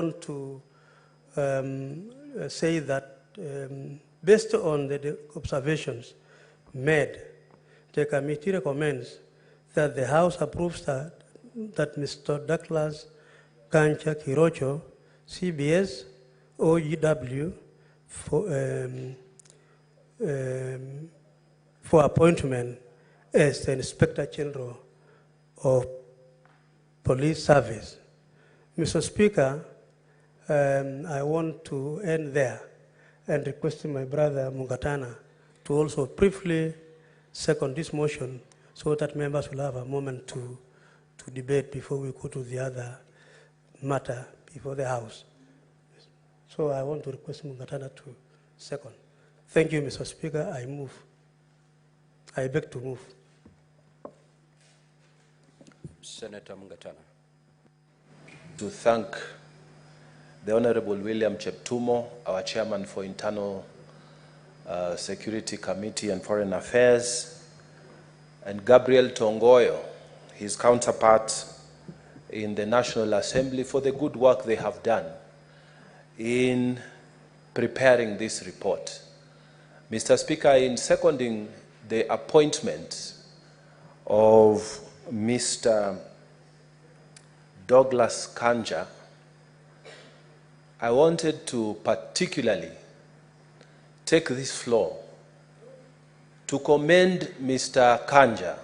want to say that based on the observations made, the committee recommends that the House approves that Mr. Douglas Kanja Kirocho, CBS, OEW, for appointment as the Inspector General of Police Service. Mr. Speaker, I want to end there and request my brother Mungatana to also briefly second this motion so that members will have a moment to debate before we go to the other matter before the House. So I want to request Mungatana to second. Thank you, Mr. Speaker. I move. I beg to move. Senator Mungatana. To thank the Honorable William Cheptumo, our Chairman for Internal Security Committee and Foreign Affairs, and Gabriel Tongoyo, his counterpart in the National Assembly, for the good work they have done in preparing this report. Mr. Speaker, in seconding the appointment of Mr. Douglas Kanja, I wanted to particularly take this floor to commend Mr. Kanja.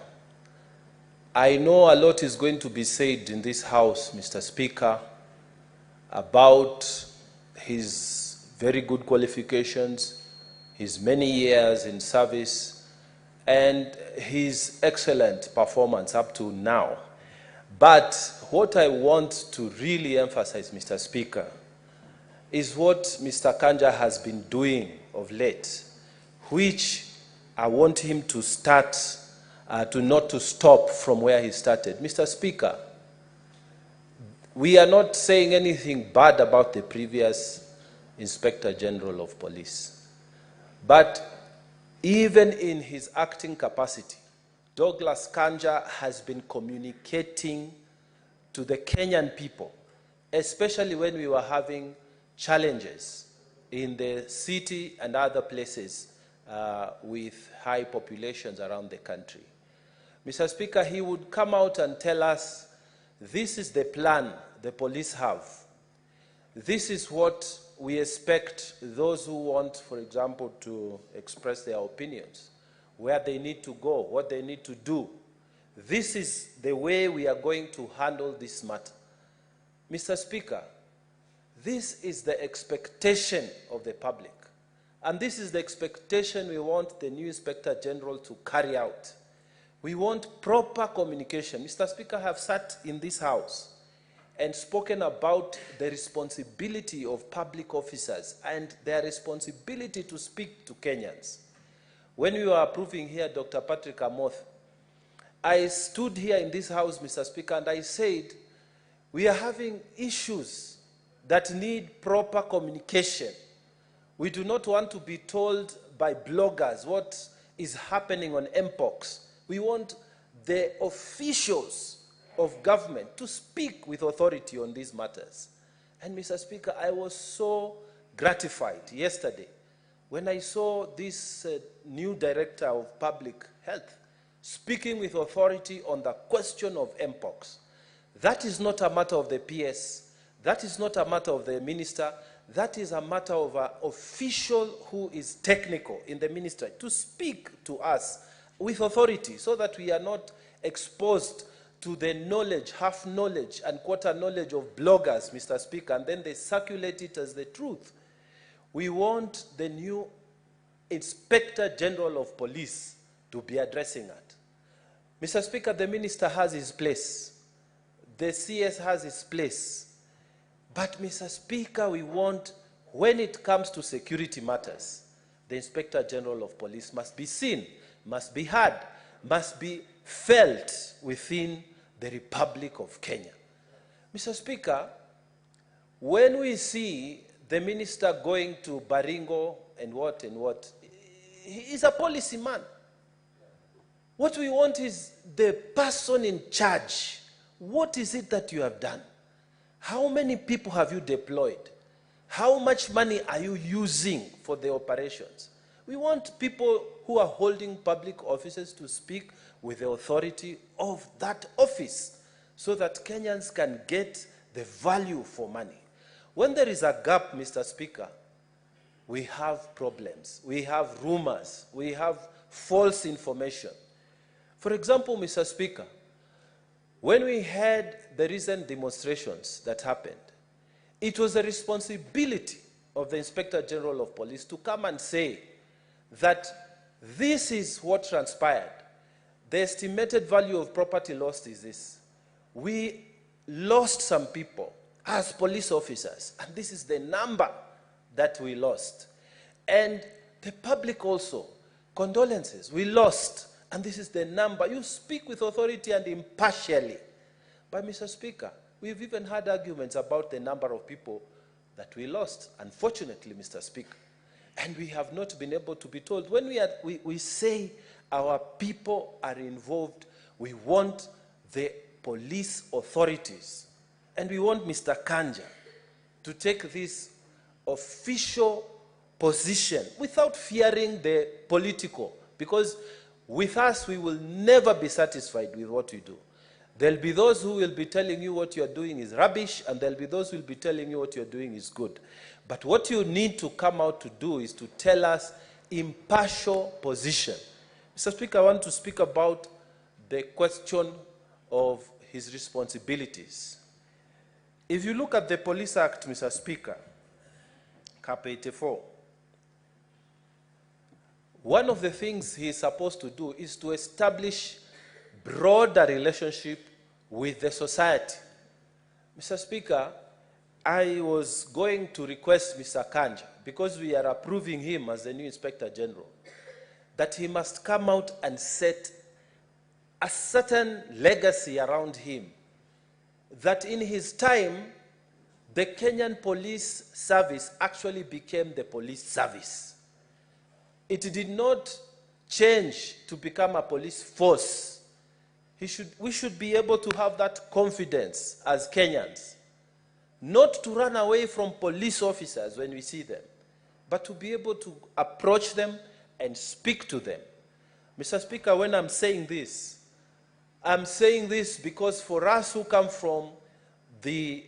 I know a lot is going to be said in this House, Mr. Speaker, about his very good qualifications, his many years in service, and his excellent performance up to now. But what I want to really emphasize, Mr. Speaker, is what Mr. Kanja has been doing of late, which I want him to start, not to stop from where he started. Mr. Speaker, we are not saying anything bad about the previous Inspector General of Police. But even in his acting capacity, Douglas Kanja has been communicating to the Kenyan people, especially when we were having challenges in the city and other places with high populations around the country. Mr. Speaker, he would come out and tell us, this is the plan the police have. This is what we expect those who want, for example, to express their opinions, where they need to go, what they need to do. This is the way we are going to handle this matter. Mr. Speaker, this is the expectation of the public. And this is the expectation we want the new Inspector General to carry out. We want proper communication. Mr. Speaker, I have sat in this House and spoken about the responsibility of public officers and their responsibility to speak to Kenyans. When we were approving here Dr. Patrick Amoth, I stood here in this House, Mr. Speaker, and I said, we are having issues that need proper communication. We do not want to be told by bloggers what is happening on MPOX. We want the officials of government to speak with authority on these matters. And Mr. Speaker, I was so gratified yesterday when I saw this new Director of Public Health speaking with authority on the question of MPOX. That is not a matter of the PS. That is not a matter of the minister. That is a matter of an official who is technical in the ministry to speak to us with authority so that we are not exposed to the knowledge, half knowledge and quarter knowledge of bloggers, Mr. Speaker, and then they circulate it as the truth. We want the new Inspector General of Police to be addressing that. Mr. Speaker, the minister has his place. The CS has his place. But, Mr. Speaker, we want, when it comes to security matters, the Inspector General of Police must be seen, must be heard, must be felt within the Republic of Kenya. Mr. Speaker, when we see the minister going to Baringo and what, he is a policy man. What we want is the person in charge. What is it that you have done? How many people have you deployed? How much money are you using for the operations? We want people who are holding public offices to speak with the authority of that office so that Kenyans can get the value for money. When there is a gap, Mr. Speaker, we have problems. We have rumors. We have false information. For example, Mr. Speaker, when we had the recent demonstrations that happened, it was the responsibility of the Inspector General of Police to come and say that this is what transpired. The estimated value of property lost is this. We lost some people as police officers, and this is the number that we lost. And the public also, condolences, we lost, and this is the number. You speak with authority and impartially. But Mr. Speaker, we've even had arguments about the number of people that we lost, unfortunately, Mr. Speaker. And we have not been able to be told. When we say our people are involved, we want the police authorities, and we want Mr. Kanja to take this official position without fearing the political, because with us, we will never be satisfied with what we do. There'll be those who will be telling you what you're doing is rubbish, and there'll be those who will be telling you what you're doing is good. But what you need to come out to do is to tell us impartial position. Mr. Speaker, I want to speak about the question of his responsibilities. If you look at the Police Act, Mr. Speaker, Cap 84, one of the things he is supposed to do is to establish broader relationship with the society. Mr. Speaker, I was going to request Mr. Kanja, because we are approving him as the new Inspector General, that he must come out and set a certain legacy around him, that in his time, the Kenyan police service actually became the police service. It did not change to become a police force. We should be able to have that confidence as Kenyans, not to run away from police officers when we see them, but to be able to approach them and speak to them. Mr. Speaker, when I'm saying this because for us who come from the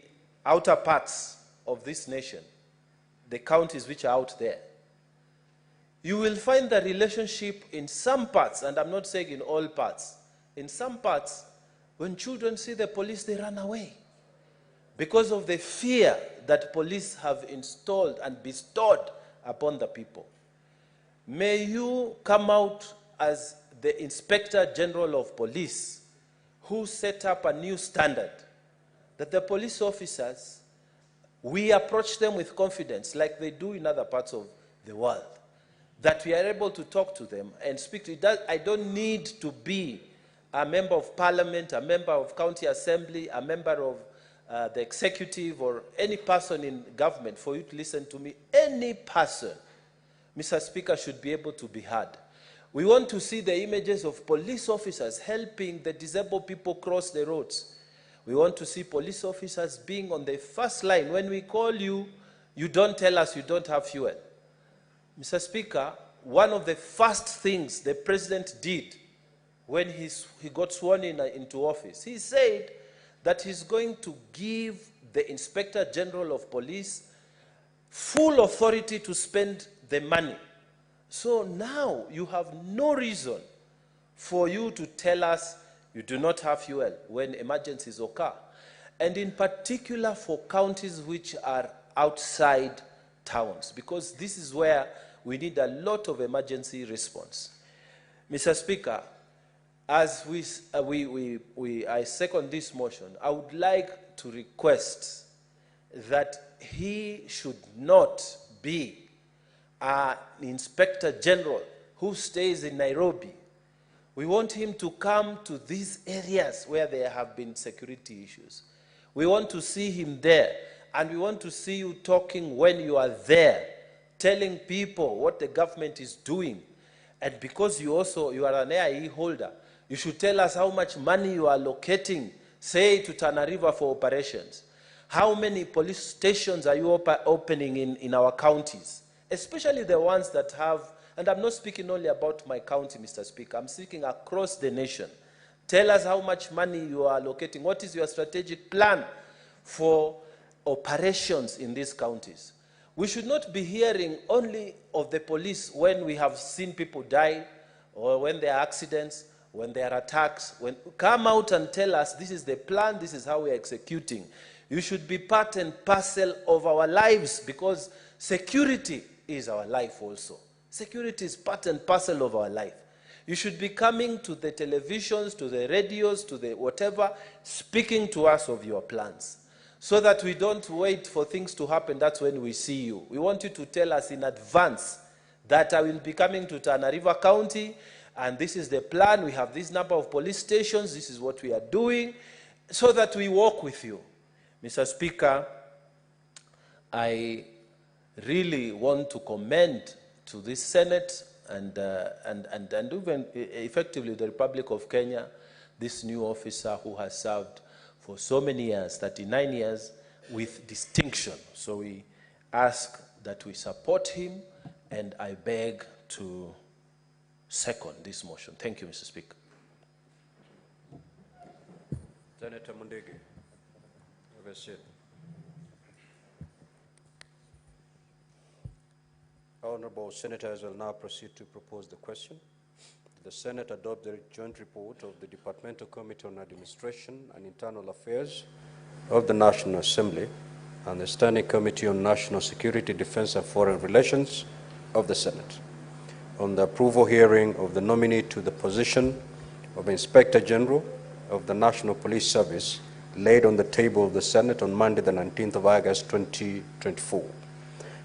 outer parts of this nation, the counties which are out there, you will find the relationship in some parts, and I'm not saying in all parts, in some parts, when children see the police, they run away because of the fear that police have installed and bestowed upon the people. May you come out as the Inspector General of Police who set up a new standard, that the police officers, we approach them with confidence like they do in other parts of the world, that we are able to talk to them and speak to them. I don't need to be a member of parliament, a member of county assembly, a member of the executive, or any person in government for you to listen to me. Any person, Mr. Speaker, should be able to be heard. We want to see the images of police officers helping the disabled people cross the roads. We want to see police officers being on the first line. When we call you, you don't tell us you don't have fuel. Mr. Speaker, one of the first things the president did when he got sworn into office, he said that he's going to give the Inspector General of Police full authority to spend the money. So now you have no reason for you to tell us you do not have fuel when emergencies occur. And in particular for counties which are outside towns, because this is where we need a lot of emergency response. Mr. Speaker, as I second this motion, I would like to request that he should not be an Inspector General who stays in Nairobi. We want him to come to these areas where there have been security issues. We want to see him there, and we want to see you talking when you are there, telling people what the government is doing. And because you are an AIE holder, you should tell us how much money you are allocating, say, to Tana River for operations. How many police stations are you opening in our counties? Especially the ones that have, and I'm not speaking only about my county, Mr. Speaker, I'm speaking across the nation. Tell us how much money you are allocating. What is your strategic plan for operations in these counties? We should not be hearing only of the police when we have seen people die, or when there are accidents, when there are attacks. Come out and tell us, this is the plan, this is how we are executing. You should be part and parcel of our lives, because security is our life also. Security is part and parcel of our life. You should be coming to the televisions, to the radios, to the whatever, speaking to us of your plans, so that we don't wait for things to happen. That's when we see you. We want you to tell us in advance that I will be coming to Tana River County, and this is the plan. We have this number of police stations. This is what we are doing, so that we walk with you. Mr. Speaker, I really want to commend to this Senate and even effectively the Republic of Kenya, this new officer who has served for so many years, 39 years, with distinction. So we ask that we support him, and I beg to second this motion. Thank you, Mr. Speaker. Senator Mundege, have a seat. Honorable senators will now proceed to propose the question. The Senate adopt the joint report of the Departmental Committee on Administration and Internal Affairs of the National Assembly and the Standing Committee on National Security, Defense and Foreign Relations of the Senate on the approval hearing of the nominee to the position of Inspector General of the National Police Service laid on the table of the Senate on Monday, the 19th of August, 2024.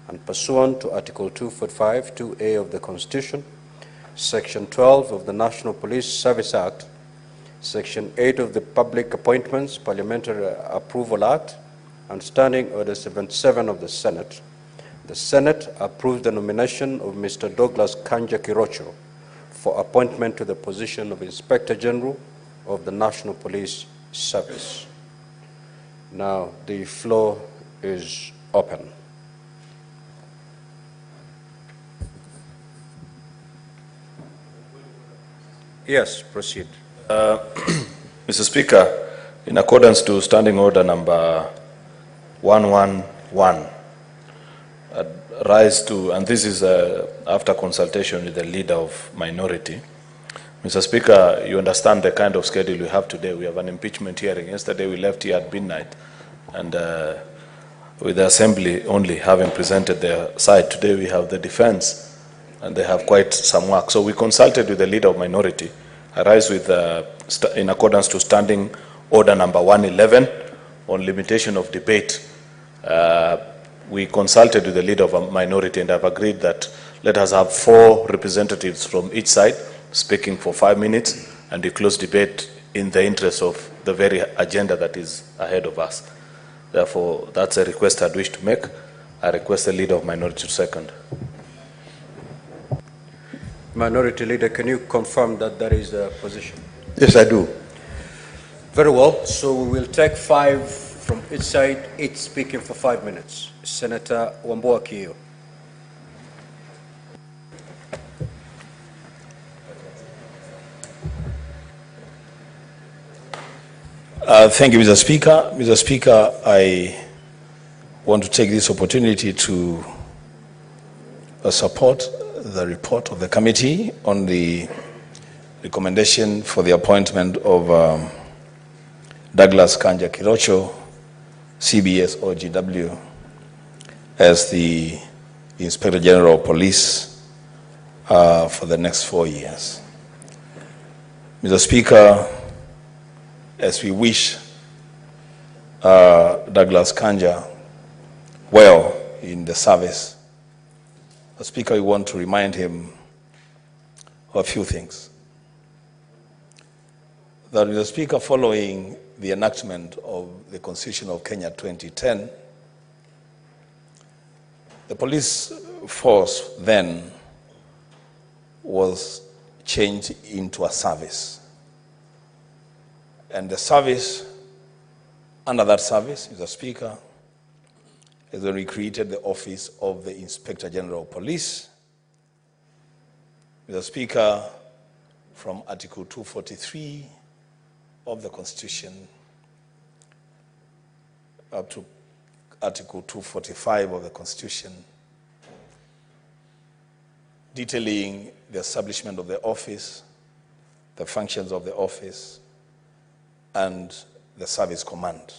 And pursuant to Article 245, 2A of the Constitution, Section 12 of the National Police Service Act, Section 8 of the Public Appointments Parliamentary Approval Act, and Standing Order 77 of the Senate approves the nomination of Mr. Douglas Kanja Kirocho for appointment to the position of Inspector General of the National Police Service. Now, the floor is open. Yes, proceed. Mr. Speaker, in accordance to Standing Order number 111, rise to, and this is after consultation with the leader of minority. Mr. Speaker, you understand the kind of schedule we have today. We have an impeachment hearing. Yesterday we left here at midnight, and with the Assembly only having presented their side. Today we have the defense, and they have quite some work. So we consulted with the leader of minority. I rise with, in accordance to Standing Order number 111 on limitation of debate. We consulted with the leader of a minority, and have agreed that let us have 4 representatives from each side speaking for 5 minutes, and we close debate in the interest of the very agenda that is ahead of us. Therefore, that's a request I'd wish to make. I request the leader of minority to second. Minority Leader, can you confirm that that is the position? Yes, I do. Very well. So we will take 5 from each side, each speaking for 5 minutes. Senator Wambua Kiyo. Thank you, Mr. Speaker. Mr. Speaker, I want to take this opportunity to support the report of the committee on the recommendation for the appointment of Douglas Kanja Kirocho, CBS OGW, as the Inspector General of Police for the next 4 years. Mr. Speaker, as we wish Douglas Kanja well in the service, the Speaker, we want to remind him of a few things. That Mr. Speaker, following the enactment of the Constitution of Kenya 2010, the police force then was changed into a service. And the service Under that service, Mr. Speaker, is when we created the office of the Inspector General of Police. Mr. Speaker, from Article 243 of the Constitution up to Article 245 of the Constitution, detailing the establishment of the office, the functions of the office, and the service command.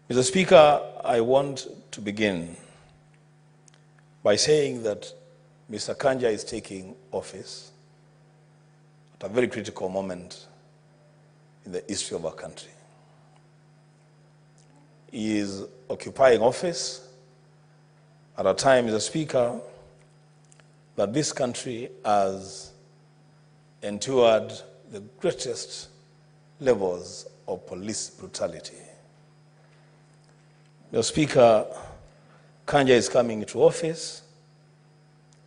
Mr. Speaker, I want to begin by saying that Mr. Kanja is taking office at a very critical moment in the history of our country. He is occupying office at a time, Mr. Speaker, that this country has endured the greatest levels of police brutality. Mr. Speaker, Kanja is coming into office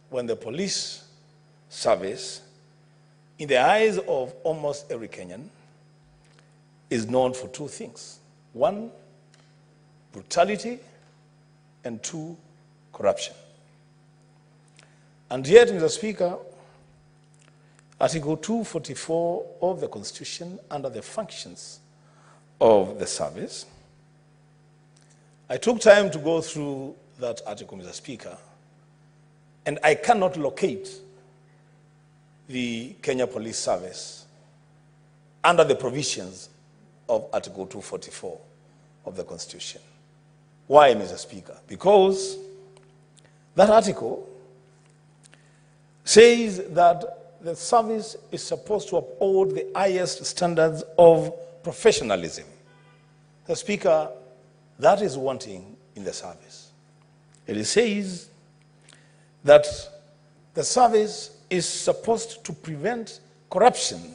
when the police service, in the eyes of almost every Kenyan, is known for two things. One, brutality, and two, corruption. And yet, Mr. Speaker, Article 244 of the Constitution, under the functions of the service, I took time to go through that article, Mr. Speaker, and I cannot locate the Kenya Police Service under the provisions of Article 244 of the Constitution. Why, Mr. Speaker? Because that article says that the service is supposed to uphold the highest standards of professionalism. The Speaker, that is wanting in the service. It says that the service is supposed to prevent corruption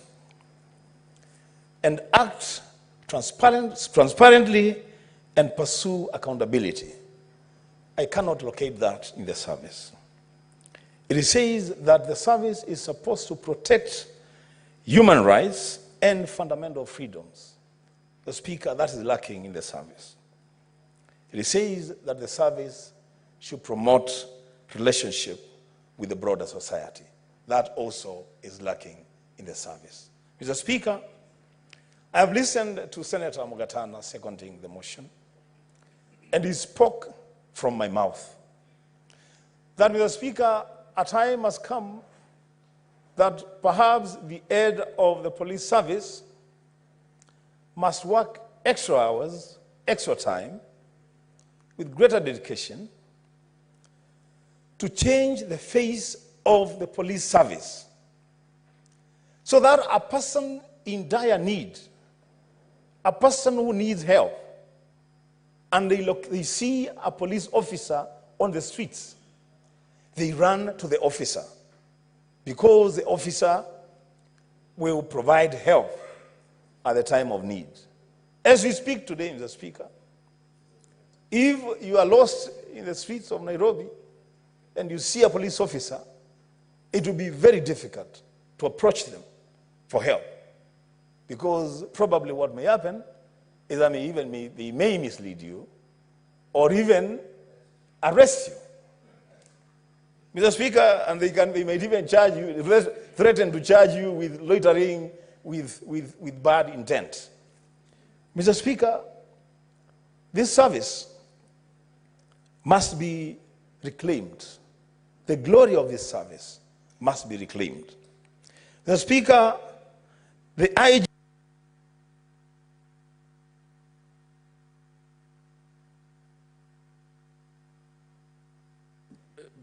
and act transparently and pursue accountability. I cannot locate that in the service. It says that the service is supposed to protect human rights and fundamental freedoms. The Speaker, that is lacking in the service. It says that the service should promote relationship with the broader society. That also is lacking in the service. Mr. Speaker, I have listened to Senator Mwangaza'S seconding the motion, and he spoke from my mouth that, Mr. Speaker, a time has come that perhaps the head of the police service must work extra hours, extra time, with greater dedication to change the face of the police service so that a person in dire need, a person who needs help, and they see a police officer on the streets, they run to the officer because the officer will provide help at the time of need. As we speak today, Mr. Speaker, if you are lost in the streets of Nairobi and you see a police officer, it will be very difficult to approach them for help, because probably what may happen is that they may mislead you or even arrest you. Mr. Speaker, and they might even charge you, threaten to charge you with loitering with bad intent. Mr. Speaker, this service must be reclaimed. The glory of this service must be reclaimed. Mr. Speaker, the IG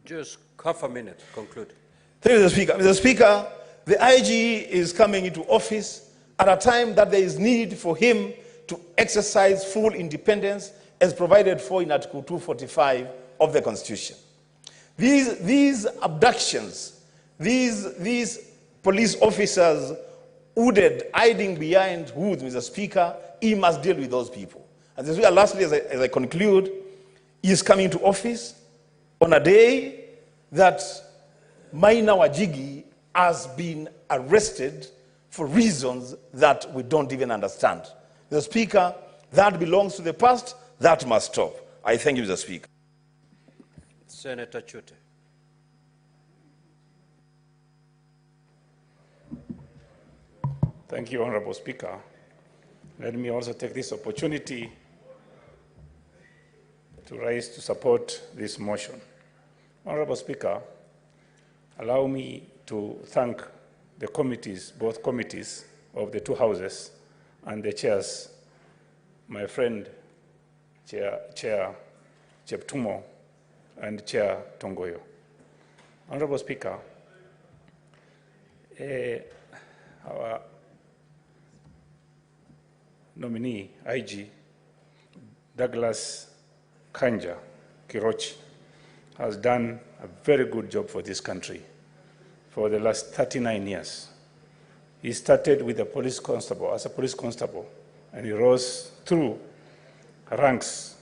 Just half a minute, conclude. Thank you, Mr. Speaker. Mr. Speaker, the IG is coming into office at a time that there is need for him to exercise full independence as provided for in Article 245 of the Constitution. These abductions, these police officers hooded, hiding behind hoods, Mr. Speaker, he must deal with those people. And this, lastly, as I conclude, he is coming to office on a day that Maina Wajigi has been arrested for reasons that we don't even understand. the Speaker, that belongs to the past, that must stop. I thank you, Mr. Speaker. Senator Chute. Thank you, Honorable Speaker. Let me also take this opportunity to rise to support this motion. Honorable Speaker, allow me to thank the committees, both committees of the two houses and the chairs, my friend Chair Cheptumo and Chair Tongoyo. Honorable Speaker, our nominee, IG, Douglas Kanja Kirochi, has done a very good job for this country for the last 39 years. He started with a police constable, as a police constable, and he rose through ranks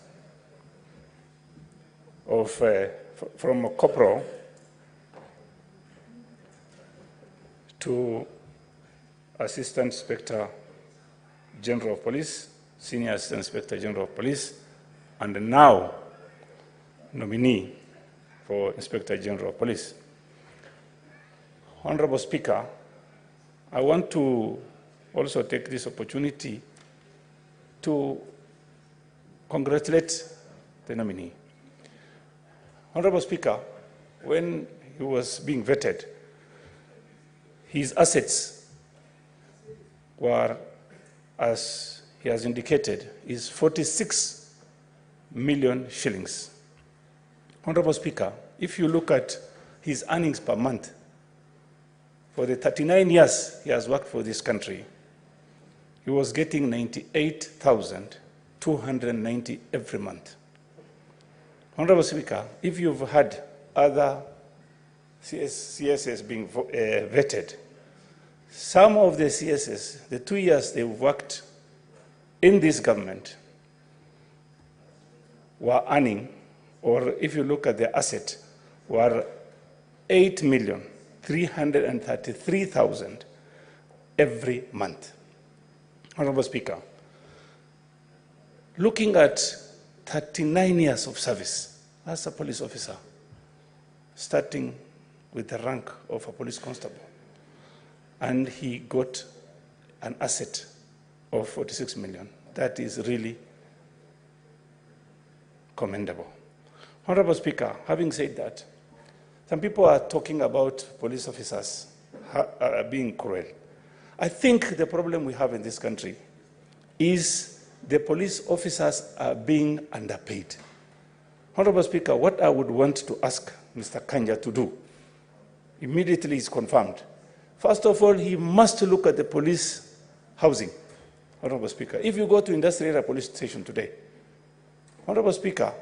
of, from a corporal to Assistant Inspector General of Police, Senior Assistant Inspector General of Police, and now nominee for Inspector General of Police. Honorable Speaker, I want to also take this opportunity to congratulate the nominee. Honorable Speaker, when he was being vetted, his assets were, as he has indicated, is 46 million shillings. Honorable Speaker, if you look at his earnings per month, for the 39 years he has worked for this country, he was getting 98,290 every month. Honorable Speaker, if you've had other CSS being vetted, some of the CSS, the 2 years they've worked in this government, were earning, or if you look at the asset, were 8,333,000 every month. Honorable Speaker, looking at 39 years of service as a police officer, starting with the rank of a police constable, and he got an asset of 46 million. That is really commendable. Honorable Speaker, having said that, some people are talking about police officers being cruel. I think the problem we have in this country is the police officers are being underpaid. Honorable Speaker, what I would want to ask Mr. Kanja to do, immediately is confirmed. First of all, he must look at the police housing. Honorable Speaker, if you go to Industrial Area Police Station today, Honorable Speaker,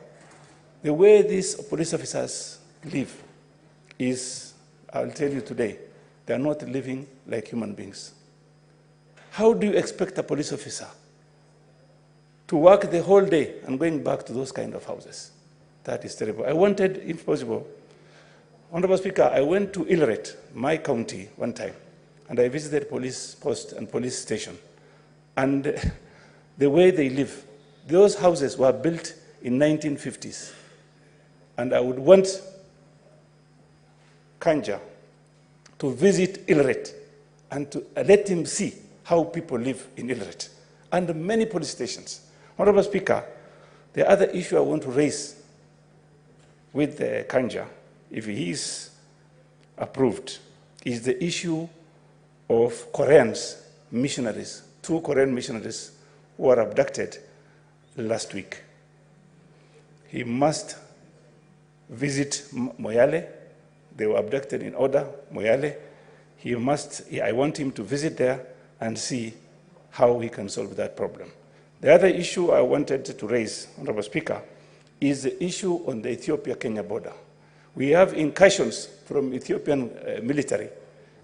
the way these police officers live is, I'll tell you today, they are not living like human beings. How do you expect a police officer to work the whole day and going back to those kind of houses? That is terrible. I wanted, if possible, Honorable Speaker, I went to Ilret, my county, one time, and I visited police post and police station. And the way they live, those houses were built in 1950s. And I would want Kanja to visit Ilret and to let him see how people live in Ilret and many police stations. Honorable Speaker, the other issue I want to raise with Kanja, if he is approved, is the issue of Koreans, missionaries, 2 Korean missionaries who were abducted last week. He must visit Moyale. They were abducted in Oda, Moyale. I want him to visit there and see how he can solve that problem. The other issue I wanted to raise, Honorable Speaker, is the issue on the Ethiopia-Kenya border. We have incursions from Ethiopian military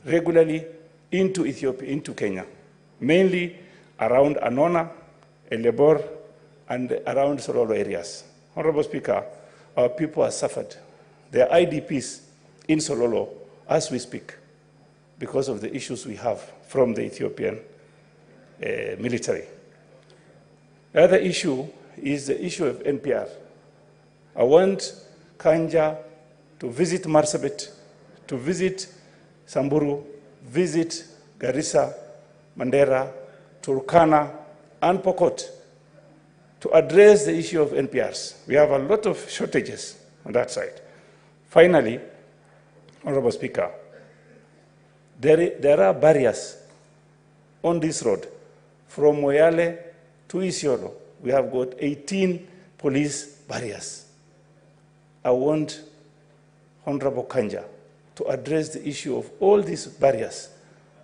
regularly into Ethiopia, into Kenya, mainly around Aona, Elebor, and around Sorolo areas. Honorable Speaker, our people have suffered. There are IDPs in Sololo as we speak because of the issues we have from the Ethiopian military. The other issue is the issue of NPR. I want Kanja to visit Marsabit, to visit Samburu, visit Garissa, Mandera, Turkana, and Pokot to address the issue of NPRs. We have a lot of shortages on that side. Finally, Honorable Speaker, there are barriers on this road. From Moyale to Isiolo, we have got 18 police barriers. I want Honorable Kanja to address the issue of all these barriers.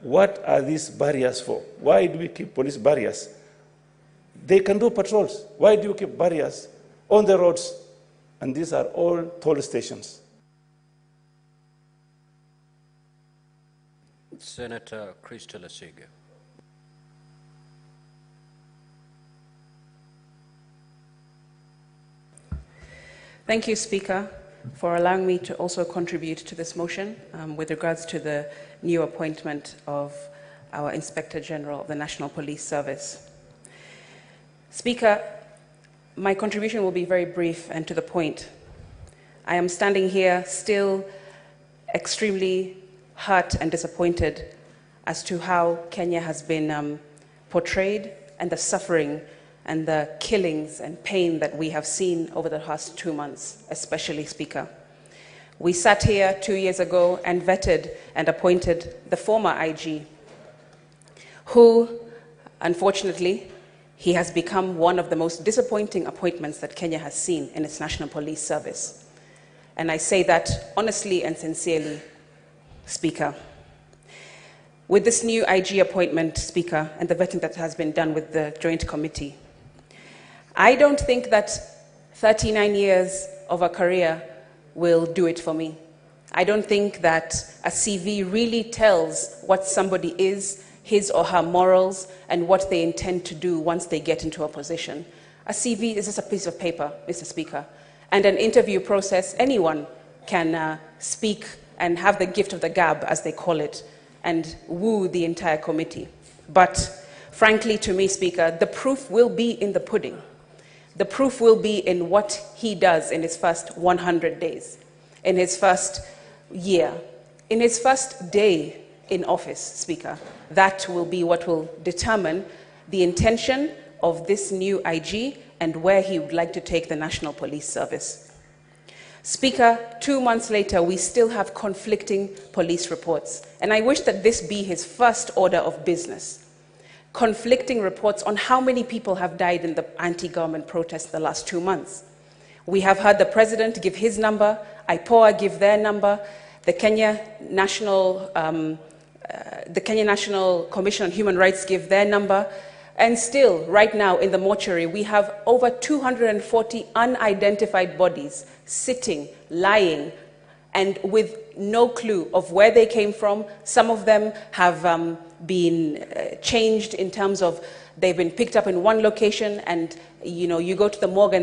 What are these barriers for? Why do we keep police barriers? They can do patrols. Why do you keep barriers on the roads? And these are all toll stations. Senator Crystal Asige. Thank you, Speaker, for allowing me to also contribute to this motion with regards to the new appointment of our Inspector General of the National Police Service. Speaker, my contribution will be very brief and to the point. I am standing here still extremely hurt and disappointed as to how Kenya has been portrayed and the suffering and the killings and pain that we have seen over the past 2 months, especially, Speaker. We sat here 2 years ago and vetted and appointed the former IG, who, unfortunately, he has become one of the most disappointing appointments that Kenya has seen in its National Police Service. And I say that honestly and sincerely, Speaker. With this new IG appointment, Speaker, and the vetting that has been done with the Joint Committee, I don't think that 39 years of a career will do it for me. I don't think that a CV really tells what somebody is, his or her morals, and what they intend to do once they get into a position. A CV is just a piece of paper, Mr. Speaker. And an interview process, anyone can speak and have the gift of the gab, as they call it, and woo the entire committee. But frankly, to me, Speaker, the proof will be in the pudding. The proof will be in what he does in his first 100 days, in his first year, in his first day in office, Speaker. That will be what will determine the intention of this new IG and where he would like to take the National Police Service. Speaker, 2 months later, we still have conflicting police reports, and I wish that this be his first order of business. Conflicting reports on how many people have died in the anti-government protests the last 2 months. We have heard the president give his number, IPOA give their number, the Kenya National Commission on Human Rights give their number, and still, right now in the mortuary, we have over 240 unidentified bodies sitting, lying, and with no clue of where they came from. Some of them have been changed in terms of they've been picked up in one location, and you go to the morgue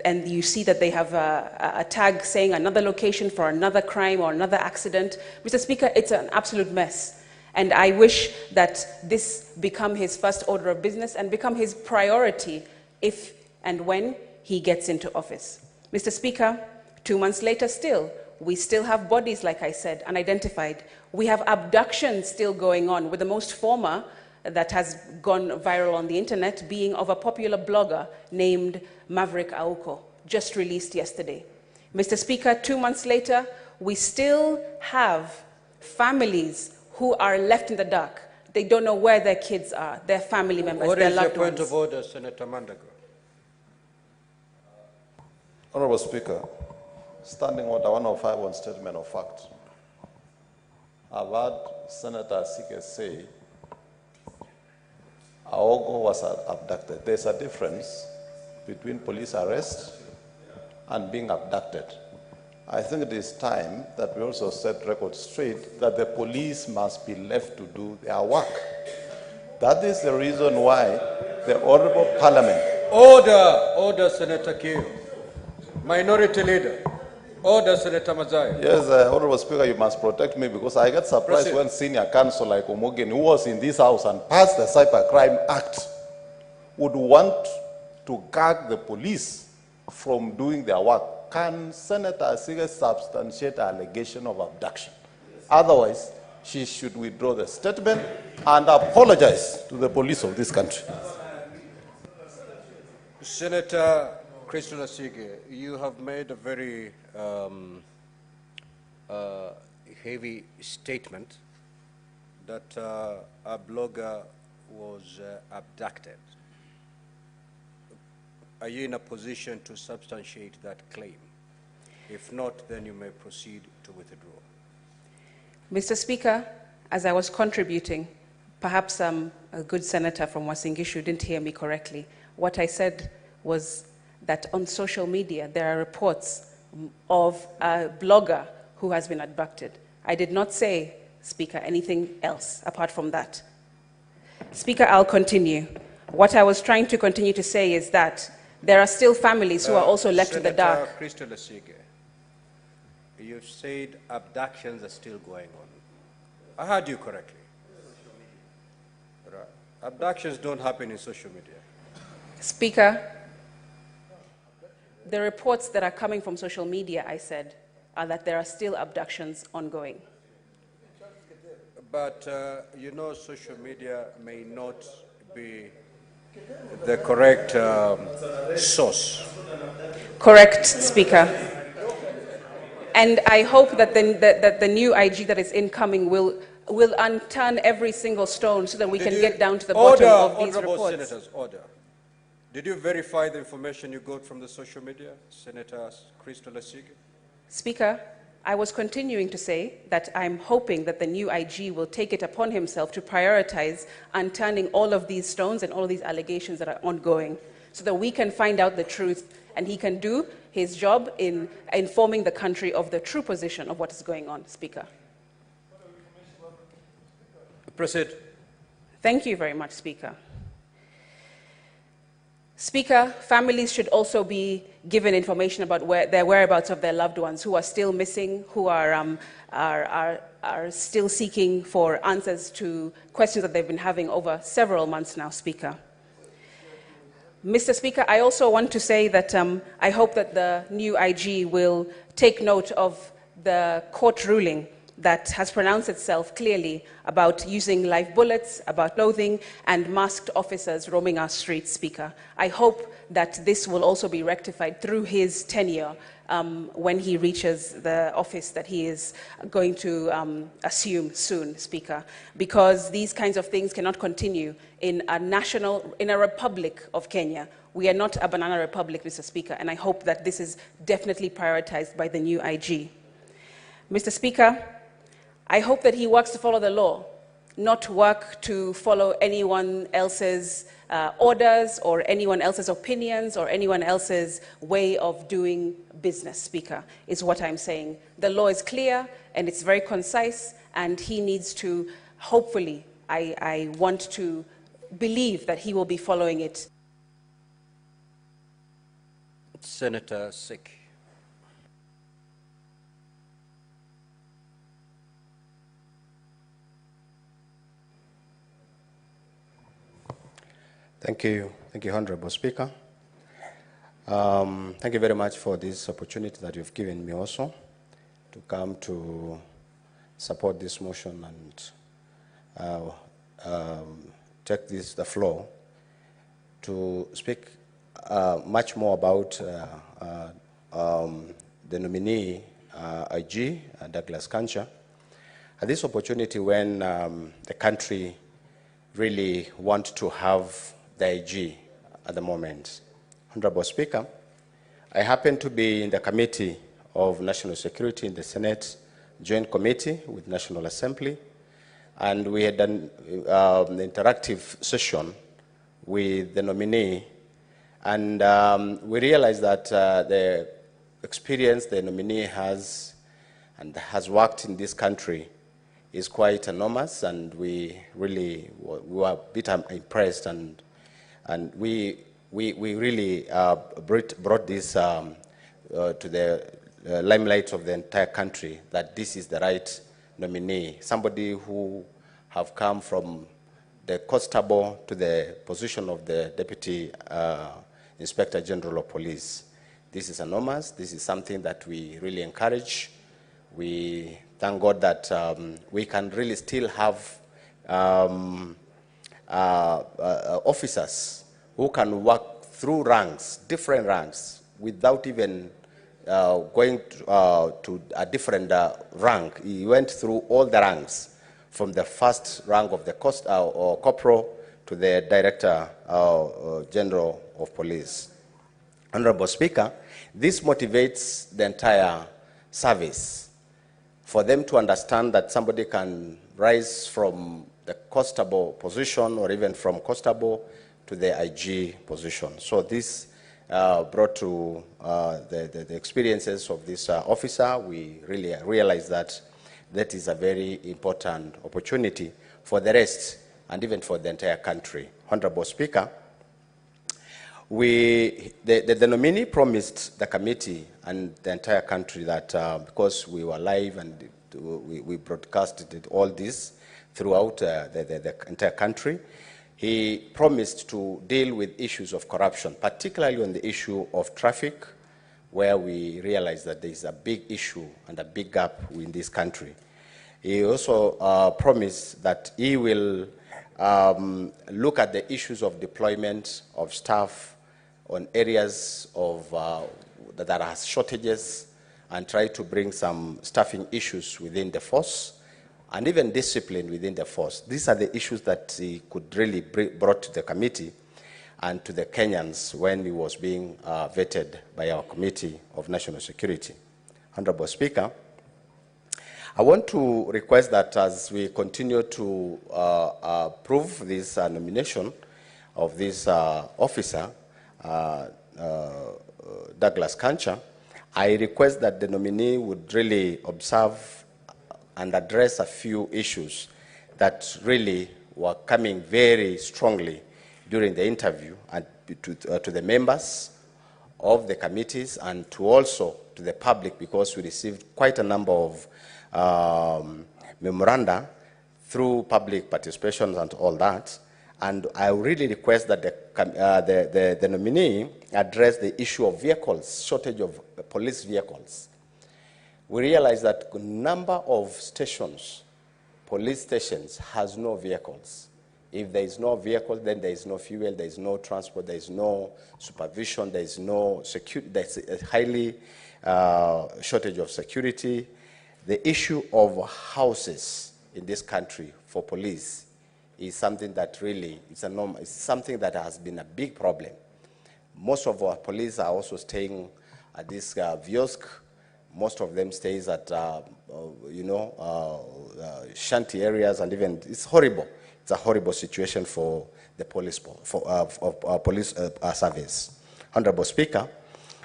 and you see that they have a tag saying another location for another crime or another accident. Mr. Speaker, it's an absolute mess. And I wish that this become his first order of business and become his priority if and when he gets into office. Mr. Speaker, 2 months later still, we still have bodies, like I said, unidentified. We have abductions still going on, with the most former that has gone viral on the internet being of a popular blogger named Maverick Auko, just released yesterday. Mr. Speaker, 2 months later, we still have families who are left in the dark. They don't know where their kids are, their family members, their loved ones. What is your point of order, Senator Mandago? Honorable Speaker, Standing Order 105 on statement of fact. I've heard Senator Asige say Aogo was abducted. There's a difference between police arrest and being abducted. I think it is time that we also set records straight that the police must be left to do their work. That is the reason why the Honorable Parliament... Order, Senator Kiyo. Minority Leader. Order, Senator Mazai. Yes, Honorable Speaker, you must protect me because I get surprised when senior counsel like Omogen, who was in this house and passed the Cybercrime Act, would want to gag the police from doing their work, can Senator Asige substantiate the allegation of abduction? Otherwise, she should withdraw the statement and apologize to the police of this country. Senator Crystal Asige, you have made a very heavy statement that a blogger was abducted. Are you in a position to substantiate that claim? If not, then you may proceed to withdraw. Mr. Speaker, as I was contributing, perhaps a good senator from Wasingishu didn't hear me correctly. What I said was that on social media there are reports of a blogger who has been abducted. I did not say, Speaker, anything else apart from that. Speaker, I'll continue. What I was trying to continue to say is that there are still families who are also left in the dark. Senator Crystal Asige, you've said abductions are still going on. I heard you correctly. Right. Abductions don't happen in social media. Speaker, the reports that are coming from social media, I said, are that there are still abductions ongoing. But you know, social media may not be the correct source. Correct, Speaker. And I hope that the new IG that is incoming will unturn every single stone so that we can get down to the bottom of these reports. Senators, order. Did you verify the information you got from the social media, Senator Crystal Asige? Speaker, I was continuing to say that I'm hoping that the new IG will take it upon himself to prioritize unturning all of these stones and all of these allegations that are ongoing so that we can find out the truth and he can do his job in informing the country of the true position of what is going on, Speaker. Proceed. Thank you very much, Speaker. Speaker, families should also be given information about their whereabouts of their loved ones who are still missing, who are still seeking for answers to questions that they've been having over several months now, Speaker. Mr. Speaker, I also want to say that I hope that the new IG will take note of the court ruling that has pronounced itself clearly about using live bullets, about clothing, and masked officers roaming our streets, Speaker. I hope that this will also be rectified through his tenure when he reaches the office that he is going to assume soon, Speaker, because these kinds of things cannot continue in a republic of Kenya. We are not a banana republic, Mr. Speaker, and I hope that this is definitely prioritized by the new IG. Mr. Speaker, I hope that he works to follow the law, not work to follow anyone else's orders or anyone else's opinions or anyone else's way of doing business, Speaker, is what I'm saying. The law is clear and it's very concise, and he needs to, hopefully, I want to believe that he will be following it. Senator Sik. Thank you, Honorable Speaker. Thank you very much for this opportunity that you've given me also to come to support this motion and take the floor to speak much more about the nominee IG, Douglas Kancha. At this opportunity when the country really want to have the IG at the moment. Honorable Speaker, I happen to be in the Committee of National Security in the Senate Joint Committee with National Assembly, and we had an interactive session with the nominee, and we realized that the experience the nominee has and has worked in this country is quite enormous, and we really were a bit impressed, and we really brought this to the limelight of the entire country that this is the right nominee, somebody who have come from the constable to the position of the deputy Inspector General of Police. This is enormous. This is something that we really encourage. We thank God that we can really still have officers who can work through ranks, different ranks, without even going to a different rank. He went through all the ranks, from the first rank of the corporal to the Director General of Police. Honorable Speaker, this motivates the entire service for them to understand that somebody can rise from the constable position or even from constable to the IG position. So this brought to the experiences of this officer. We really realize that that is a very important opportunity for the rest and even for the entire country. Honorable Speaker, the nominee promised the committee and the entire country that because we were live and we broadcasted all this throughout the entire country, he promised to deal with issues of corruption, particularly on the issue of traffic, where we realize that there is a big issue and a big gap in this country. He also promised that he will look at the issues of deployment of staff on areas of, that are shortages and try to bring some staffing issues within the force and even discipline within the force. These are the issues that he could really brought to the committee and to the Kenyans when he was being vetted by our Committee of National Security. Honorable Speaker, I want to request that as we continue to approve this nomination of this officer, Douglas Kancha, I request that the nominee would really observe and address a few issues that really were coming very strongly during the interview and to the members of the committees and to also to the public, because we received quite a number of memoranda through public participations and all that. And I really request that the nominee address the issue of vehicles, shortage of police vehicles. We realize that a number of stations, police stations, has no vehicles. If there is no vehicle, then there is no fuel, there is no transport, there is no supervision, there is no security, there is a highly shortage of security. The issue of houses in this country for police is something that really, it's something that has been a big problem. Most of our police are also staying at this Viosk. Most of them stays at, shanty areas, and even, it's horrible. It's a horrible situation for the police, police service. Honorable Speaker,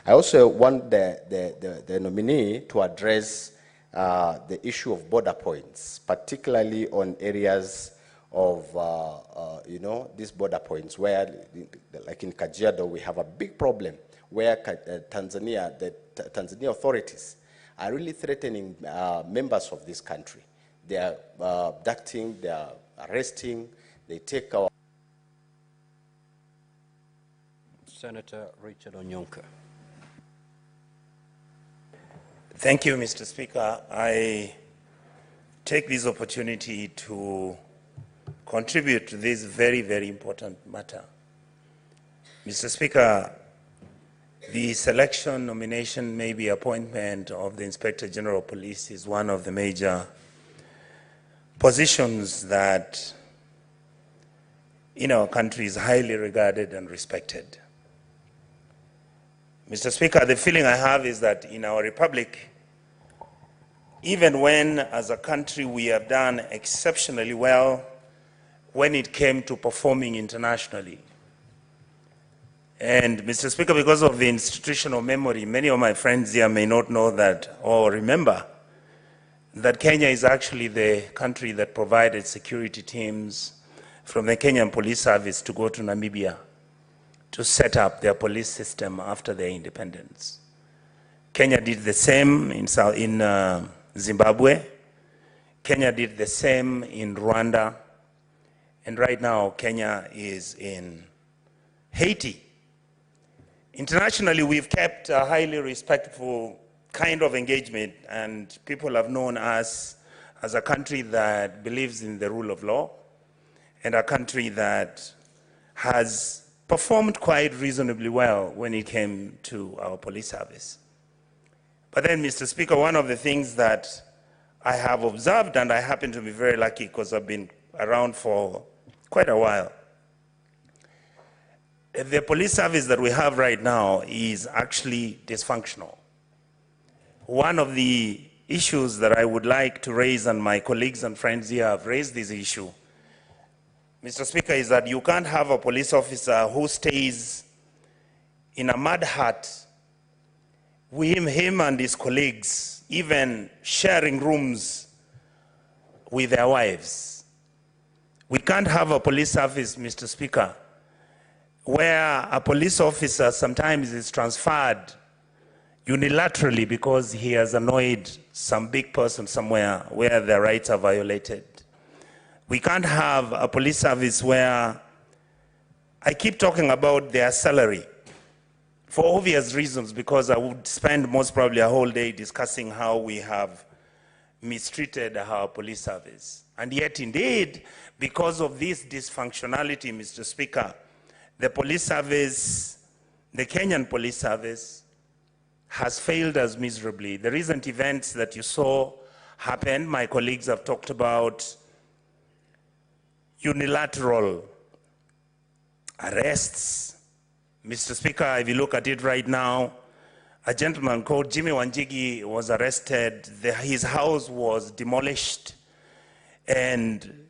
I also want the nominee to address the issue of border points, particularly on areas of, these border points where, like in Kajiado, we have a big problem where the Tanzania authorities are really threatening members of this country. They are abducting, they are arresting, they take our... Senator Richard Onyonka. Thank you, Mr. Speaker. I take this opportunity to contribute to this very, very important matter. Mr. Speaker, the selection, nomination, maybe appointment of the Inspector General of Police is one of the major positions that in our country is highly regarded and respected. Mr. Speaker, the feeling I have is that in our republic, even when as a country we have done exceptionally well when it came to performing internationally. And Mr. Speaker, because of the institutional memory, many of my friends here may not know that or remember that Kenya is actually the country that provided security teams from the Kenyan Police Service to go to Namibia to set up their police system after their independence. Kenya did the same in Zimbabwe. Kenya did the same in Rwanda. And right now, Kenya is in Haiti, Internationally, we've kept a highly respectful kind of engagement, and people have known us as a country that believes in the rule of law and a country that has performed quite reasonably well when it came to our police service. But then, Mr. Speaker, one of the things that I have observed, and I happen to be very lucky because I've been around for quite a while, the police service that we have right now is actually dysfunctional. One of the issues that I would like to raise, and my colleagues and friends here have raised this issue, Mr. Speaker, is that you can't have a police officer who stays in a mud hut with him and his colleagues, even sharing rooms with their wives. We can't have a police service, Mr. Speaker, where a police officer sometimes is transferred unilaterally because he has annoyed some big person somewhere where their rights are violated. We can't have a police service where I keep talking about their salary for obvious reasons, because I would spend most probably a whole day discussing how we have mistreated our police service. And yet, indeed, because of this dysfunctionality, Mr. Speaker, the police service, the Kenyan police service, has failed us miserably. The recent events that you saw happen, my colleagues have talked about unilateral arrests. Mr. Speaker, if you look at it right now, a gentleman called Jimmy Wanjigi was arrested. His house was demolished. And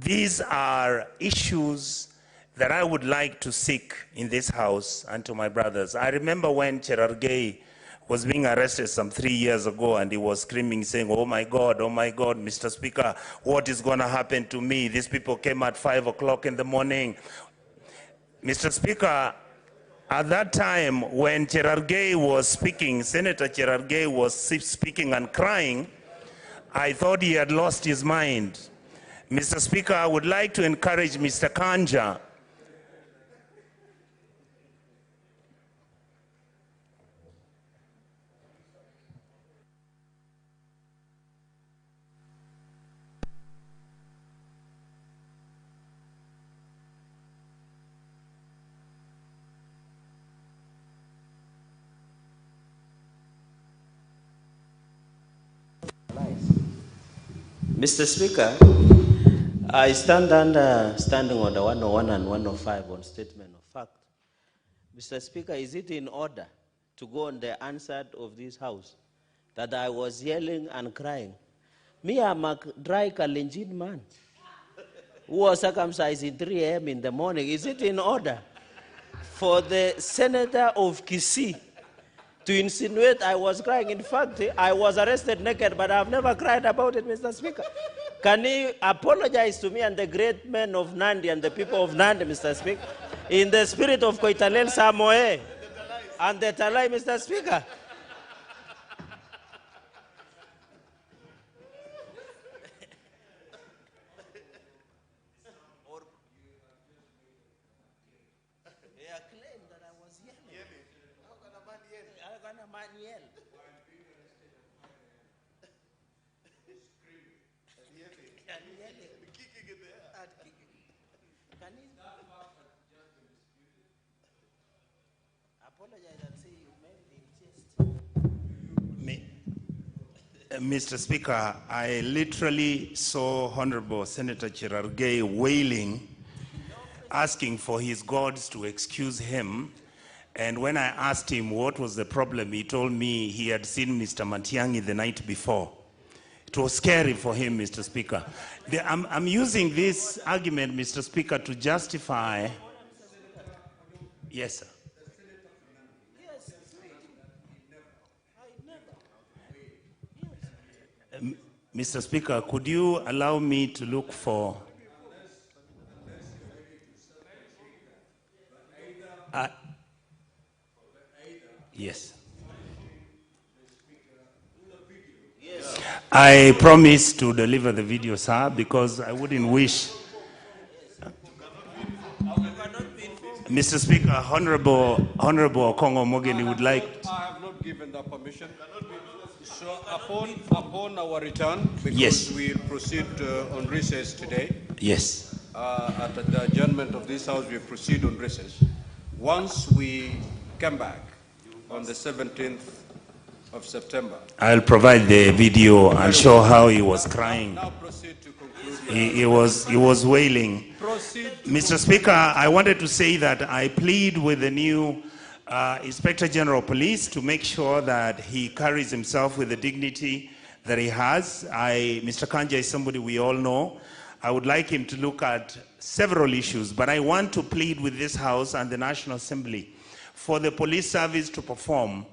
these are issues that I would like to seek in this house and to my brothers. I remember when Cherargei was being arrested some 3 years ago, and he was screaming, saying, oh my God, Mr. Speaker, what is going to happen to me? These people came at 5 o'clock in the morning. Mr. Speaker, at that time when Cherargei was speaking, Senator Cherargei was speaking and crying, I thought he had lost his mind. Mr. Speaker, I would like to encourage Mr. Kanja Mr. Speaker, I stand under Standing Order 101 and 105 on statement of fact. Mr. Speaker, is it in order to go on the answer of this House that I was yelling and crying? Me, I'm a dry Kalenjin man who was circumcised in 3 a.m. in the morning. Is it in order for the senator of Kisii to insinuate I was crying? In fact, I was arrested naked, but I've never cried about it, Mr. Speaker. Can you apologize to me and the great men of Nandi and the people of Nandi, Mr. Speaker, in the spirit of Koitalel Samoe and the Talai, Mr. Speaker? Mr. Speaker, I literally saw Honorable Senator Cherargei wailing, asking for his gods to excuse him. And when I asked him what was the problem, he told me he had seen Mr. Matiang'i the night before. It was scary for him, Mr. Speaker. I'm using this argument, Mr. Speaker, to justify. Yes, sir. Mr. Speaker, could you allow me to look for... yes. I promise to deliver the video, sir, because I wouldn't wish... Mr. Speaker, Honorable Okongo Mogeni would like... I have not given that permission. So upon our return, because we'll proceed on recess today. Yes. At the adjournment of this House, we proceed on recess. Once we come back on the 17th of September. I'll provide the video and show how he was crying. Now proceed to conclude. He was wailing. Mr. Speaker, I wanted to say that I plead with the new Inspector General of Police to make sure that he carries himself with the dignity that he has. Mr. Kanja is somebody we all know. I would like him to look at several issues, but I want to plead with this House and the National Assembly for the police service to perform.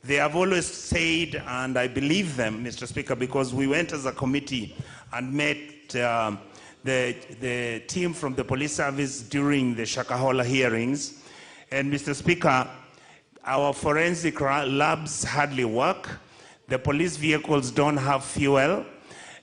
They have always said, and I believe them, Mr. Speaker, because we went as a committee and met the team from the police service during the Shakahola hearings. And Mr. Speaker, our forensic labs hardly work. The police vehicles don't have fuel.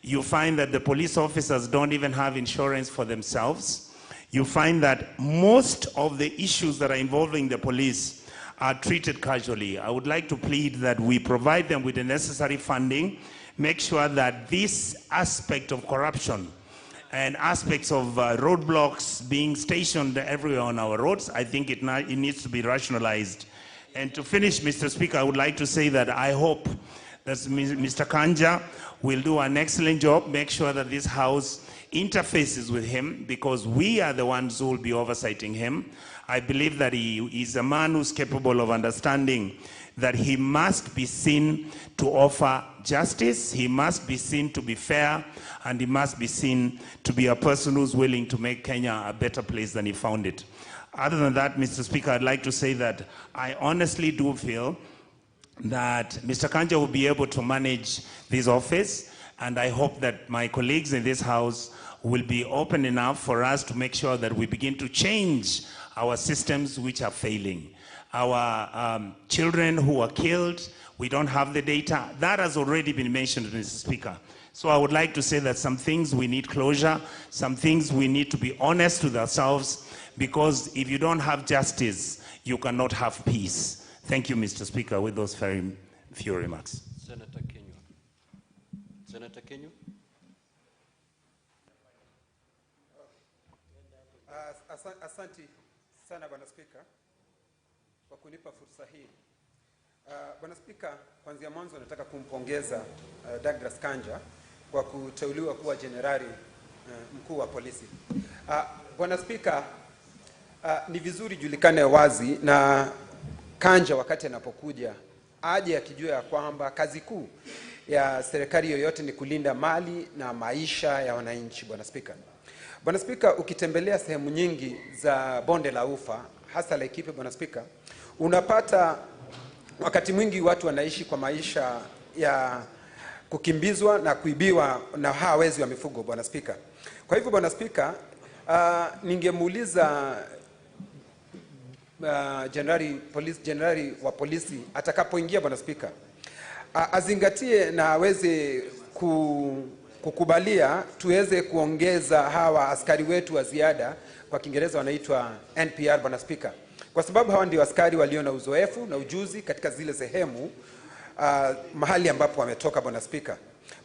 You find that the police officers don't even have insurance for themselves. You find that most of the issues that are involving the police are treated casually. I would like to plead that we provide them with the necessary funding, make sure that this aspect of corruption and aspects of roadblocks being stationed everywhere on our roads, I think it needs to be rationalized. And to finish, Mr. Speaker, I would like to say that I hope that Mr. Kanja will do an excellent job, make sure that this House interfaces with him, because we are the ones who will be oversighting him. I believe that he is a man who's capable of understanding that he must be seen to offer justice, he must be seen to be fair, and he must be seen to be a person who's willing to make Kenya a better place than he found it. Other than that, Mr. Speaker, I'd like to say that I honestly do feel that Mr. Kanja will be able to manage this office, and I hope that my colleagues in this House will be open enough for us to make sure that we begin to change our systems which are failing. Our children who are killed, we don't have the data. That has already been mentioned, Mr. Speaker. So I would like to say that some things we need closure, some things we need to be honest with ourselves, because if you don't have justice, you cannot have peace. Thank you, Mr. Speaker, with those very few remarks. Senator Kenyu. Senator Kenyu. Asante sana Bwana Spika kwa kunipa fursa hii. Bwana Spika, kuanzia mwanzo nataka kumpongeza Douglas Kanja kwa kuteuliwa kuwa jenerali mkuu wa polisi. Bwana Spika, ni vizuri julikane wazi na Kanja wakati anapokuja aje akijua ya kwamba kazi kuu ya serikali yoyote ni kulinda mali na maisha ya wananchi. Bwana Spika, Bwana Spika, ukitembelea sehemu nyingi za bonde la Ufa, hasa Laikipia, Bwana Spika, unapata wakati mwingi watu wanaishi kwa maisha ya kukimbizwa na kuibiwa na hawa wezi wa mifugo, Bwana Spika. Kwa hivyo Bwana Spika, ningemuuliza jenerali wa polisi atakapoingia, Bwana Spika, azingatie na aweze kukubalia tuweze kuongeza hawa askari wetu wa ziada, kwa Kiingereza wanaitwa NPR, Bwana Spika, kwa sababu hawa ndio askari walio na uzoefu na ujuzi katika zile sehemu mahali ambapo wametoka, Bwana Spika.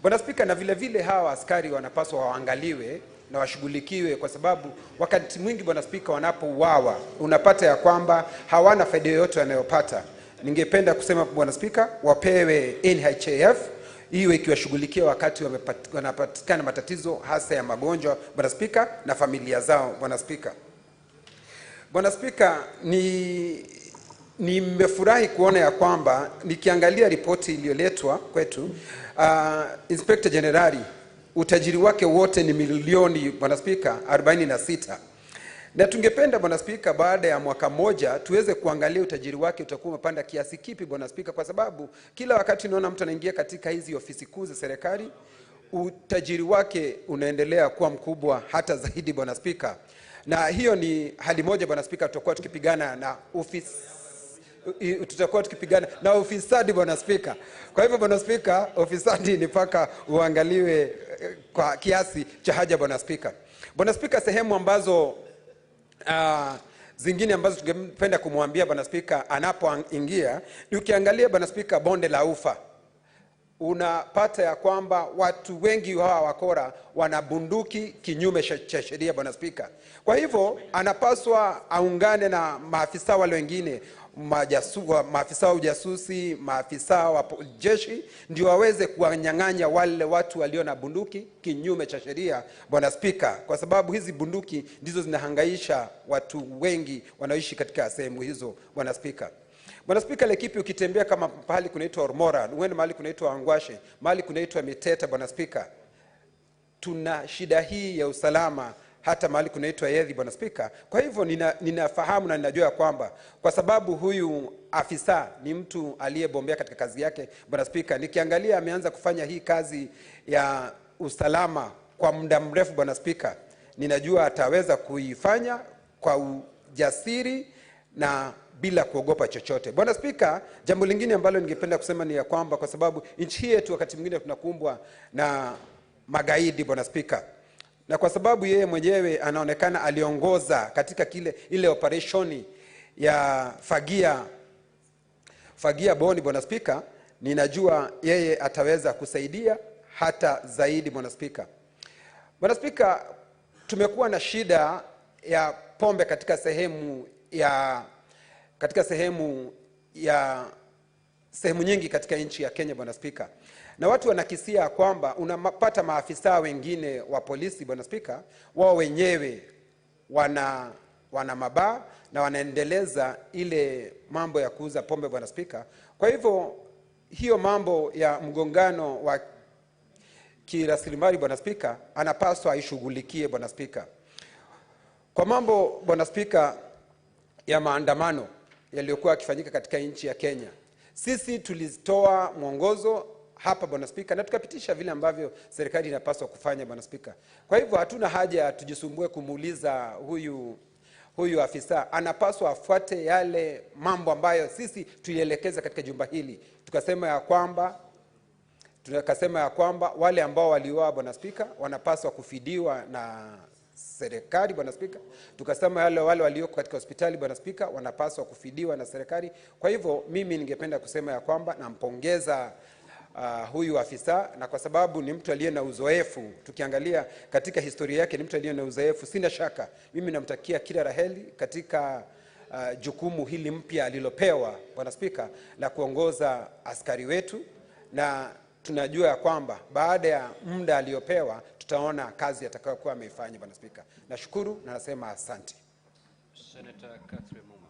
Bwana Spika, na vile vile hawa askari wanapaswa waangaliwe na washughulikiwe, kwa sababu wakati mwingi Bwana Spika wanapouawa unapata ya kwamba hawana faida yoyote wanayopata. Ningependa kusema Bwana Spika, wapewe NHIF iwe ikiwashughulikia wakati wanapatikana matatizo hasa ya magonjwa, Bwana Spika, na familia zao, Bwana Spika. Bwana Spika, nimefurahi kuona ya kwamba nikiangalia ripoti iliyoletwa kwetu, Inspector Generali utajiri wake wote ni milioni, Bwana Spika, 46. Na tungependa Bwana Spika, baada ya mwaka mmoja tuweze kuangalia utajiri wake utakuwa umepanda kiasi kipi, Bwana Spika, kwa sababu kila wakati unaona mtu anaingia katika hizi ofisi kuu za serikali, utajiri wake unaendelea kuwa mkubwa hata zaidi, Bwana Spika. Na hiyo ni hali moja, Bwana Spika, tutakuwa tukipigana na ufisadi, Bwana Spika. Kwa hivyo Bwana Spika, ufisadi ni paka uangaliwe kwa kiasi cha haja, Bwana Spika. Bwana Spika, sehemu ambazo zingine ambazo tungependa kumwambia Bwana Spika anapoingia ni ukiangalia Bwana Spika bonde la Ufa, unapata ya kwamba watu wengi hawa wakora wana bunduki kinyume cha sheria Bwana Spika. Kwa hivyo anapaswa aungane na maafisa wale wengine, maafisa wa ujasusi, maafisa wa jeshi, ndio waweze kuwanyang'anya wale watu walio na bunduki kinyume cha sheria Bwana Spika, kwa sababu hizi bunduki ndizo zinahangaisha watu wengi wanaoishi katika sehemu hizo Bwana Spika. Bwana Spika, Laikipia ukitembea kama pahali kunaitwa Ormora, uende mahali kunaitwa Angwashe, mahali kunaitwa Miteta Bwana Spika, tuna shida hii ya usalama, hata mahali kunaitwa Yedhi Bwana Spika. Kwa hivyo ninafahamu na ninajua kwamba kwa sababu huyu afisa ni mtu aliyebombea katika kazi yake Bwana Spika, nikiangalia ameanza kufanya hii kazi ya usalama kwa muda mrefu Bwana Spika, ninajua ataweza kuifanya kwa ujasiri na bila kuogopa chochote. Bwana Spika, jambo lingine ambalo ningependa kusema ni ya kwamba kwa sababu nchi hii yetu wakati mwingine tunakumbwa na magaidi Bwana Spika, na kwa sababu yeye mwenyewe anaonekana aliongoza katika ile operationi ya fagia boni Bwana Spika, ninajua yeye ataweza kusaidia hata zaidi Bwana Spika. Bwana Spika, tumekuwa na shida ya pombe katika sehemu nyingi katika nchi ya Kenya Bwana Spika, na watu wanakisia kwamba unapata maafisa wengine wa polisi Bwana Spika, wao wenyewe wana mabaa na wanaendeleza ile mambo ya kuuza pombe Bwana Spika. Kwa hivyo hiyo mambo ya mgongano wa kirasilimali Bwana Spika anapaswa aishughulikie Bwana Spika. Kwa mambo Bwana Spika ya maandamano yaliyokuwa yakifanyika katika nchi ya Kenya, sisi tulitoa mwongozo hapa Bwana Spika na tukapitisha vile ambavyo serikali inapaswa kufanya Bwana Spika. Kwa hivyo hatuna haja tujisumbue kumuuliza huyu afisa, anapaswa afuate yale mambo ambayo sisi tulielekeza katika jumba hili. Tukasema ya kwamba wale ambao waliuawa Bwana Spika wanapaswa kufidiwa na serikali Bwana Spika. Tukasema wale walioko katika hospitali Bwana Spika wanapaswa kufidiwa na serikali. Kwa hivyo mimi ningependa kusema ya kwamba nampongeza huyu afisa, na kwa sababu ni mtu aliye na uzoefu, tukiangalia katika historia yake ni mtu aliye na uzoefu, sina shaka mimi namtakia kila raheli katika jukumu hili mpya alilopewa Bwana Spika la kuongoza askari wetu, na tunajua ya kwamba baada ya muda aliyopewa tutaona kazi atakayokuwa ameifanya Bwana Spika. Nashukuru na nasema asante. Senator Catherine Muma.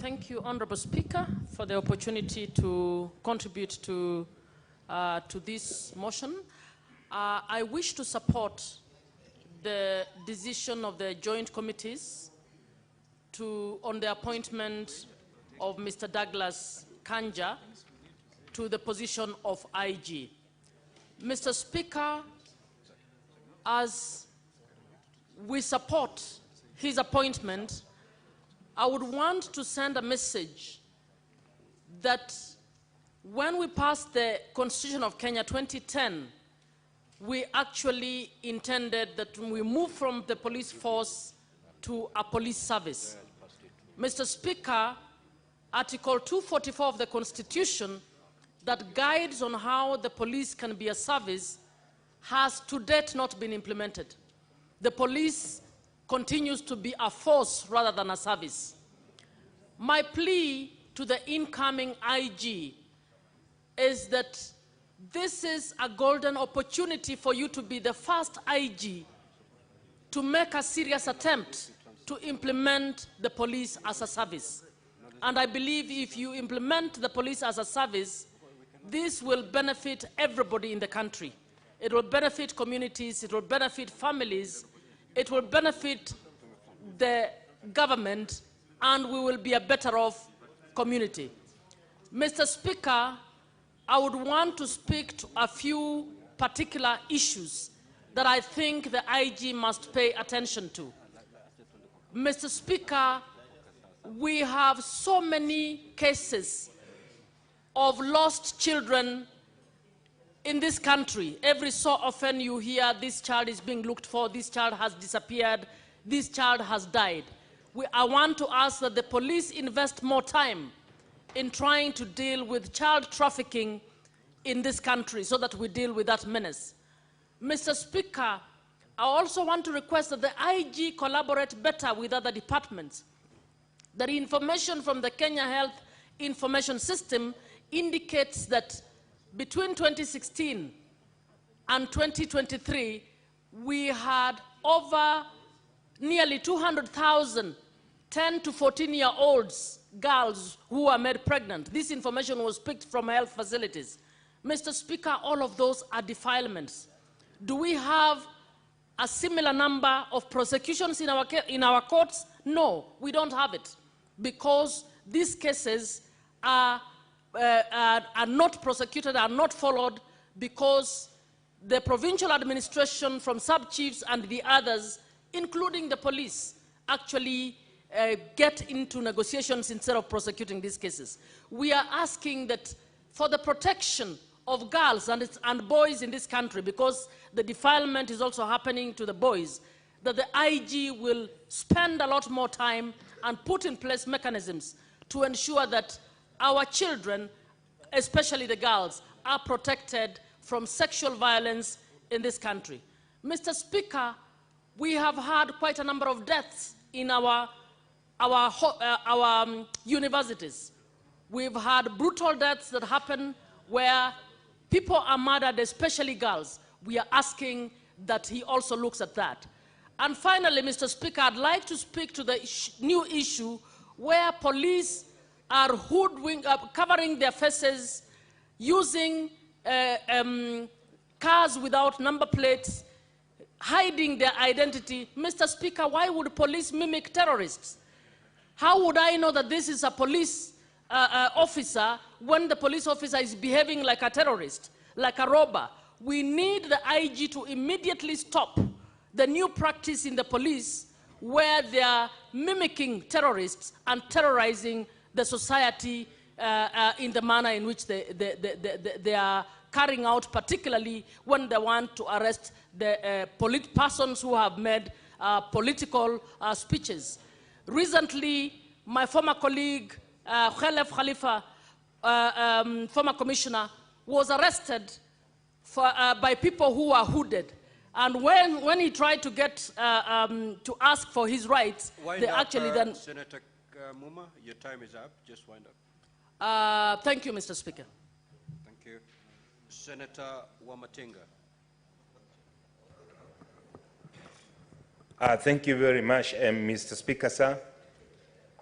Thank you, Honorable Speaker, for the opportunity to contribute to this motion. I wish to support the decision of the joint committees on the appointment of Mr. Douglas Kanja to the position of IG. Mr. Speaker, as we support his appointment, I would want to send a message that when we passed the Constitution of Kenya 2010, we actually intended that we move from the police force to a police service. Mr. Speaker, Article 244 of the Constitution that guides on how the police can be a service has to date not been implemented. The police continues to be a force rather than a service. My plea to the incoming IG is that this is a golden opportunity for you to be the first IG to make a serious attempt to implement the police as a service. And I believe if you implement the police as a service, this will benefit everybody in the country. It will benefit communities, it will benefit families, it will benefit the government, and we will be a better off community. Mr. Speaker, I would want to speak to a few particular issues that I think the IG must pay attention to. Mr. Speaker, we have so many cases of lost children in this country. Every so often you hear this child is being looked for, this child has disappeared, this child has died. I want to ask that the police invest more time in trying to deal with child trafficking in this country so that we deal with that menace. Mr. Speaker, I also want to request that the IG collaborate better with other departments. The information from the Kenya Health Information System indicates that between 2016 and 2023, we had over nearly 200,000 10 to 14-year-olds, girls who were made pregnant. This information was picked from health facilities. Mr. Speaker, all of those are defilements. Do we have a similar number of prosecutions in our courts? No, we don't have it, because these cases are not prosecuted, are not followed, because the provincial administration from sub-chiefs and the others, including the police, actually get into negotiations instead of prosecuting these cases. We are asking that for the protection of girls and boys in this country, because the defilement is also happening to the boys, that the IG will spend a lot more time and put in place mechanisms to ensure that our children, especially the girls, are protected from sexual violence in this country. Mr. Speaker, we have had quite a number of deaths in our universities. We've had brutal deaths that happen where people are murdered, especially girls. We are asking that he also looks at that. And finally, Mr. Speaker, I'd like to speak to the new issue where police are covering their faces, using cars without number plates, hiding their identity. Mr. Speaker, why would police mimic terrorists? How would I know that this is a police officer when the police officer is behaving like a terrorist, like a robber? We need the IG to immediately stop the new practice in the police where they are mimicking terrorists and terrorizing the society in the manner in which they are carrying out, particularly when they want to arrest the persons who have made political speeches. Recently, my former colleague, Khalef Khalifa, former commissioner, was arrested by people who were hooded. And when he tried to get to ask for his rights, they actually then... Senator Muma, your time is up. Just wind up. Thank you, Mr. Speaker. Thank you. Senator Wamatinga. Thank you very much, Mr. Speaker, sir.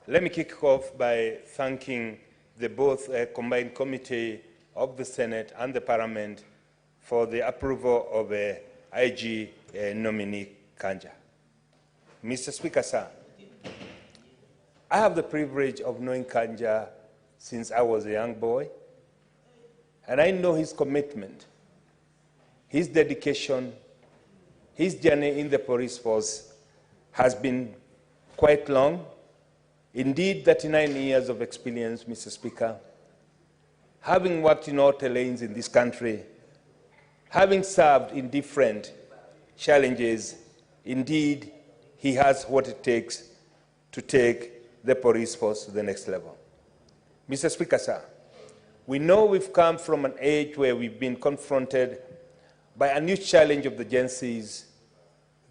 Let me kick off by thanking the both combined committee of the Senate and the Parliament for the approval of IG nominee Kanja. Mr. Speaker, sir, I have the privilege of knowing Kanja since I was a young boy, and I know his commitment, his dedication, his journey in the police force has been quite long. Indeed, 39 years of experience, Mr. Speaker. Having worked in all lanes in this country, having served in different challenges, indeed, he has what it takes to take the police force to the next level. Mr. Speaker, sir, we know we've come from an age where we've been confronted by a new challenge of the Gen Zs.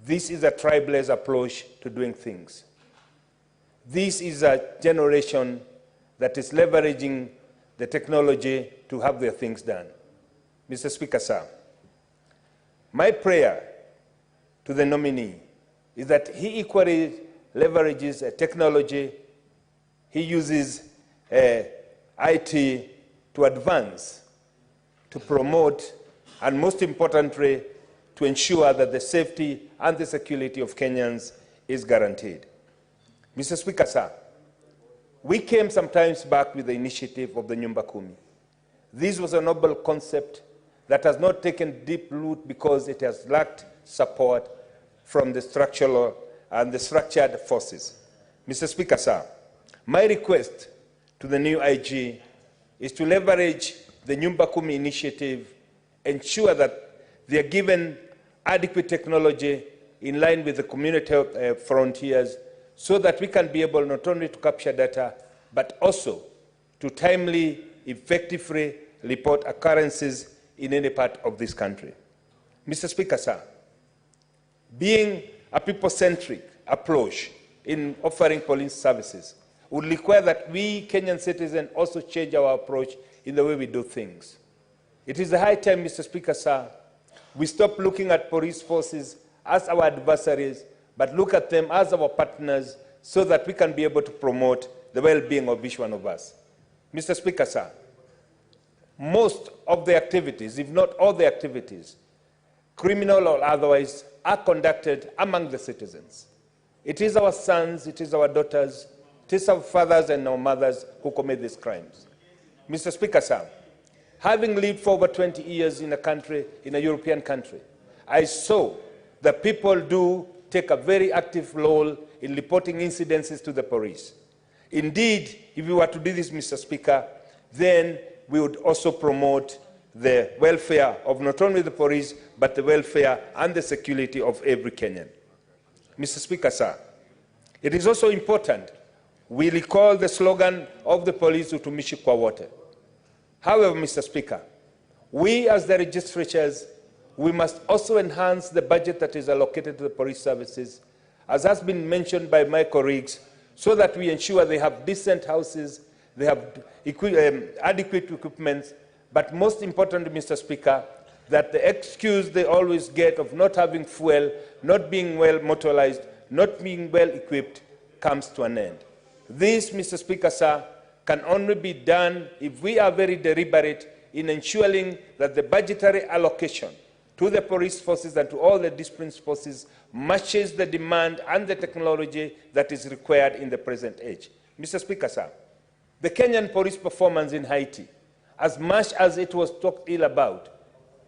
This is a tribalist approach to doing things. This is a generation that is leveraging the technology to have their things done. Mr. Speaker, sir, my prayer to the nominee is that he equally leverages technology, he uses IT to advance, to promote, and most importantly, to ensure that the safety and the security of Kenyans is guaranteed. Mr. Speaker, sir, we came sometimes back with the initiative of the Nyumba Kumi. This was a noble concept that has not taken deep root because it has lacked support from the structural and the structured forces. Mr. Speaker, sir, my request to the new IG is to leverage the Nyumba Kumi initiative, ensure that they are given adequate technology in line with the community frontiers, so that we can be able not only to capture data, but also to timely, effectively report occurrences in any part of this country. Mr. Speaker, sir, being a people-centric approach in offering police services would require that we Kenyan citizens also change our approach in the way we do things. It is a high time, Mr. Speaker, sir, we stop looking at police forces as our adversaries, but look at them as our partners, so that we can be able to promote the well-being of each one of us. Mr. Speaker, sir, most of the activities, if not all the activities, criminal or otherwise, are conducted among the citizens. It is our sons, it is our daughters, it is our fathers and our mothers who commit these crimes. Mr. Speaker, sir, having lived for over 20 years in a country, in a European country, I saw that people do take a very active role in reporting incidences to the police. Indeed, if we were to do this, Mr. Speaker, then we would also promote the welfare of not only the police, but the welfare and the security of every Kenyan. Mr. Speaker, sir, it is also important we recall the slogan of the police, utumishi kwa wote. However, Mr. Speaker, we as the registratures, we must also enhance the budget that is allocated to the police services, as has been mentioned by my colleagues, so that we ensure they have decent houses, they have adequate equipment, but most importantly, Mr. Speaker, that the excuse they always get of not having fuel, not being well motorized, not being well equipped, comes to an end. This, Mr. Speaker, sir, can only be done if we are very deliberate in ensuring that the budgetary allocation to the police forces and to all the discipline forces matches the demand and the technology that is required in the present age. Mr. Speaker, sir, the Kenyan police performance in Haiti, as much as it was talked ill about,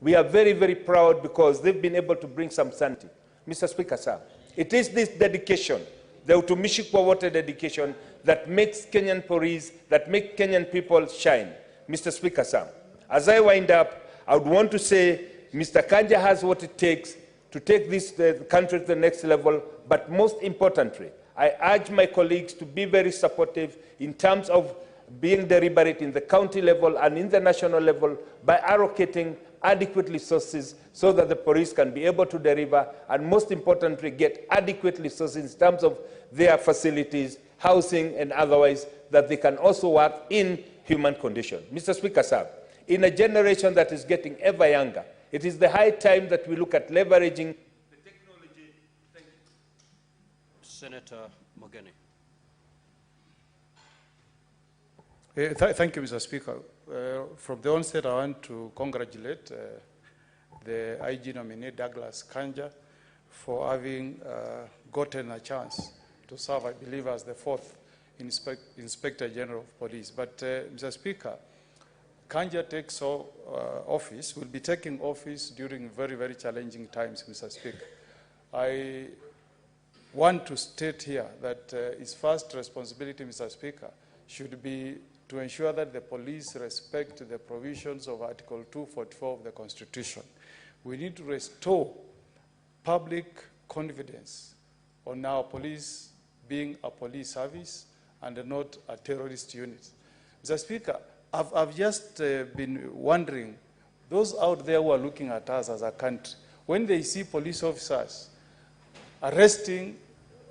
we are very, very proud because they've been able to bring some sanity. Mr. Speaker, sir, it is this dedication, the utumishi kwa wote dedication, that makes Kenyan police, that makes Kenyan people shine. Mr. Speaker, sir, as I wind up, I would want to say Mr. Kanja has what it takes to take this country to the next level, but most importantly, I urge my colleagues to be very supportive in terms of being deliberate in the county level and in the national level by allocating adequate resources so that the police can be able to deliver, and most importantly, get adequate resources in terms of their facilities, housing, and otherwise, that they can also work in human conditions. Mr. Speaker, sir, in a generation that is getting ever younger, it is the high time that we look at leveraging the technology. Thank you. Senator Mogeni. Thank you, Mr. Speaker. From the onset, I want to congratulate the IG nominee, Douglas Kanja, for having gotten a chance to serve, I believe, as the fourth Inspector General of Police. But, Mr. Speaker, Kanja takes office, will be taking office during very, very challenging times, Mr. Speaker. I want to state here that his first responsibility, Mr. Speaker, should be to ensure that the police respect the provisions of Article 244 of the Constitution. We need to restore public confidence on our police being a police service and not a terrorist unit. Mr. Speaker, I've just been wondering, those out there who are looking at us as a country, when they see police officers arresting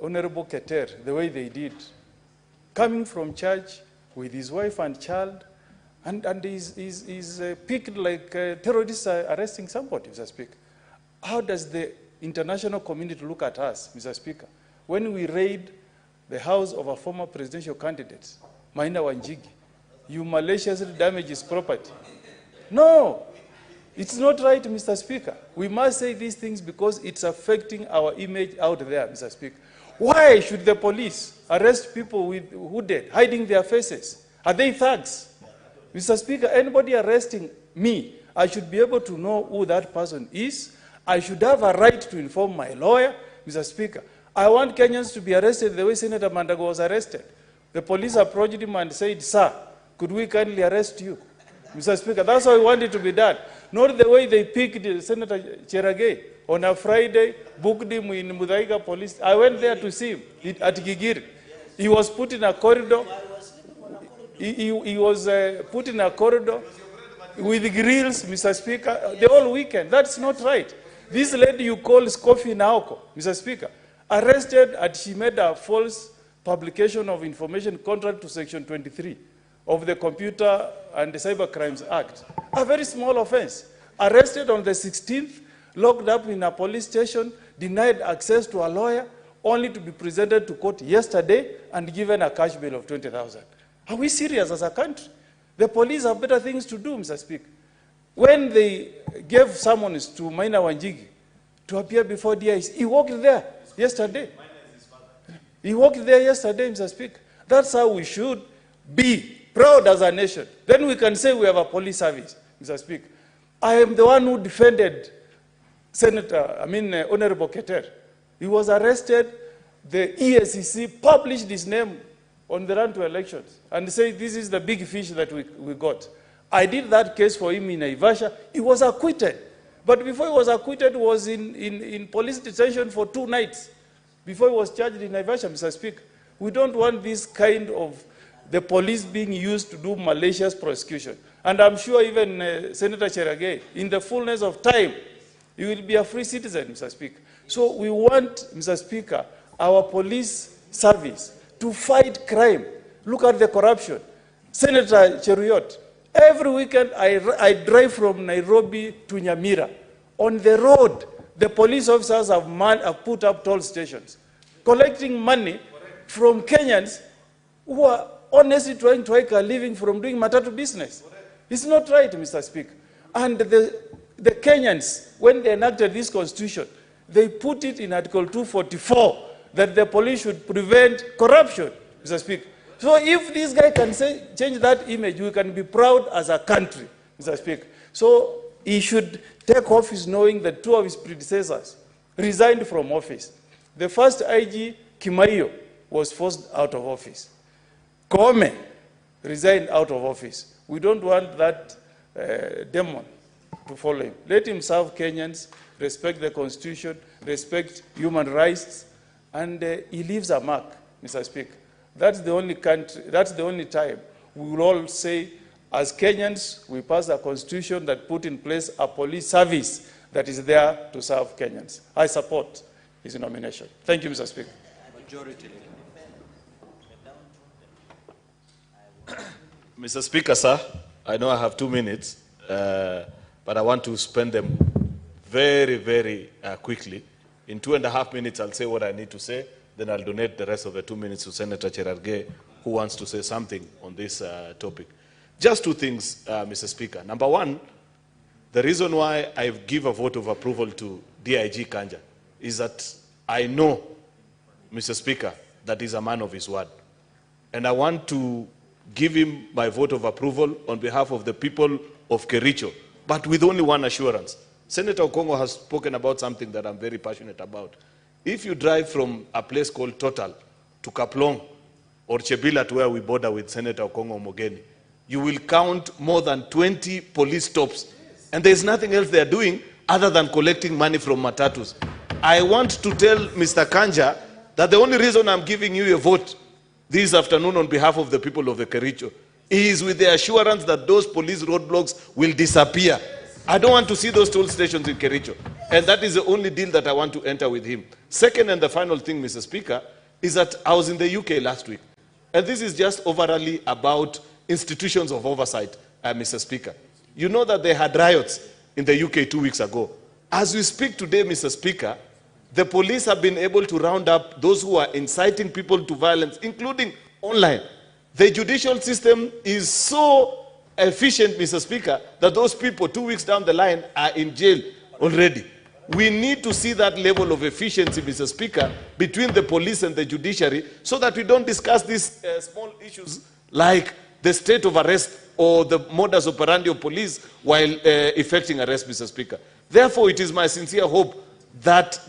Honorable Keter the way they did, coming from church with his wife and child, and he's picked like terrorists are arresting somebody, Mr. Speaker. How does the international community look at us, Mr. Speaker, when we raid the house of a former presidential candidate, Maina Wanjigi? You maliciously damage his property. No, it's not right, Mr. Speaker. We must say these things because it's affecting our image out there, Mr. Speaker. Why should the police arrest people with hooded, hiding their faces? Are they thugs? Mr. Speaker, anybody arresting me, I should be able to know who that person is. I should have a right to inform my lawyer, Mr. Speaker. I want Kenyans to be arrested the way Senator Mandago was arrested. The police approached him and said, "Sir, could we kindly arrest you?" Mr. Speaker, that's how we want it to be done. Not the way they picked Senator Cherargei on a Friday, booked him in Muthaiga police. I went there to see him at Gigiri. He was put in a corridor. He was put in a corridor with grills, Mr. Speaker, the whole weekend. That's not right. This lady you call Skofi Naoko, Mr. Speaker, arrested and she made a false publication of information contrary to Section 23 of the Computer and the Cyber Crimes Act. A very small offense. Arrested on the 16th, locked up in a police station, denied access to a lawyer, only to be presented to court yesterday and given a cash bail of 20,000. Are we serious as a country? The police have better things to do, Mr. Speaker. When they gave summons to Maina Wanjigi to appear before DIC, he walked there yesterday. He walked there yesterday, Mr. Speaker. That's how we should be proud as a nation. Then we can say we have a police service, Mr. Speaker. I am the one who defended Honorable Keter. He was arrested. The ESCC published his name on the run to elections and said this is the big fish that we got. I did that case for him in Naivasha. He was acquitted. But before he was acquitted, he was in police detention for 2 nights before he was charged in Naivasha, Mr. Speaker. We don't want this kind of the police being used to do malicious prosecution. And I'm sure even Senator Cherargei, in the fullness of time, he will be a free citizen, Mr. Speaker. So we want, Mr. Speaker, our police service to fight crime. Look at the corruption. Senator Cheruyot, every weekend I drive from Nairobi to Nyamira. On the road, the police officers have put up toll stations, collecting money from Kenyans who are honestly trying to make a living from doing matatu business. It's not right, Mr. Speaker. And the Kenyans, when they enacted this constitution, they put it in Article 244 that the police should prevent corruption, Mr. Speaker. So if this guy can change that image, we can be proud as a country, Mr. Speaker. So he should take office knowing that 2 of his predecessors resigned from office. The first IG, Kimaiyo, was forced out of office. Koome resigned out of office. We don't want that demon to follow him. Let him serve Kenyans, respect the Constitution, respect human rights, and he leaves a mark, Mr. Speaker. That's the only country, that's the only time we will all say, as Kenyans, we passed a constitution that put in place a police service that is there to serve Kenyans. I support his nomination. Thank you, Mr. Speaker. Majority. Mr. Speaker, sir, I know I have 2 minutes, but I want to spend them very, very quickly. In 2.5 minutes, I'll say what I need to say. Then I'll donate the rest of the 2 minutes to Senator Cherargei, who wants to say something on this topic. Just 2 things, Mr. Speaker. Number 1, the reason why I give a vote of approval to DIG Kanja is that I know, Mr. Speaker, that he's a man of his word. And I want to give him my vote of approval on behalf of the people of Kericho, but with only one assurance. Senator Okongo has spoken about something that I'm very passionate about. If you drive from a place called Total to Kaplong or Chebila to where we border with Senator Okongo Mogeni, you will count more than 20 police stops. And there's nothing else they're doing other than collecting money from matatus. I want to tell Mr. Kanja that the only reason I'm giving you a vote this afternoon on behalf of the people of the Kericho is with the assurance that those police roadblocks will disappear. I don't want to see those toll stations in Kericho. And that is the only deal that I want to enter with him. Second and the final thing, Mr. Speaker, is that I was in the UK last week. And this is just overall about institutions of oversight, Mr. Speaker. You know that they had riots in the UK 2 weeks ago. As we speak today, Mr. Speaker, the police have been able to round up those who are inciting people to violence, including online. The judicial system is so efficient, Mr. Speaker, that those people 2 weeks down the line are in jail already. We need to see that level of efficiency, Mr. Speaker, between the police and the judiciary so that we don't discuss these small issues like the state of arrest or the modus operandi of police while effecting arrest, Mr. Speaker. Therefore, it is my sincere hope that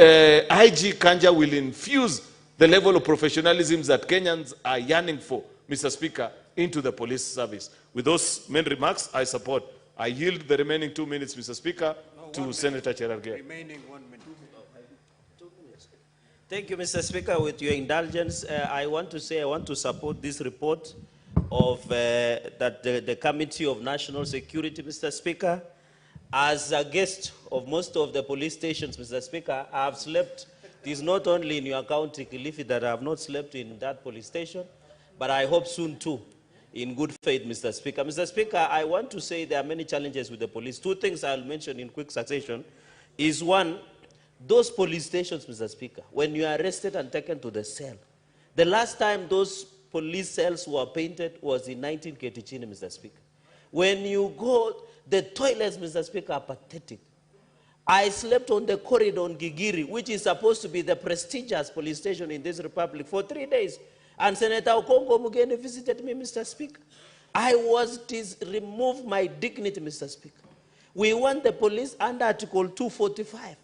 IG Kanja will infuse the level of professionalism that Kenyans are yearning for, Mr. Speaker, into the police service. With those main remarks, I support. I yield the remaining 2 minutes, Mr. Speaker, to Senator Cherargei. Remaining 1 minute. Thank you, Mr. Speaker. With your indulgence, I want to support this report of that the Committee of National Security, Mr. Speaker. As a guest of most of the police stations, Mr. Speaker, I have slept. It is not only in your county, Kilifi, that I have not slept in that police station, but I hope soon too, in good faith, Mr. Speaker. Mr. Speaker, I want to say there are many challenges with the police. 2 things I'll mention in quick succession is, one, those police stations, Mr. Speaker, when you are arrested and taken to the cell, the last time those police cells were painted was in 1980, Mr. Speaker. When you go, the toilets, Mr. Speaker, are pathetic. I slept on the corridor on Gigiri, which is supposed to be the prestigious police station in this republic, for 3 days. And Senator Okongo Mugeni visited me, Mr. Speaker. Remove my dignity, Mr. Speaker. We want the police under Article 245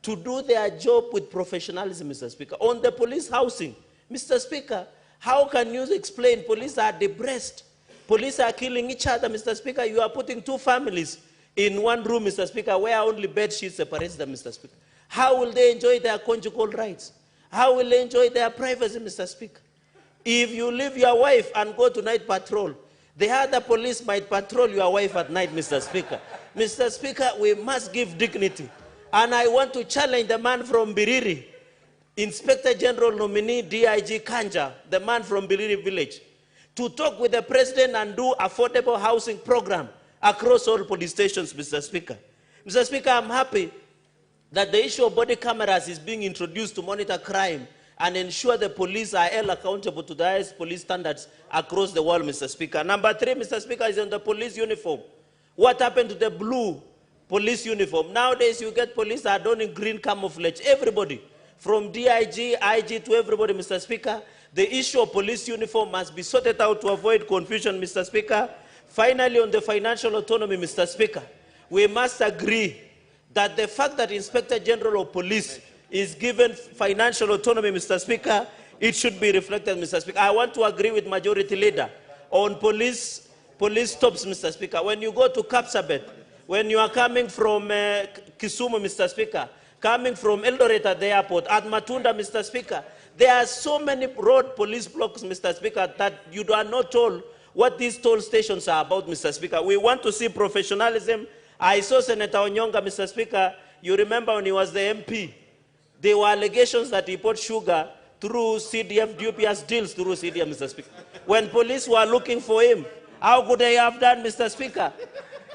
to do their job with professionalism, Mr. Speaker. On the police housing, Mr. Speaker, how can you explain police are depressed? Police are killing each other, Mr. Speaker. You are putting 2 families in 1 room, Mr. Speaker, where only bed sheets separates them, Mr. Speaker. How will they enjoy their conjugal rights? How will they enjoy their privacy, Mr. Speaker? If you leave your wife and go to night patrol, the other police might patrol your wife at night, Mr. Speaker. Mr. Speaker, we must give dignity. And I want to challenge the man from Biriri, Inspector General nominee DIG Kanja, the man from Biriri village, to talk with the president and do affordable housing program across all police stations, Mr. Speaker. Mr. Speaker, I'm happy that the issue of body cameras is being introduced to monitor crime and ensure the police are held accountable to the highest police standards across the world, Mr. Speaker. Number 3, Mr. Speaker, is on the police uniform. What happened to the blue police uniform? Nowadays, you get police are donning green camouflage. Everybody, from DIG, IG to everybody, Mr. Speaker. The issue of police uniform must be sorted out to avoid confusion, Mr. Speaker. Finally, on the financial autonomy, Mr. Speaker, we must agree that the fact that Inspector General of Police is given financial autonomy, Mr. Speaker, it should be reflected, Mr. Speaker. I want to agree with Majority Leader on police stops, Mr. Speaker. When you go to Kapsabet, when you are coming from Kisumu, Mr. Speaker, coming from Eldoret at the airport, at Matunda, Mr. Speaker, there are so many road police blocks, Mr. Speaker, that you are not told what these toll stations are about, Mr. Speaker. We want to see professionalism. I saw Senator Onyonga, Mr. Speaker. You remember when he was the MP, there were allegations that he bought sugar through CDF, DPS deals through CDF, Mr. Speaker. When police were looking for him, how could they have done, Mr. Speaker?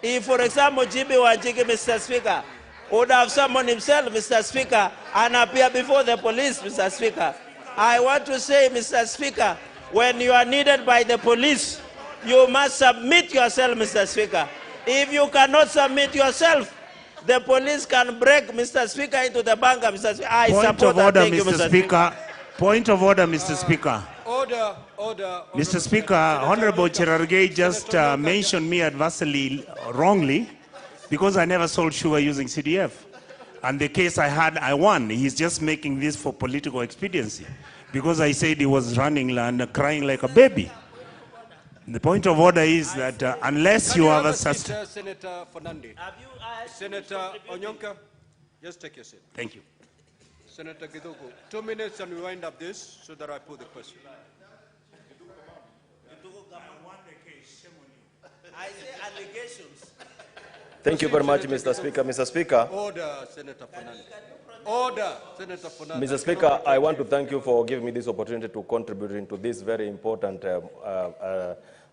If, for example, Jimmy Wanjigi, Mr. Speaker, would have summoned himself, Mr. Speaker, and appear before the police, Mr. Speaker. I want to say, Mr. Speaker, when you are needed by the police, you must submit yourself, Mr. Speaker. If you cannot submit yourself, the police can break, Mr. Speaker, into the bunker, Mr. Speaker. I support that. Thank you, Mr. Speaker. Point of order, Mr. Speaker. Order. Mr. Speaker, Honorable Cherargei just mentioned me adversely wrongly because I never sold sugar using CDF. And the case I had, I won. He's just making this for political expediency because I said he was running and crying like a baby. The point of order is that unless you have a Senator Fernandez. Senator Onyonka, just take your seat. Thank you. Senator Giza, 2 minutes and we wind up this so that I put the question. I say allegations. Thank you very much, Mr. Speaker. Mr. Speaker. Order, Senator Fernandez. Order, Senator Fernandez. Mr. Speaker, I want to thank you for giving me this opportunity to contribute into this very important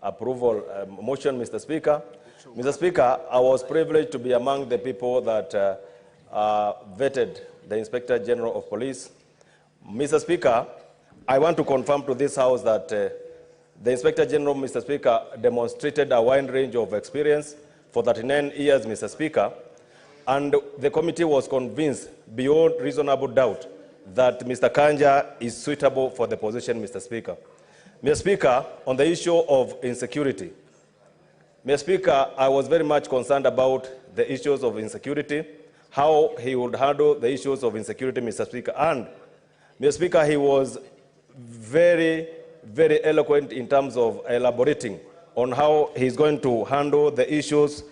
approval motion, Mr. Speaker. Mr. Speaker, I was privileged to be among the people that vetted the Inspector General of Police. Mr. Speaker, I want to confirm to this House that the Inspector General, Mr. Speaker, demonstrated a wide range of experience for 39 years, Mr. Speaker, and the committee was convinced beyond reasonable doubt that Mr. Kanja is suitable for the position, Mr. Speaker. Mr. Speaker, on the issue of insecurity, Mr. Speaker, I was very much concerned about the issues of insecurity. how he would handle the issues of insecurity, Mr. Speaker. And, Mr. Speaker, he was very, very eloquent in terms of elaborating on how he's going to handle the issues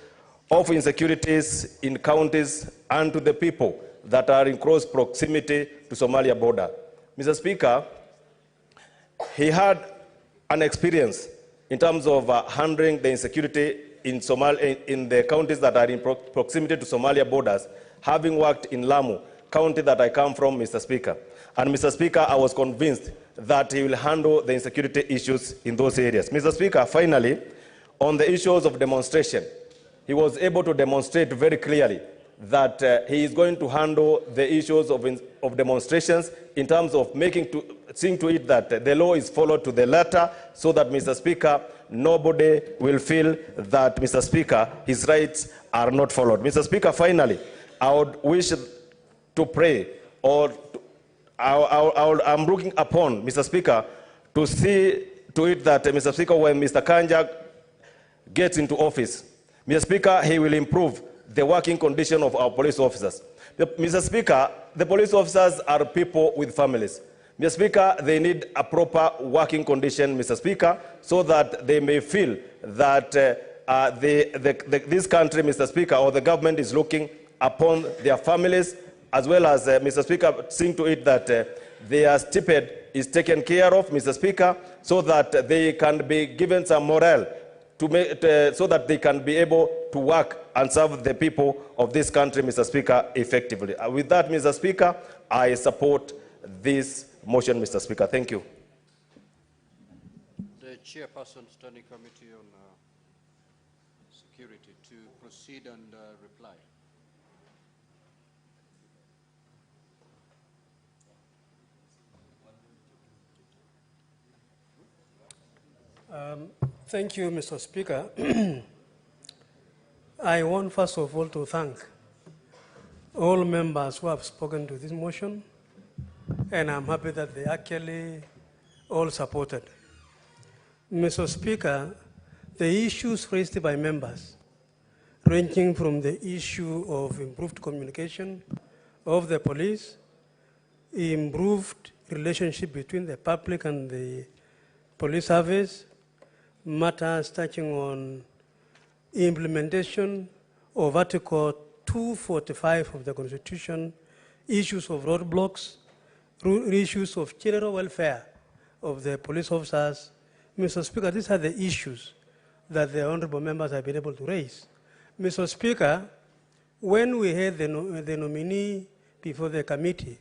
of insecurities in counties and to the people that are in close proximity to Somalia border. Mr. Speaker, he had an experience in terms of handling the insecurity in the counties that are in proximity to Somalia borders, having worked in Lamu, county that I come from, Mr. Speaker. And Mr. Speaker, I was convinced that he will handle the insecurity issues in those areas. Mr. Speaker, finally, on the issues of demonstration, he was able to demonstrate very clearly that he is going to handle the issues of demonstrations in terms of seeing to it that the law is followed to the letter, so that, Mr. Speaker, nobody will feel that, Mr. Speaker, his rights are not followed. Mr. Speaker, finally, I would wish to pray, or I'm looking upon, Mr. Speaker, to see to it that, Mr. Speaker, when Mr. Kanja gets into office, Mr. Speaker, he will improve the working condition of our police officers. Mr. Speaker, the police officers are people with families. Mr. Speaker, they need a proper working condition, Mr. Speaker, so that they may feel that this country, Mr. Speaker, or the government is looking upon their families, as well as, Mr. Speaker, seeing to it that their stipend is taken care of, Mr. Speaker, so that they can be given some morale so that they can be able to work and serve the people of this country, Mr. Speaker, effectively. With that, Mr. Speaker, I support this motion, Mr. Speaker. Thank you. The Chairperson, Standing Committee on Security, to proceed and reply. Thank you, Mr. Speaker. I want, first of all, to thank all members who have spoken to this motion, and I'm happy that they actually all supported. Mr. Speaker, the issues raised by members, ranging from the issue of improved communication of the police, improved relationship between the public and the police service, matters touching on implementation of Article 245 of the Constitution, issues of roadblocks, issues of general welfare of the police officers. Mr. Speaker, these are the issues that the honorable members have been able to raise. Mr. Speaker, when we had the nominee before the committee,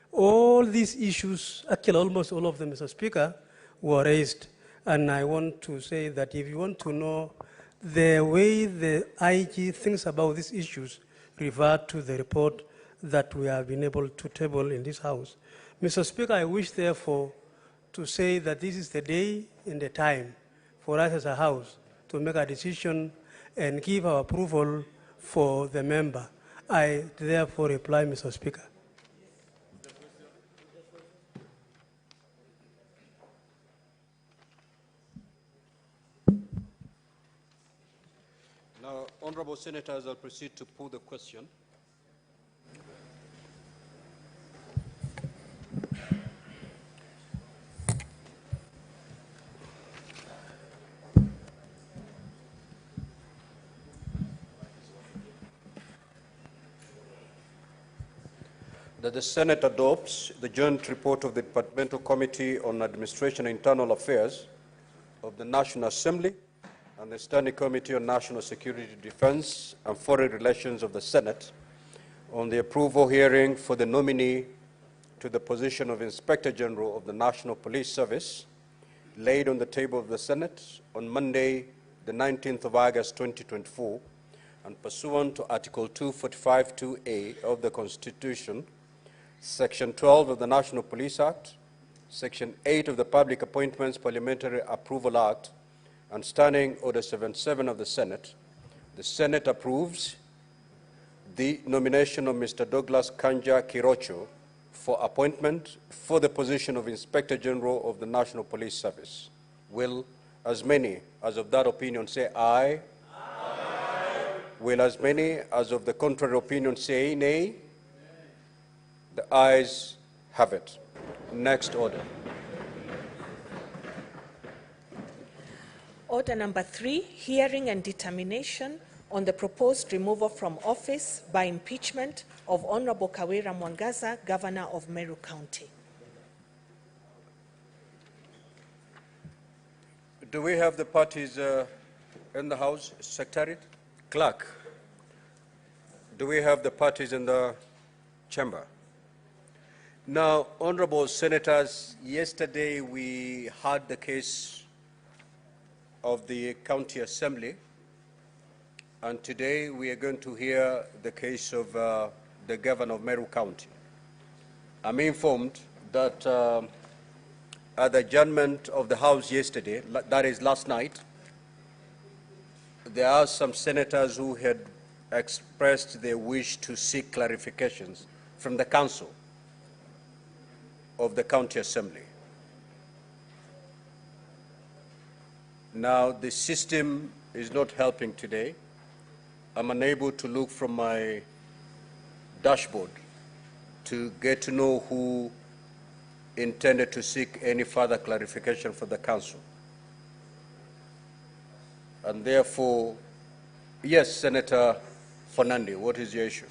all these issues, actually almost all of them, Mr. Speaker, were raised. And I want to say that if you want to know the way the IG thinks about these issues, refer to the report that we have been able to table in this House. Mr. Speaker, I wish, therefore, to say that this is the day and the time for us as a House to make a decision and give our approval for the member. I therefore reply, Mr. Speaker. Now, honorable senators, I'll proceed to put the question. That the Senate adopts the joint report of the Departmental Committee on Administration and Internal Affairs of the National Assembly and the Standing Committee on National Security, Defense, and Foreign Relations of the Senate on the approval hearing for the nominee to the position of Inspector General of the National Police Service, laid on the table of the Senate on Monday, the 19th of August, 2024, and pursuant to Article 245(2)(a) of the Constitution, Section 12 of the National Police Act, Section 8 of the Public Appointments Parliamentary Approval Act, and Standing Order 77 of the Senate approves the nomination of Mr. Douglas Kanja Kirocho for appointment for the position of Inspector General of the National Police Service. Will as many as of that opinion say aye? Aye. Will as many as of the contrary opinion say nay? The ayes have it. Next order. Order number 3, hearing and determination on the proposed removal from office by impeachment of Honorable Kawira Mwangaza'S, Governor of Meru County. Do we have the parties in the House? Secretariat? Clerk? Do we have the parties in the chamber? Now, honorable senators, yesterday we had the case of the County Assembly, and today we are going to hear the case of the Governor of Meru County. I'm informed that at the adjournment of the House yesterday, that is last night, there are some senators who had expressed their wish to seek clarifications from the Council of the County Assembly. Now, the system is not helping today. I'm unable to look from my dashboard to get to know who intended to seek any further clarification for the Council. And therefore, yes, Senator Fernandi, what is your issue?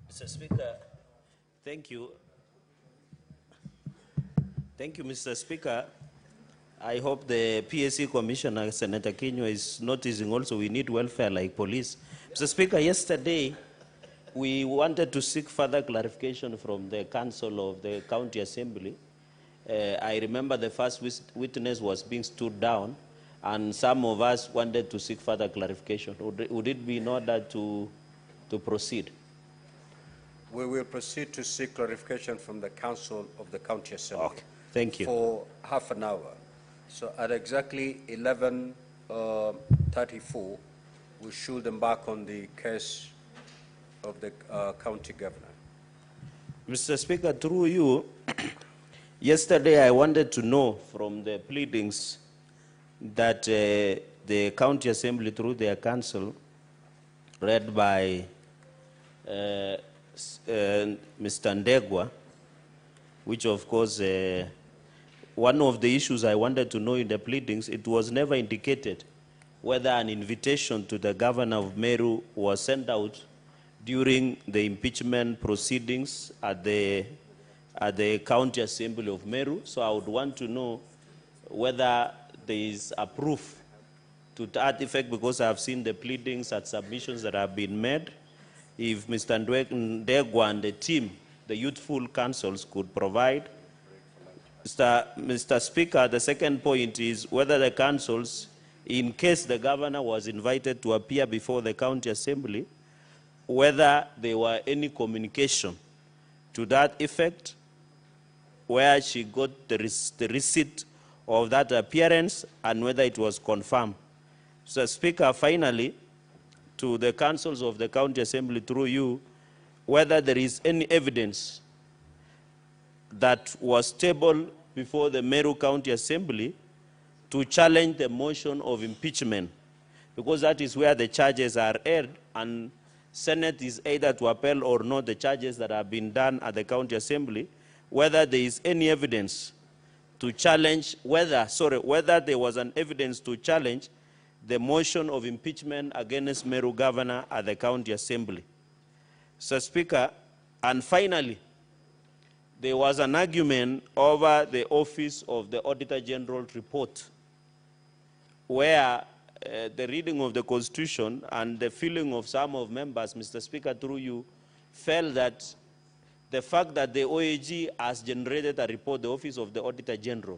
Mr. Speaker, thank you. Thank you, Mr. Speaker. I hope the PSC Commissioner, Senator Kinyua, is noticing also we need welfare like police. Mr. Speaker, yesterday we wanted to seek further clarification from the Council of the County Assembly. I remember the first witness was being stood down, and some of us wanted to seek further clarification. Would it be in order to proceed? We will proceed to seek clarification from the Council of the County Assembly. Okay. Thank you. For half an hour. So at exactly 11:34, we should embark on the case of the county governor. Mr. Speaker, through you, yesterday I wanted to know from the pleadings that the County Assembly, through their council, read by Mr. Ndegwa, which of course, one of the issues I wanted to know in the pleadings, it was never indicated whether an invitation to the governor of Meru was sent out during the impeachment proceedings at the County Assembly of Meru. So I would want to know whether there is a proof to that effect, because I have seen the pleadings and submissions that have been made. If Mr. Ndegwa and the team, the youthful councils, could provide. Mr. Speaker, the second point is whether the councils, in case the governor was invited to appear before the County Assembly, whether there were any communication to that effect, where she got the receipt of that appearance, and whether it was confirmed. So, Speaker, finally, to the councils of the County Assembly, through you, whether there is any evidence that was tabled before the Meru County Assembly to challenge the motion of impeachment, because that is where the charges are aired, and Senate is either to upheld or not the charges that have been done at the County Assembly, whether there is any evidence to challenge, whether there was an evidence to challenge the motion of impeachment against Meru Governor at the County Assembly. So, Speaker, and finally, there was an argument over the Office of the Auditor General report, where the reading of the Constitution and the feeling of some of members, Mr. Speaker, through you, felt that the fact that the OAG has generated a report, the Office of the Auditor General,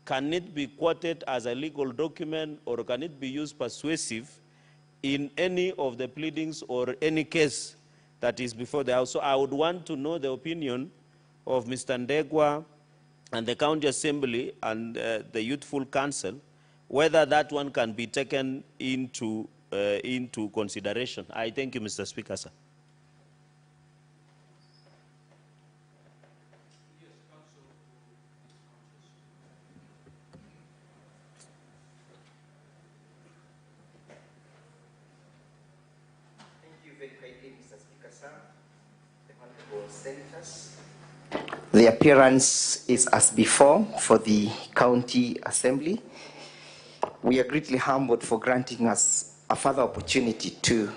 can it be quoted as a legal document or can it be used persuasive in any of the pleadings or any case that is before the House? So I would want to know the opinion of Mr. Ndegwa and the County Assembly and the Youthful Council, whether that one can be taken into consideration. I thank you, Mr. Speaker, sir. The appearance is as before for the County Assembly. We are greatly humbled for granting us a further opportunity to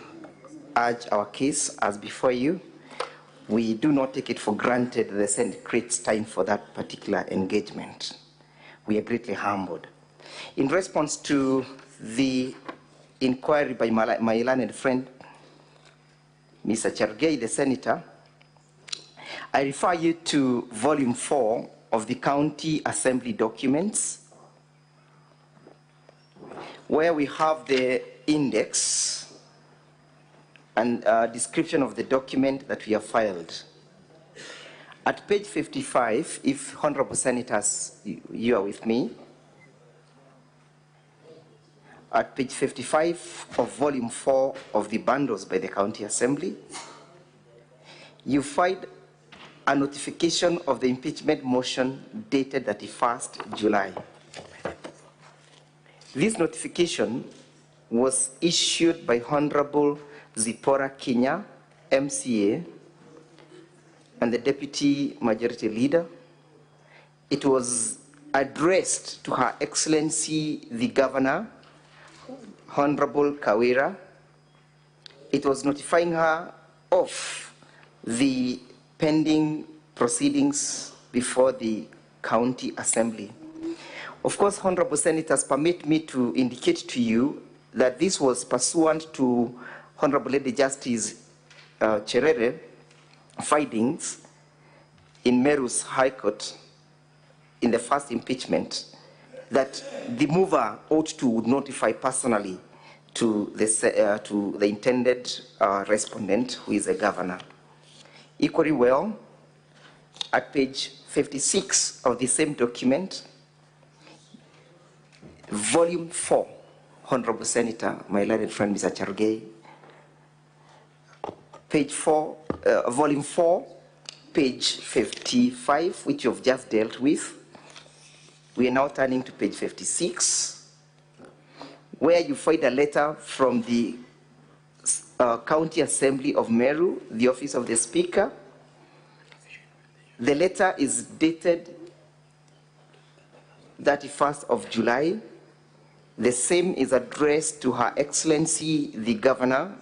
urge our case as before you. We do not take it for granted that the Senate creates time for that particular engagement. We are greatly humbled. In response to the inquiry by my learned friend, Mr. Chergei, the Senator, I refer you to Volume 4 of the County Assembly documents, where we have the index and description of the document that we have filed. At page 55, if Honorable Senators, you are with me, at page 55 of Volume 4 of the bundles by the County Assembly, you find a notification of the impeachment motion dated 31st July. This notification was issued by Honorable Zipporah Kinya, MCA, and the Deputy Majority Leader. It was addressed to Her Excellency the Governor, Honorable Kawira. It was notifying her of the pending proceedings before the County Assembly. Of course, Honorable Senators, permit me to indicate to you that this was pursuant to Honorable Lady Justice Cherere findings in Meru's High Court in the first impeachment, that the mover ought to notify personally to the intended respondent, who is a governor. Equally well, at page 56 of the same document, Volume 4, Honorable Senator, my learned friend Mr. Chergei, page 4, Volume 4, page 55, which you've just dealt with. We are now turning to page 56, where you find a letter from the County Assembly of Meru, the Office of the Speaker. The letter is dated 31st of July. The same is addressed to Her Excellency the Governor,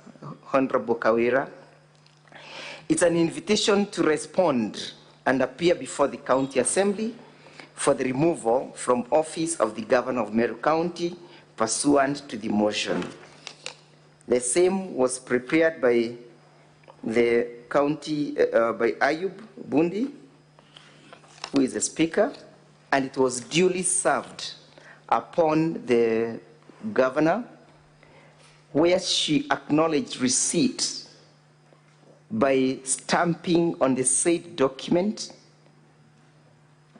Honorable Kawira. It's an invitation to respond and appear before the County Assembly for the removal from office of the Governor of Meru County pursuant to the motion. The same was prepared by the county, by Ayub Bundi, who is the Speaker, and it was duly served upon the Governor, where she acknowledged receipt by stamping on the said document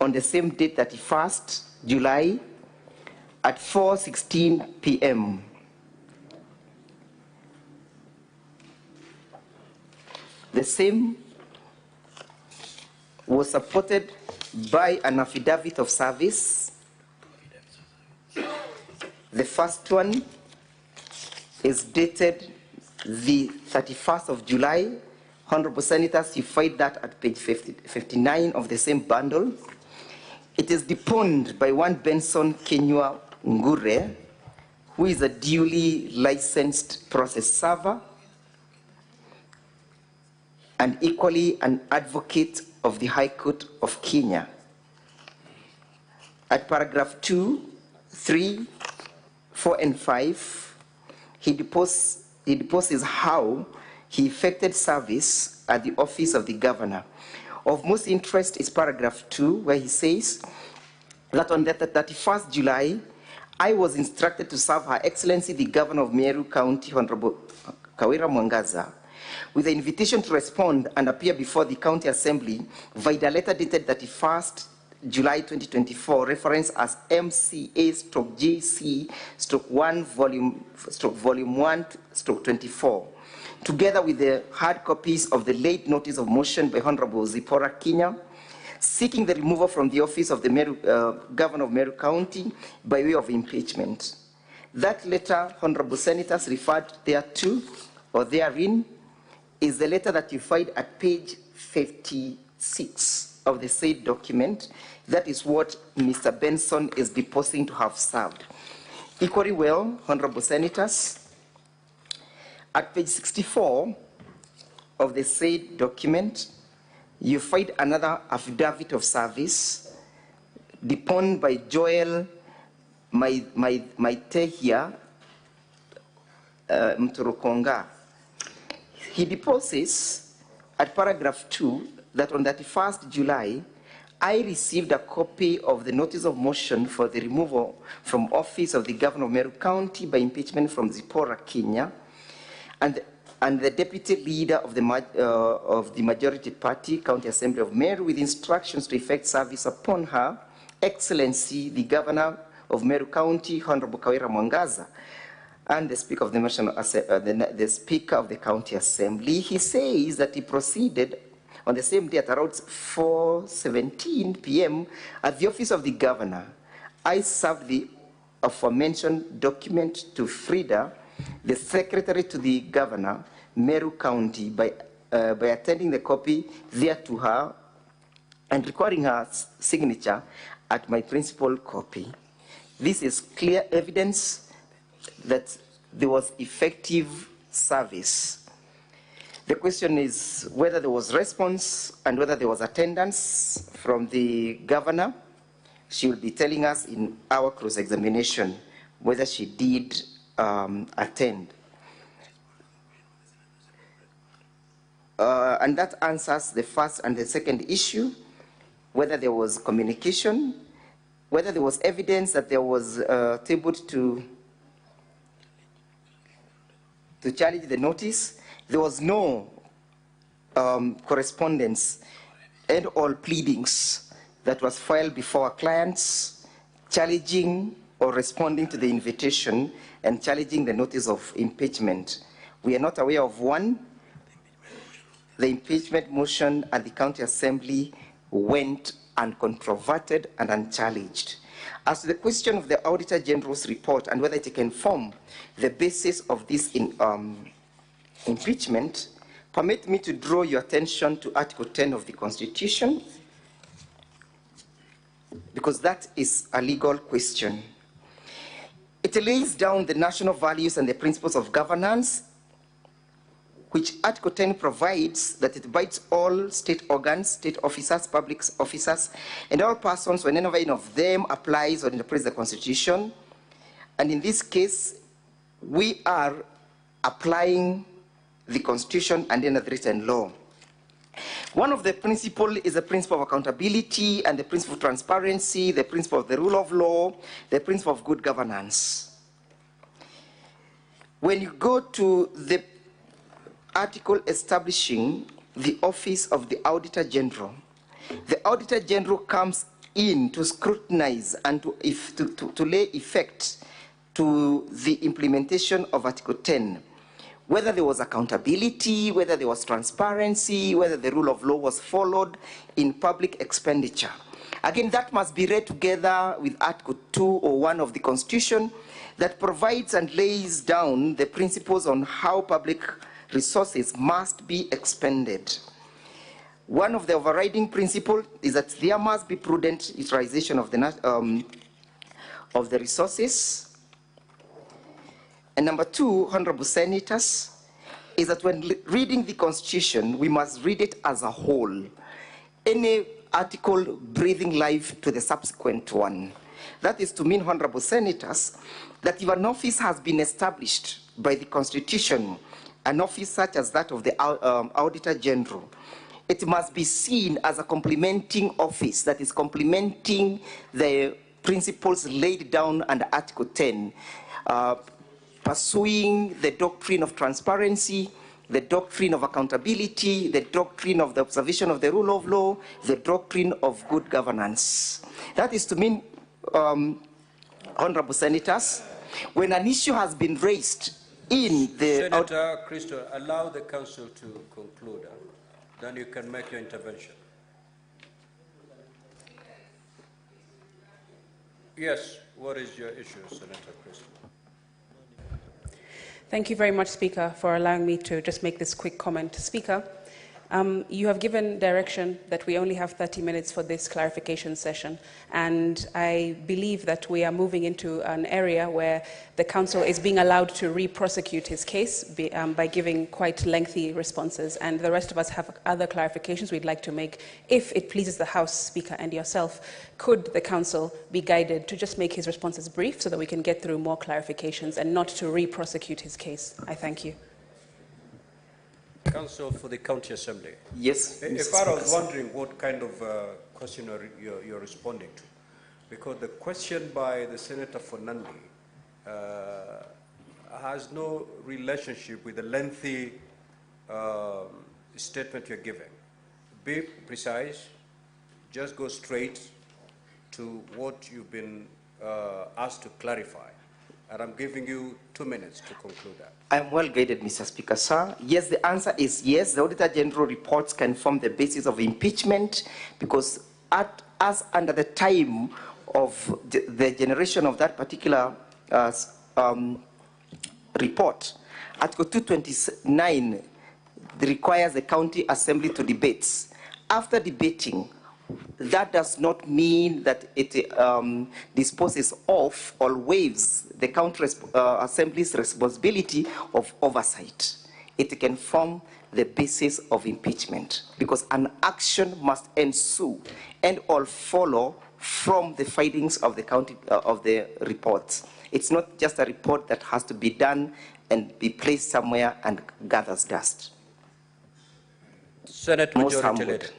on the same date, 31st July, at 4:16 p.m. The same was supported by an affidavit of service. The first one is dated the 31st of July. Honorable Senators, you find that at page 59 of the same bundle. It is deponed by one Benson Kenywa Ngure, who is a duly licensed process server and equally an advocate of the High Court of Kenya. At paragraph 2, 3, 4, and 5, he deposes how he effected service at the office of the governor. Of most interest is paragraph 2, where he says that on the 31st July, I was instructed to serve Her Excellency the Governor of Meru County, Honorable Kawira Mwangaza, with an invitation to respond and appear before the County Assembly via letter dated 31st July 2024, reference as MCA/GC/1 volume 1/24, together with the hard copies of the late notice of motion by Honorable Zipporah Kinya, seeking the removal from the office of the Governor of Meru County by way of impeachment. That letter, Honorable Senators, referred thereto or therein is the letter that you find at page 56 of the said document. That is what Mr. Benson is deposing to have served. Equally well, Honorable Senators, at page 64 of the said document, you find another affidavit of service deposed by Joel Maitehia Mturukonga. He deposes at paragraph 2 that on 31st July, I received a copy of the notice of motion for the removal from office of the Governor of Meru County by impeachment from Zipporah Kinya, and the deputy leader of the majority party, County Assembly of Meru, with instructions to effect service upon Her Excellency, the Governor of Meru County, Honorable Kawira Mwangaza, and the Speaker of the Speaker of the County Assembly. He says that he proceeded on the same day at around 4:17 p.m. at the office of the Governor. I served the aforementioned document to Frida, the Secretary to the Governor, Meru County, by attending the copy there to her and recording her signature at my principal copy. This is clear evidence that there was effective service. The question is whether there was response and whether there was attendance from the governor. She will be telling us in our cross-examination whether she did attend. And that answers the first and the second issue, whether there was communication, whether there was evidence that there was tabled to challenge the notice. There was no correspondence and all pleadings that was filed before our clients challenging or responding to the invitation and challenging the notice of impeachment. We are not aware of one. The impeachment motion at the County Assembly went uncontroverted and unchallenged. As to the question of the Auditor General's report and whether it can form the basis of this impeachment, permit me to draw your attention to Article 10 of the Constitution, because that is a legal question. It lays down the national values and the principles of governance, which Article 10 provides that it binds all state organs, state officers, public officers, and all persons whenever any of them applies or interprets the Constitution. And in this case, we are applying the Constitution and then the written law. One of the principles is the principle of accountability and the principle of transparency, the principle of the rule of law, the principle of good governance. When you go to the article establishing the office of the Auditor General, the Auditor General comes in to scrutinize and to lay effect to the implementation of Article 10. Whether there was accountability, whether there was transparency, whether the rule of law was followed in public expenditure. Again, that must be read together with Article 201 of the Constitution that provides and lays down the principles on how public resources must be expended. One of the overriding principles is that there must be prudent utilization of the resources. And number two, honorable senators, is that when reading the Constitution, we must read it as a whole. Any article breathing life to the subsequent one. That is to mean, honorable senators, that if an office has been established by the Constitution an office such as that of the Auditor General, it must be seen as a complementing office that is complementing the principles laid down under Article 10, pursuing the doctrine of transparency, the doctrine of accountability, the doctrine of the observation of the rule of law, the doctrine of good governance. That is to mean, Honorable Senators, when an issue has been raised in the... Senator Christo, allow the council to conclude. Then you can make your intervention. Yes, what is your issue, Senator Christo? Thank you very much, Speaker, for allowing me to just make this quick comment. Speaker, you have given direction that we only have 30 minutes for this clarification session, and I believe that we are moving into an area where the Council is being allowed to re-prosecute his case by giving quite lengthy responses, and the rest of us have other clarifications we'd like to make. If it pleases the House, Speaker, and yourself, could the Council be guided to just make his responses brief so that we can get through more clarifications and not to re-prosecute his case? I thank you. Council for the County Assembly. Yes. If I was wondering what kind of question you're responding to, because the question by the Senator for Nandi has no relationship with the lengthy statement you're giving. Be precise, just go straight to what you've been asked to clarify. And I'm giving you 2 minutes to conclude that. I'm well guided, Mr. Speaker, sir. Yes, the answer is yes. The Auditor General reports can form the basis of impeachment because as under the time of the generation of that particular report, Article 229 requires the County Assembly to debate. After debating, that does not mean that it disposes of or waives the County Assembly's responsibility of oversight. It can form the basis of impeachment because an action must ensue and all follow from the findings of the county of the reports. It's not just a report that has to be done and be placed somewhere and gathers dust. Senate Majority Leader.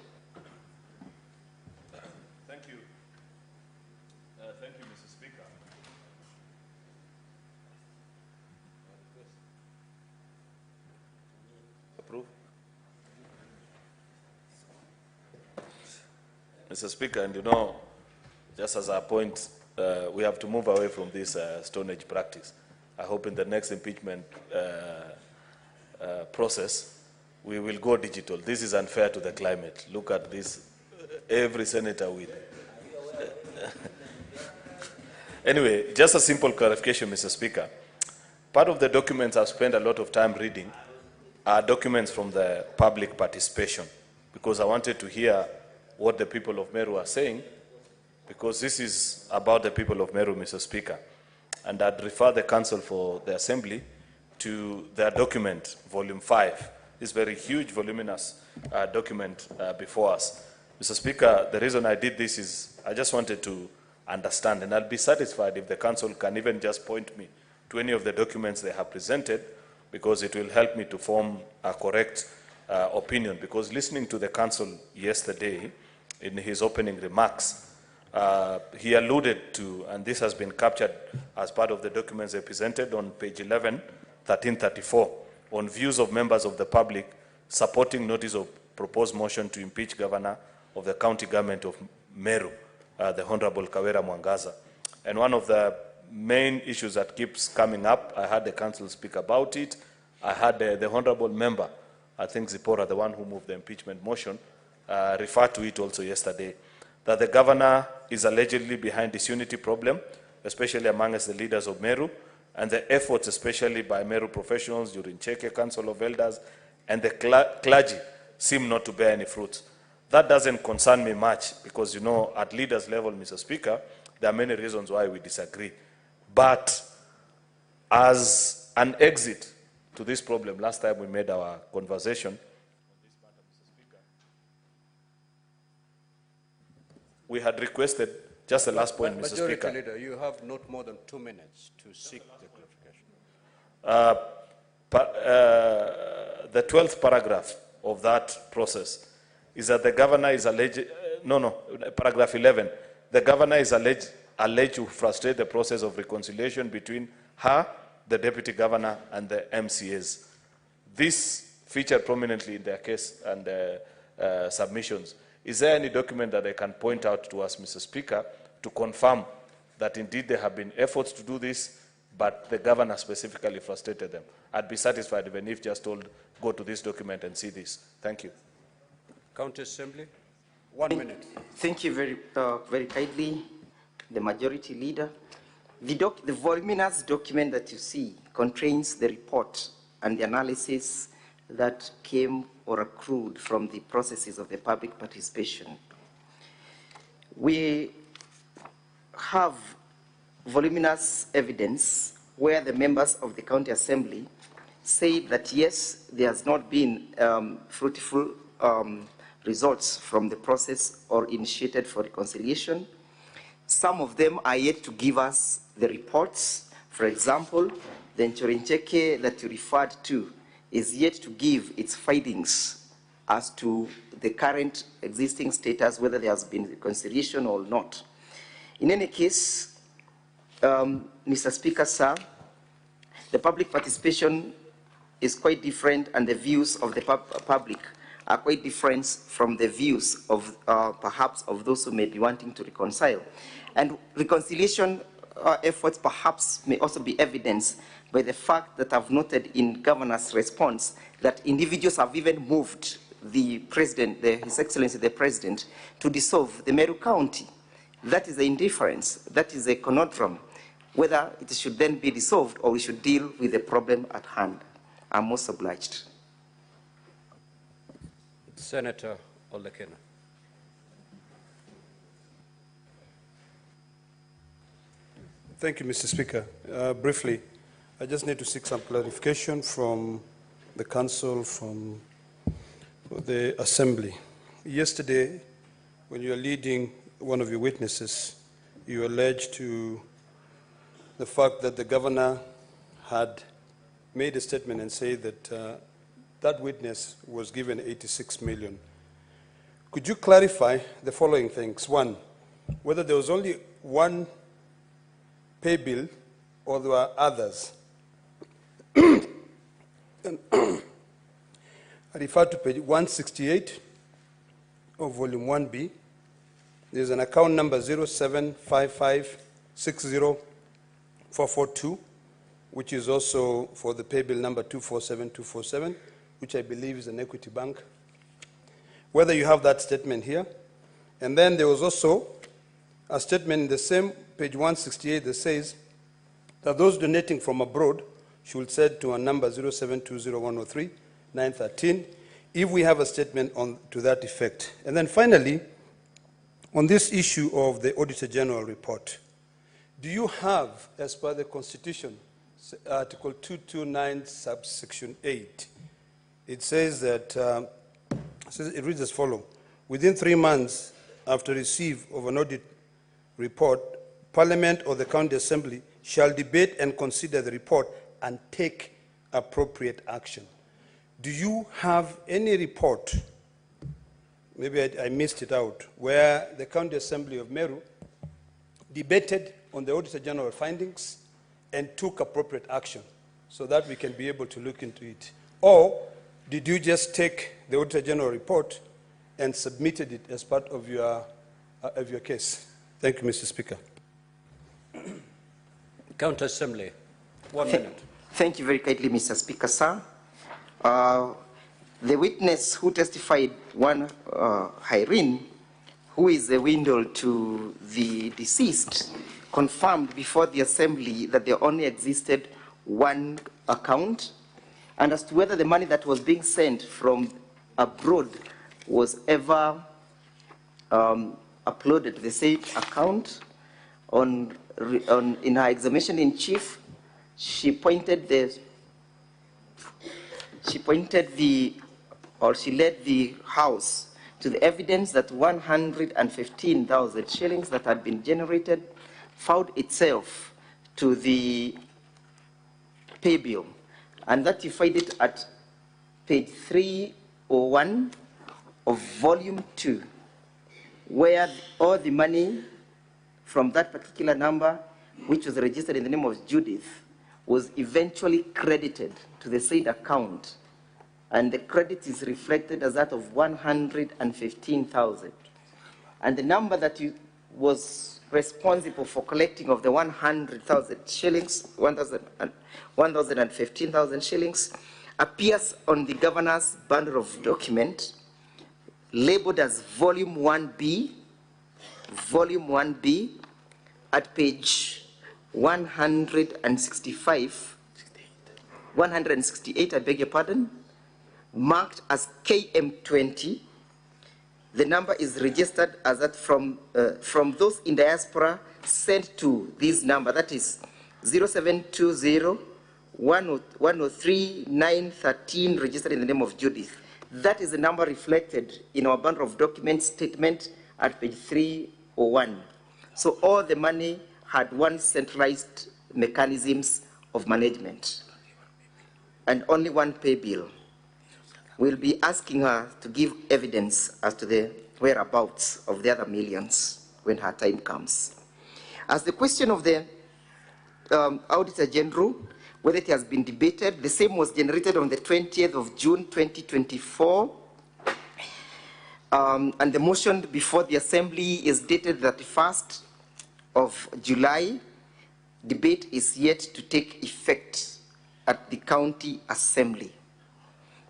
Mr. Speaker, and you know, just as a point, we have to move away from this Stone Age practice. I hope in the next impeachment process, we will go digital. This is unfair to the climate. Look at this, every senator with. Anyway, just a simple clarification, Mr. Speaker. Part of the documents I've spent a lot of time reading are documents from the public participation, because I wanted to hear what the people of Meru are saying, because this is about the people of Meru, Mr. Speaker. And I'd refer the Council for the Assembly to their document, Volume 5, this very huge, voluminous document before us. Mr. Speaker, the reason I did this is I just wanted to understand, and I'll be satisfied if the Council can even just point me to any of the documents they have presented, because it will help me to form a correct opinion. Because listening to the Council yesterday, in his opening remarks, he alluded to, and this has been captured as part of the documents they presented on page 11, 1334, on views of members of the public supporting notice of proposed motion to impeach Governor of the County Government of Meru, the Honorable Kawira Mwangaza'S. And one of the main issues that keeps coming up, I had the Council speak about it. I had the Honorable Member, I think Zipporah, the one who moved the impeachment motion, referred to it also yesterday, that the Governor is allegedly behind disunity problem, especially amongst the leaders of Meru, and the efforts, especially by Meru professionals during Cheke Council of Elders, and the clergy seem not to bear any fruits. That doesn't concern me much, because, you know, at leaders level, Mr. Speaker, there are many reasons why we disagree. But as an exit to this problem, last time we made our conversation, we had requested, just the last point, Mr. Majority Speaker. Leader, you have not more than 2 minutes to seek the clarification. the 12th paragraph of that process is that the governor is alleged, paragraph 11, the governor is alleged to frustrate the process of reconciliation between her, the deputy governor, and the MCAs. This featured prominently in their case and submissions. Is there any document that they can point out to us, Mr. Speaker, to confirm that indeed there have been efforts to do this, but the governor specifically frustrated them? I'd be satisfied even if just told, go to this document and see this. Thank you. County Assembly, 1 minute. Thank you very kindly, the Majority Leader. The voluminous document that you see contains the report and the analysis that came or accrued from the processes of the public participation. We have voluminous evidence where the members of the County Assembly say that yes, there has not been fruitful results from the process or initiated for reconciliation. Some of them are yet to give us the reports. For example, the Nchorincheke that you referred to is yet to give its findings as to the current existing status, whether there has been reconciliation or not. In any case, Mr. Speaker, sir, the public participation is quite different and the views of the public are quite different from the views of perhaps of those who may be wanting to reconcile. And reconciliation efforts perhaps may also be evidenced by the fact that I've noted in Governor's response that individuals have even moved the President, His Excellency the President, to dissolve the Meru County. That is the indifference, that is a conundrum, whether it should then be dissolved or we should deal with the problem at hand. I'm most obliged. Senator Olekena. Thank you, Mr. Speaker. Briefly, I just need to seek some clarification from the Council, from the Assembly. Yesterday, when you were leading one of your witnesses, you alleged to the fact that the governor had made a statement and said that that witness was given 86 million. Could you clarify the following things? One, whether there was only one pay bill or there were others. And I refer to page 168 of volume 1B. There's an account number 075560442, which is also for the pay bill number 247247, which I believe is an Equity Bank. Whether you have that statement here. And then there was also a statement in the same page 168 that says that those donating from abroad should send to a number 0720103-913 if we have a statement to that effect. And then finally, on this issue of the Auditor General report, do you have, as per the Constitution, Article 229, subsection 8, it says that, it reads as follows: within 3 months after receipt of an audit report, Parliament or the County Assembly shall debate and consider the report and take appropriate action. Do you have any report, maybe I missed it out, where the County Assembly of Meru debated on the Auditor General findings and took appropriate action so that we can be able to look into it? Or did you just take the Auditor General report and submitted it as part of your case? Thank you, Mr. Speaker. County Assembly, 1 minute. Thank you very kindly, Mr. Speaker, sir. The witness who testified, one Irene, who is the window to the deceased, confirmed before the Assembly that there only existed one account, and as to whether the money that was being sent from abroad was ever uploaded to the same account. In her examination in chief, she led the House to the evidence that 115,000 shillings that had been generated found itself to the pay bill. and that you find it at page 301 of volume 2, where all the money from that particular number, which was registered in the name of Judith, was eventually credited to the said account, and the credit is reflected as that of 115,000. And the number that was responsible for collecting of the 100,000 shillings, 1,015,000 shillings, appears on the governor's bundle of document, labeled as Volume 1B, at page 168, I beg your pardon, marked as KM20. The number is registered as that from those in diaspora sent to this number, that is 0720 103 913, registered in the name of Judith. That is the number reflected in our bundle of documents statement at page 301. So all the money had one centralized mechanisms of management and only one pay bill. We'll be asking her to give evidence as to the whereabouts of the other millions when her time comes. As the question of the Auditor General, whether it has been debated, the same was generated on the 20th of June 2024. And the motion before the Assembly is dated 31st of July. Debate is yet to take effect at the County Assembly.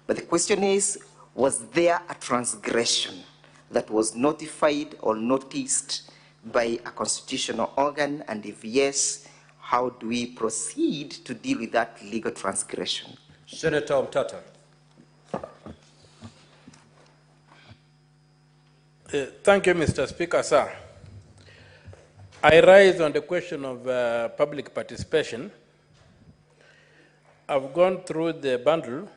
But the question is, was there a transgression that was notified or noticed by a constitutional organ? And if yes, how do we proceed to deal with that legal transgression? Senator Omtata. Thank you, Mr. Speaker, sir. I rise on the question of public participation. I've gone through the bundle,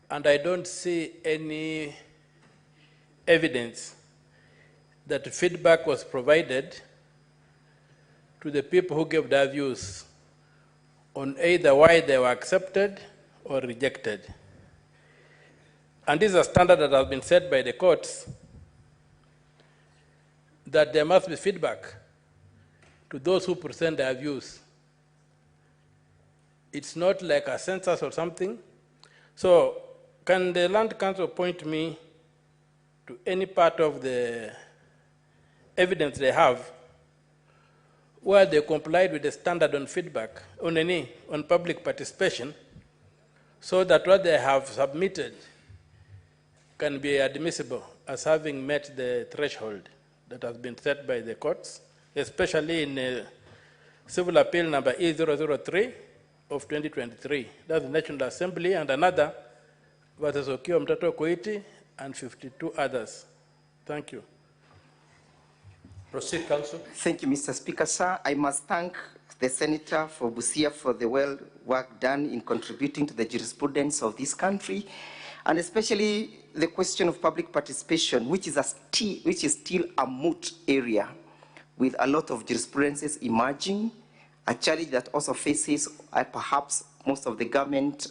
and I don't see any evidence that feedback was provided to the people who gave their views on either why they were accepted or rejected. And this is a standard that has been set by the courts, that there must be feedback to those who present their views. It's not like a census or something. So can the Land Council point me to any part of the evidence they have where they complied with the standard on feedback, on public participation, so that what they have submitted can be admissible as having met the threshold that has been set by the courts, especially in Civil Appeal number E003 of 2023. That's the National Assembly, and another versus Okio Mtato Koiti and 52 others. Thank you. Proceed, Counsel. Thank you, Mr. Speaker, sir. I must thank the Senator for Busia for the well work done in contributing to the jurisprudence of this country, and especially the question of public participation, which is still a moot area with a lot of jurisprudences emerging, a challenge that also faces perhaps most of the government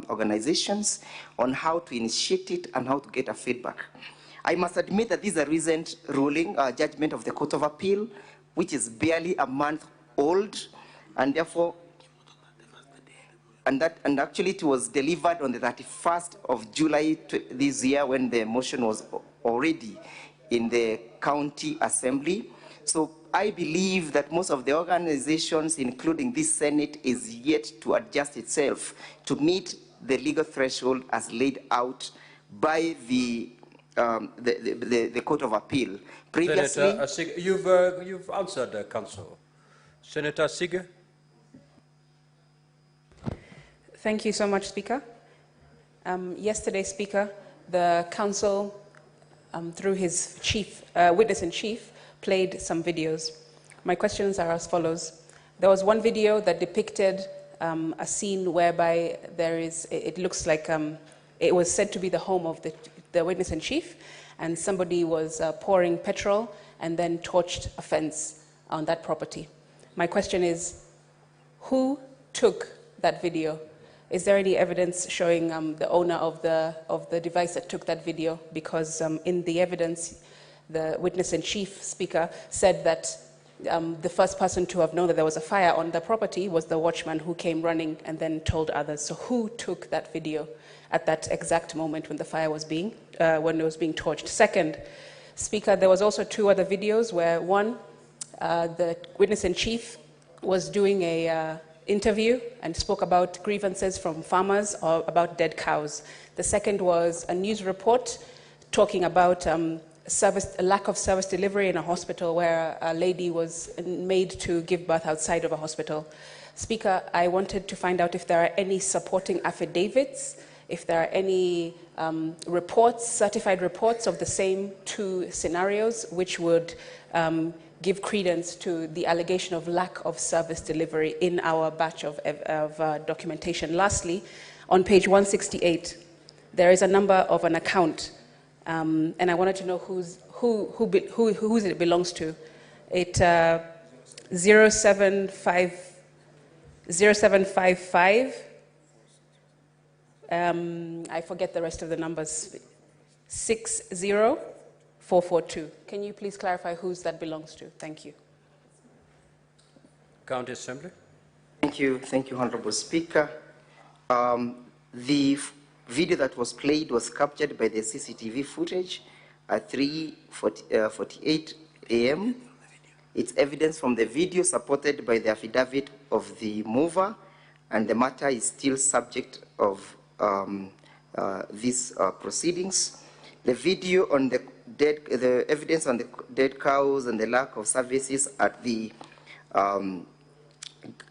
organizations on how to initiate it and how to get a feedback. I must admit that this is a recent ruling, judgment of the Court of Appeal, which is barely a month old, and therefore, and actually it was delivered on the 31st of July this year, when the motion was already in the County Assembly. So I believe that most of the organizations, including this Senate, is yet to adjust itself to meet the legal threshold as laid out by the Court of Appeal. Previously, Senator, you've answered, Counsel. Senator Sige. Thank you so much, Speaker. Yesterday, Speaker, the Council, through his witness-in-chief, played some videos. My questions are as follows. There was one video that depicted a scene whereby it looks like it was said to be the home of the witness-in-chief, and somebody was pouring petrol and then torched a fence on that property. My question is, who took that video? Is there any evidence showing the owner of the device that took that video? Because in the evidence, the witness-in-chief speaker said that the first person to have known that there was a fire on the property was the watchman who came running and then told others. So who took that video at that exact moment when the fire was when it was being torched? Second, Speaker, there was also 2 other videos where one, the witness-in-chief was doing a interview and spoke about grievances from farmers or about dead cows. The second was a news report talking about a lack of service delivery in a hospital where a lady was made to give birth outside of a hospital. Speaker, I wanted to find out if there are any supporting affidavits, if there are any reports, certified reports of the same 2 scenarios, which would give credence to the allegation of lack of service delivery in our batch of documentation. Lastly, on page 168, there is a number of an account, and I wanted to know whose it belongs to. It 0755. I forget the rest of the numbers. 60442. Can you please clarify whose that belongs to? Thank you. County Assembly. Thank you, Honorable Speaker. The video that was played was captured by the CCTV footage at 3:48 a.m. It's evidence from the video supported by the affidavit of the mover, and the matter is still subject of these proceedings. The video on the evidence on the dead cows and the lack of services at the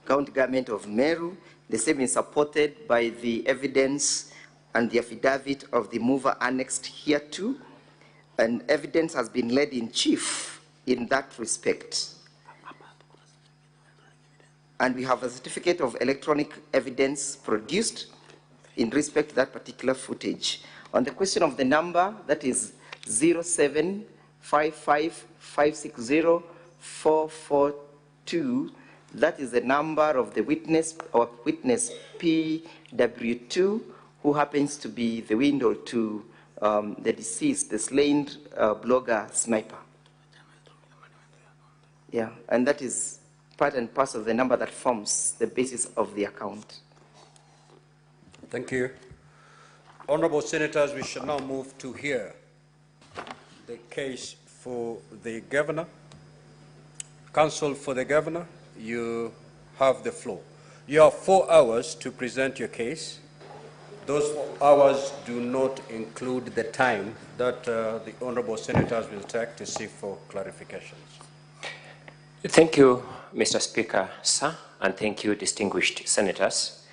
county government of Meru, the same is supported by the evidence and the affidavit of the mover annexed here too, and evidence has been laid in chief in that respect. And we have a certificate of electronic evidence produced in respect to that particular footage. On the question of the number, that is 0755560442, that is the number of the witness or witness PW2, who happens to be the window to the deceased, the slain blogger Sniper. Yeah, and that is part and parcel of the number that forms the basis of the account. Thank you. Honorable Senators, we shall now move to hear the case for the governor. Counsel for the governor, you have the floor. You have 4 hours to present your case. Those 4 hours do not include the time that the honorable senators will take to seek for clarifications. Thank you, Mr. Speaker, sir, and thank you, distinguished senators.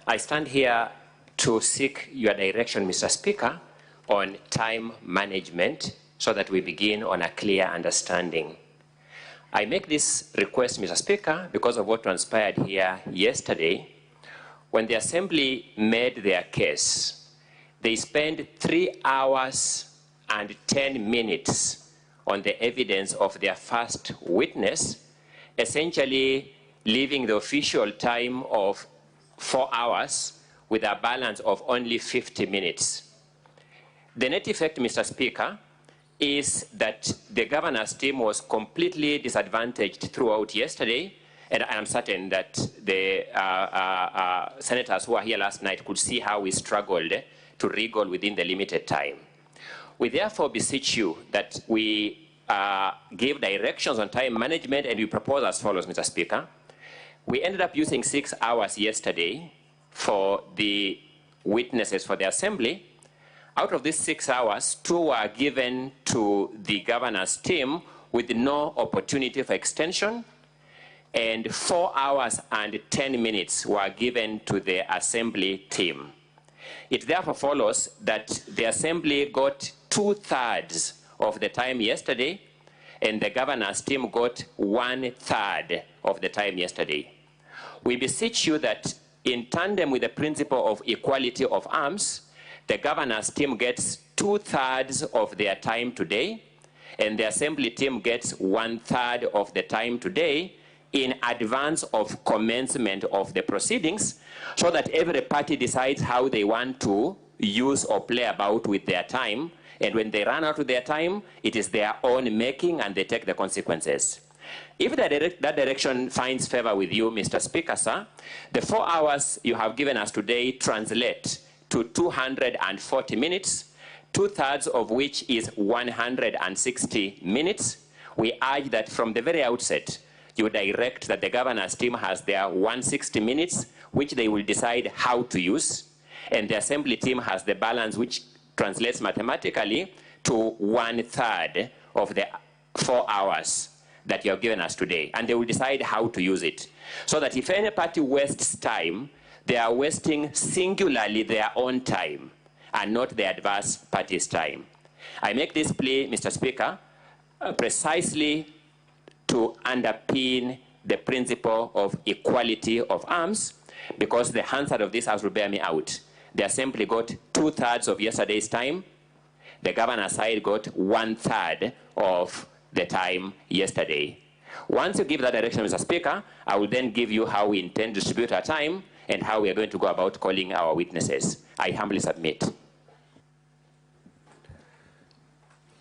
I stand here to seek your direction, Mr. Speaker, on time management so that we begin on a clear understanding. I make this request, Mr. Speaker, because of what transpired here yesterday. When the Assembly made their case, they spent 3 hours and 10 minutes on the evidence of their first witness, essentially leaving the official time of 4 hours with a balance of only 50 minutes. The net effect, Mr. Speaker, is that the governor's team was completely disadvantaged throughout yesterday, and I am certain that the senators who were here last night could see how we struggled to wriggle within the limited time. We therefore beseech you that we give directions on time management, and we propose as follows, Mr. Speaker. We ended up using 6 hours yesterday for the witnesses for the Assembly. Out of these 6 hours, 2 were given to the governor's team with no opportunity for extension, and 4 hours and 10 minutes were given to the Assembly team. It therefore follows that the Assembly got 2/3 of the time yesterday, and the governor's team got 1/3 of the time yesterday. We beseech you that in tandem with the principle of equality of arms, the governor's team gets 2/3 of their time today, and the Assembly team gets 1/3 of the time today, in advance of commencement of the proceedings so that every party decides how they want to use or play about with their time. And when they run out of their time, it is their own making and they take the consequences. If that direction finds favor with you, Mr. Speaker, sir, the 4 hours you have given us today translate to 240 minutes, 2/3 of which is 160 minutes. We urge that from the very outset, you direct that the governor's team has their 160 minutes, which they will decide how to use, and the assembly team has the balance, which translates mathematically to 1/3 of the 4 hours that you have given us today, and they will decide how to use it. So that if any party wastes time, they are wasting singularly their own time and not the adverse party's time. I make this plea, Mr. Speaker, precisely to underpin the principle of equality of arms, because the Hansard of this House will bear me out. The Assembly got 2/3 of yesterday's time. The governor's side got 1/3 of the time yesterday. Once you give that direction, Mr. Speaker, I will then give you how we intend to distribute our time and how we are going to go about calling our witnesses. I humbly submit.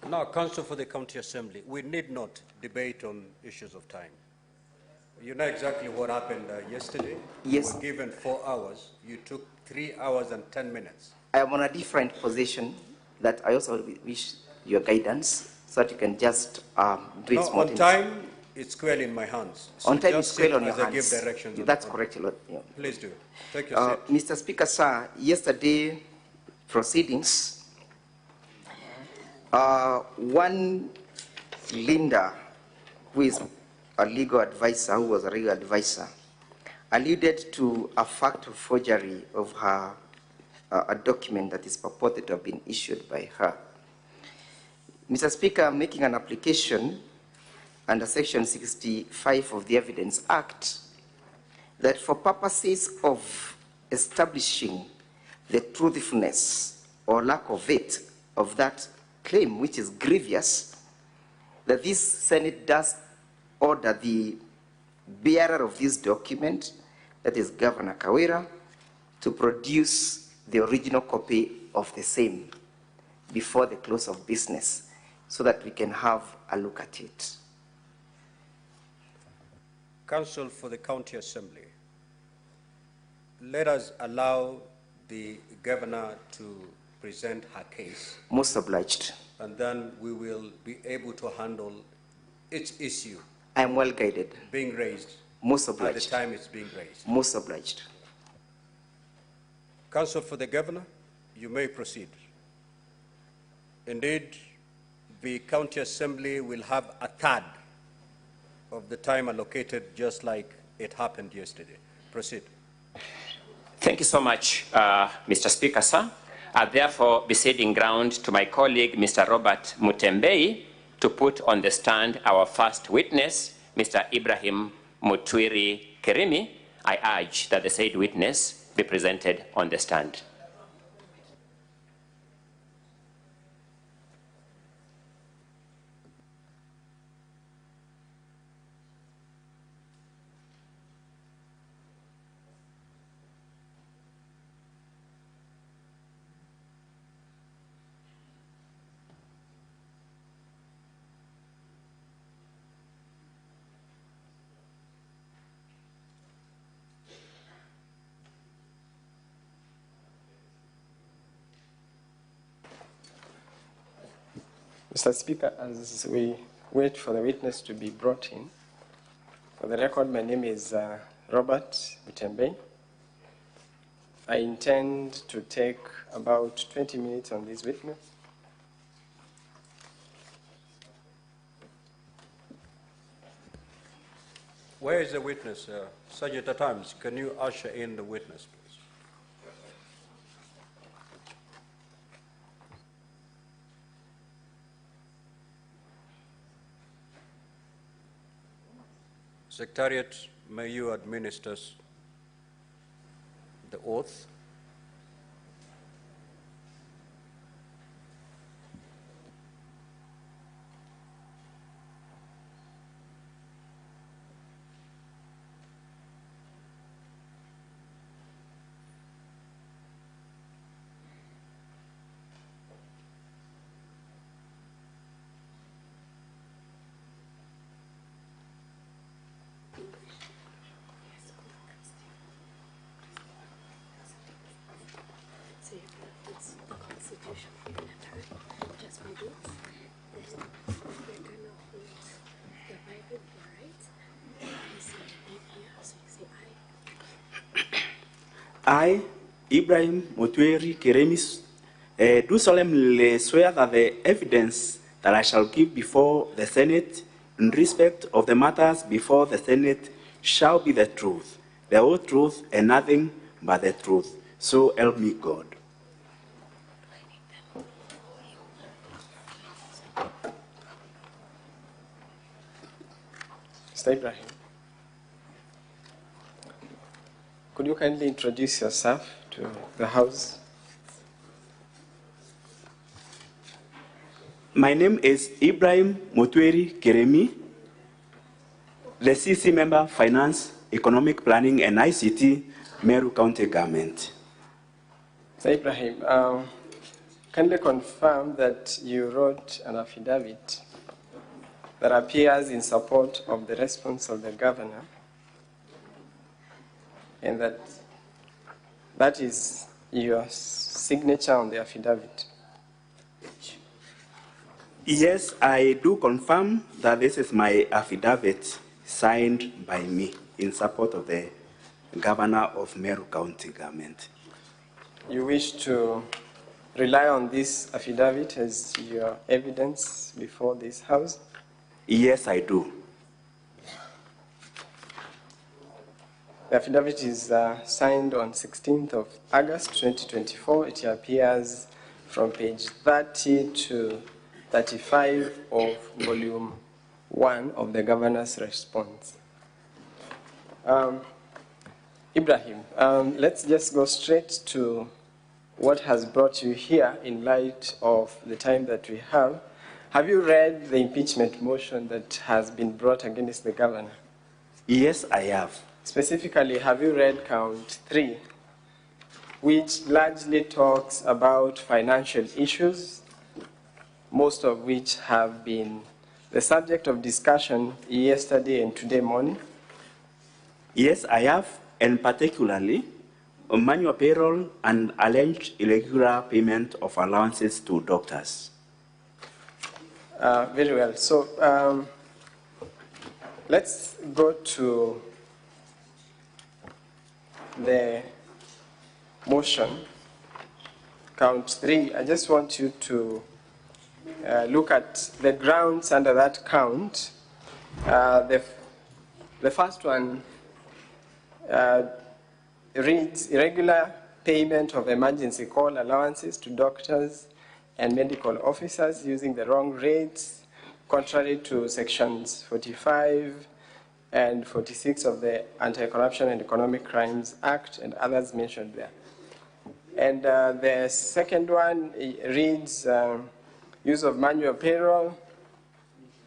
Now, Council for the County Assembly, we need not debate on issues of time. You know exactly what happened yesterday. Yes. You were given 4 hours. You took 3 hours and 10 minutes. I am on a different position that I also wish your guidance so that you can just do it No, smoothly. on time, it's squarely in my hands. So On time, just it's squarely on sit your as I hands. give directions. That's correct, Lord. Yeah. Please do. Take your seat. Mr. Speaker, sir, yesterday proceedings, one Linda, who is a legal advisor, who was a legal advisor, alluded to a fact of forgery of her, a document that is purported to have been issued by her. Mr. Speaker, I'm making an application under Section 65 of the Evidence Act that for purposes of establishing the truthfulness or lack of it of that claim, which is grievous, that this Senate does order the bearer of this document, that is Governor Kawira, to produce the original copy of the same before the close of business so that we can have a look at it. Council for the County Assembly, let us allow the governor to present her case. Most obliged. And then we will be able to handle each issue. I am well guided. Being raised. Most obliged. At the time it's being raised. Most obliged. Council for the governor, you may proceed. Indeed, the County Assembly will have 1/3 of the time allocated, just like it happened yesterday. Proceed. Thank you so much, Mr. Speaker, sir. I therefore be ceding ground to my colleague, Mr. Robert Mutembei, to put on the stand our first witness, Mr. Ibrahim Mutwiri Kerimi. I urge that the said witness be presented on the stand. Mr. Speaker, as we wait for the witness to be brought in, for the record, my name is Robert Mutembei. I intend to take about 20 minutes on this witness. Where is the witness? Sergeant at Arms, can you usher in the witness, please? Secretariat, may you administer the oath. I, Ibrahim Motweri Keremis, do solemnly swear that the evidence that I shall give before the Senate in respect of the matters before the Senate shall be the truth, the whole truth, and nothing but the truth. So help me God. Mr. Ibrahim, could you kindly introduce yourself to the House? My name is Ibrahim Motweri Keremi, the CC member, Finance, Economic Planning, and ICT, Meru County Government. Mr. Ibrahim, kindly confirm that you wrote an affidavit that appears in support of the response of the governor, and that is your signature on the affidavit. Yes, I do confirm that this is my affidavit signed by me in support of the governor of Meru County Government. You wish to rely on this affidavit as your evidence before this House? Yes, I do. The affidavit is signed on 16th of August 2024. It appears from page 30 to 35 of volume 1 of the governor's response. Ibrahim, let's just go straight to what has brought you here in light of the time that we have. Have you read the impeachment motion that has been brought against the governor? Yes, I have. Specifically, have you read count 3, which largely talks about financial issues, most of which have been the subject of discussion yesterday and today morning? Yes, I have, and particularly on manual payroll and alleged irregular payment of allowances to doctors. Very well. So let's go to the motion, count 3. I just want you to look at the grounds under that count. The first one reads irregular payment of emergency call allowances to doctors and medical officers using the wrong rates, contrary to sections 45 and 46 of the Anti-Corruption and Economic Crimes Act and others mentioned there. And the second one reads use of manual payroll,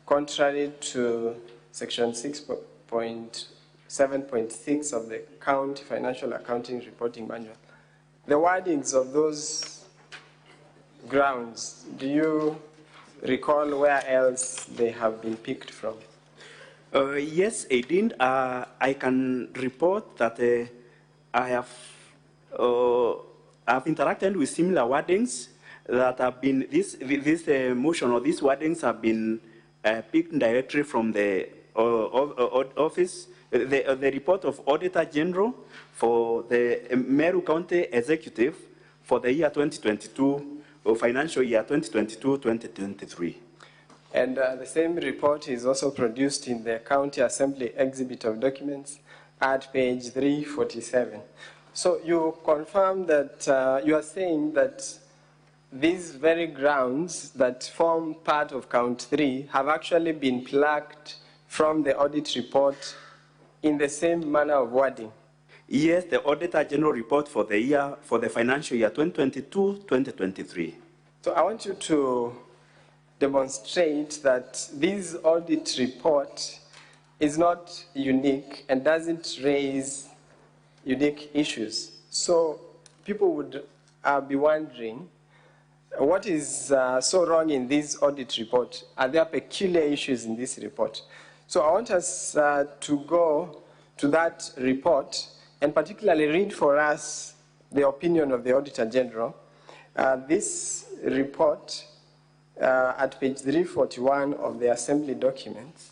contrary to section 6.7.6 of the County Financial Accounting Reporting Manual. The wordings of those grounds, do you recall where else they have been picked from? Yes, Edin, I can report that I have interacted with similar wordings that have been, this motion or these wordings have been picked directly from the office, the report of Auditor General for the Meru County Executive for the year 2022, or financial year 2022-2023. And the same report is also produced in the County Assembly Exhibit of Documents at page 347. So you confirm that you are saying that these very grounds that form part of count 3 have actually been plucked from the audit report in the same manner of wording? Yes, the Auditor General report for the year, for the financial year 2022-2023. So I want you to demonstrate that this audit report is not unique and doesn't raise unique issues. So people would be wondering, what is so wrong in this audit report? Are there peculiar issues in this report? So I want us to go to that report and particularly read for us the opinion of the Auditor General. This report at page 341 of the assembly documents,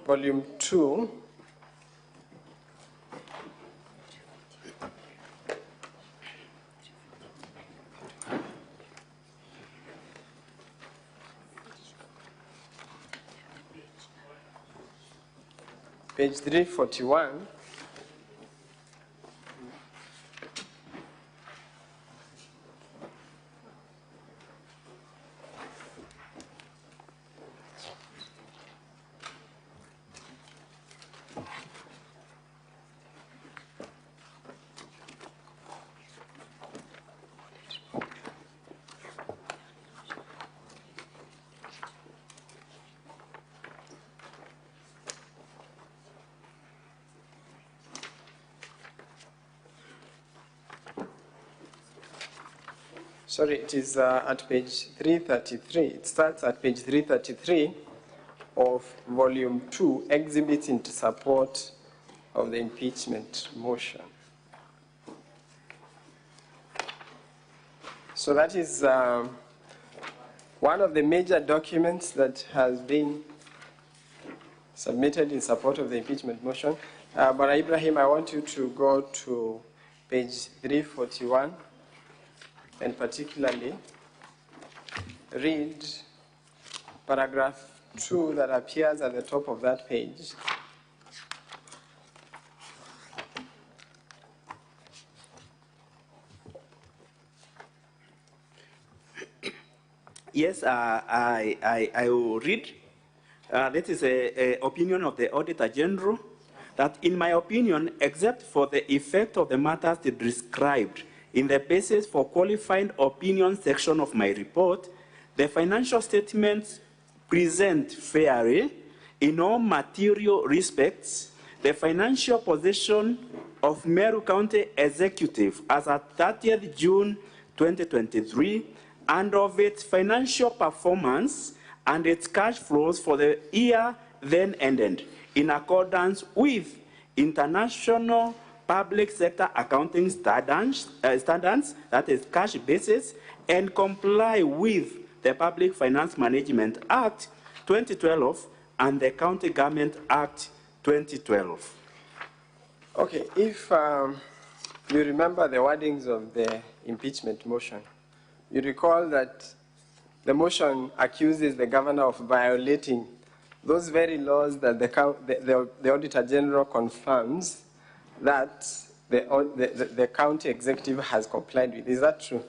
volume 2, page 341, sorry, it is at page 333. It starts at page 333 of volume 2, exhibits in support of the impeachment motion. So that is one of the major documents that has been submitted in support of the impeachment motion. But Ibrahim, I want you to go to page 341 and particularly read paragraph 2 that appears at the top of that page. Yes, I will read. This is an opinion of the Auditor General that, in my opinion, except for the effect of the matters described in the basis for qualified opinion section of my report, the financial statements present fairly, in all material respects, the financial position of Meru County Executive as at 30th June 2023, and of its financial performance and its cash flows for the year then ended, in accordance with international public sector accounting standards, that is cash basis, and comply with the Public Finance Management Act 2012 and the County Government Act 2012. Okay, if you remember the wordings of the impeachment motion, you recall that the motion accuses the governor of violating those very laws that the Auditor General confirms that the county executive has complied with. Is that true?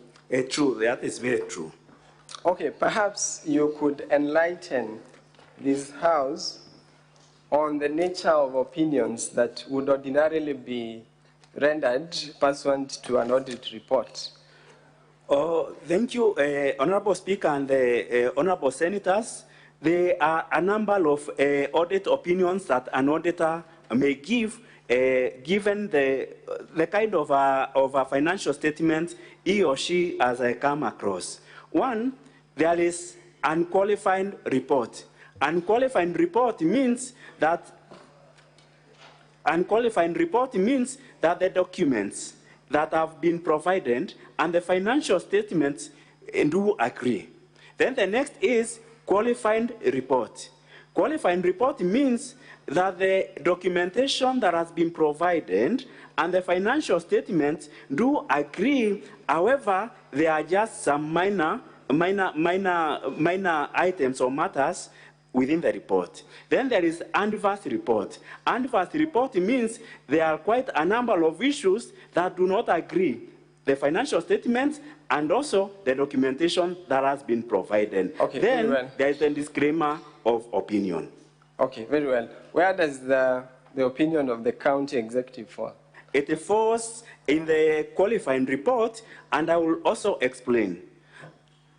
True, that is very true. Okay, perhaps you could enlighten this House on the nature of opinions that would ordinarily be rendered pursuant to an audit report. Oh, thank you, Honorable Speaker and the Honorable Senators. There are a number of audit opinions that an auditor may give, given the kind of a financial statement he or she has come across. One, there is unqualified report. Unqualified report means that the documents that have been provided and the financial statements do agree. Then the next is qualified report. Qualified report means that the documentation that has been provided and the financial statements do agree. However, there are just some minor items or matters within the report. Then there is adverse report. Adverse report means there are quite a number of issues that do not agree. The financial statements and also the documentation that has been provided. Okay, then very well. There is a disclaimer of opinion. Okay, very well. Where does the opinion of the county executive fall? It falls in the qualifying report, and I will also explain.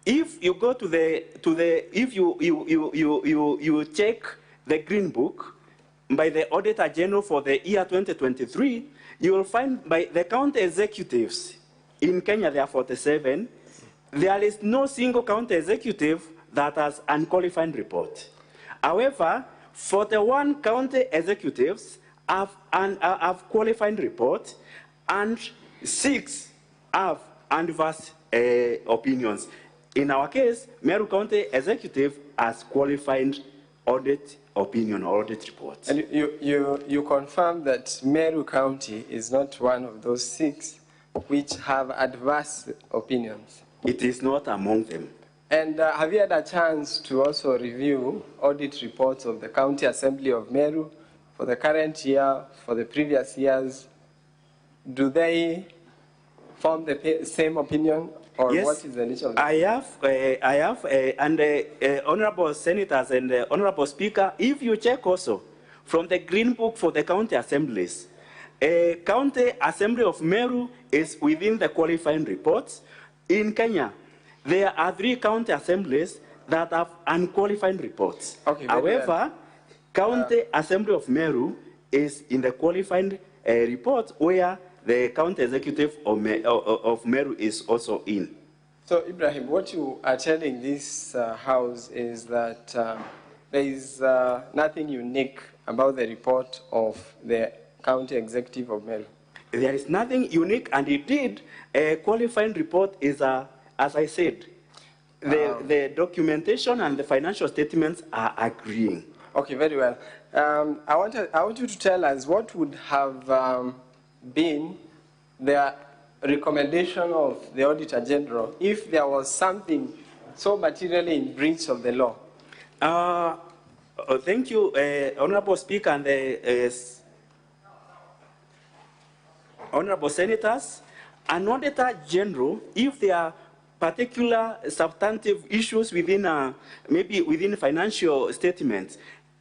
If you go if you check the Green Book by the Auditor General for the year 2023, you will find by the county executives in Kenya, there are 47. There is no single county executive that has unqualified report. However, 41 county executives have qualified report, and 6 have adverse opinions. In our case, Meru County Executive has qualified audit opinion or audit report. And you confirm that Meru County is not one of those 6 which have adverse opinions? It is not among them. And have you had a chance to also review audit reports of the County Assembly of Meru for the current year, for the previous years? Do they form the same opinion, or Yes, what is the nature of I have, and honorable senators and honorable speaker, if you check also from the Green Book for the county assemblies, County Assembly of Meru is within the qualifying reports. In Kenya, there are 3 county assemblies that have unqualified reports. Okay, however, County Assembly of Meru is in the qualified report where the county executive of Meru is also in. So, Ibrahim, what you are telling this House is that there is nothing unique about the report of the County Executive of Meru. There is nothing unique, and indeed, a qualifying report is, as I said, the documentation and the financial statements are agreeing. Okay, very well. I want you to tell us what would have been the recommendation of the Auditor General if there was something so materially in breach of the law. Thank you, Honorable Speaker and the Honorable Senators. An Auditor General, if there are particular substantive issues within, maybe within financial statements,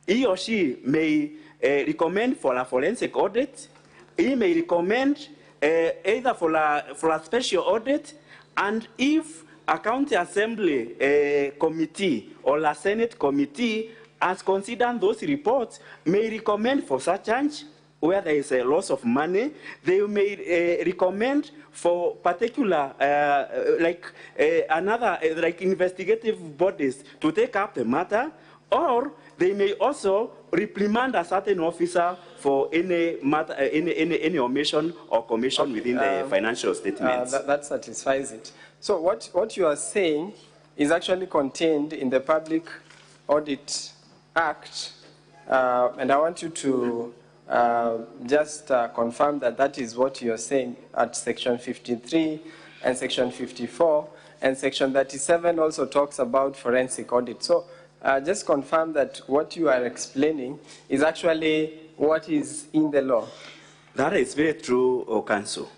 he or she may recommend for a forensic audit. He may recommend either for a special audit, and if a county assembly committee or a Senate committee has considered those reports, may recommend for such change where there is a loss of money. They may recommend for particular, like investigative bodies to take up the matter, or they may also reprimand a certain officer for any matter, any omission or commission within the financial statements. That satisfies it. So what you are saying is actually contained in the Public Audit Act, and I want you to just confirm that that is what you are saying at Section 53 and Section 54, and Section 37 also talks about forensic audit. So just confirm that what you are explaining is actually what is in the law. That is very true, Council.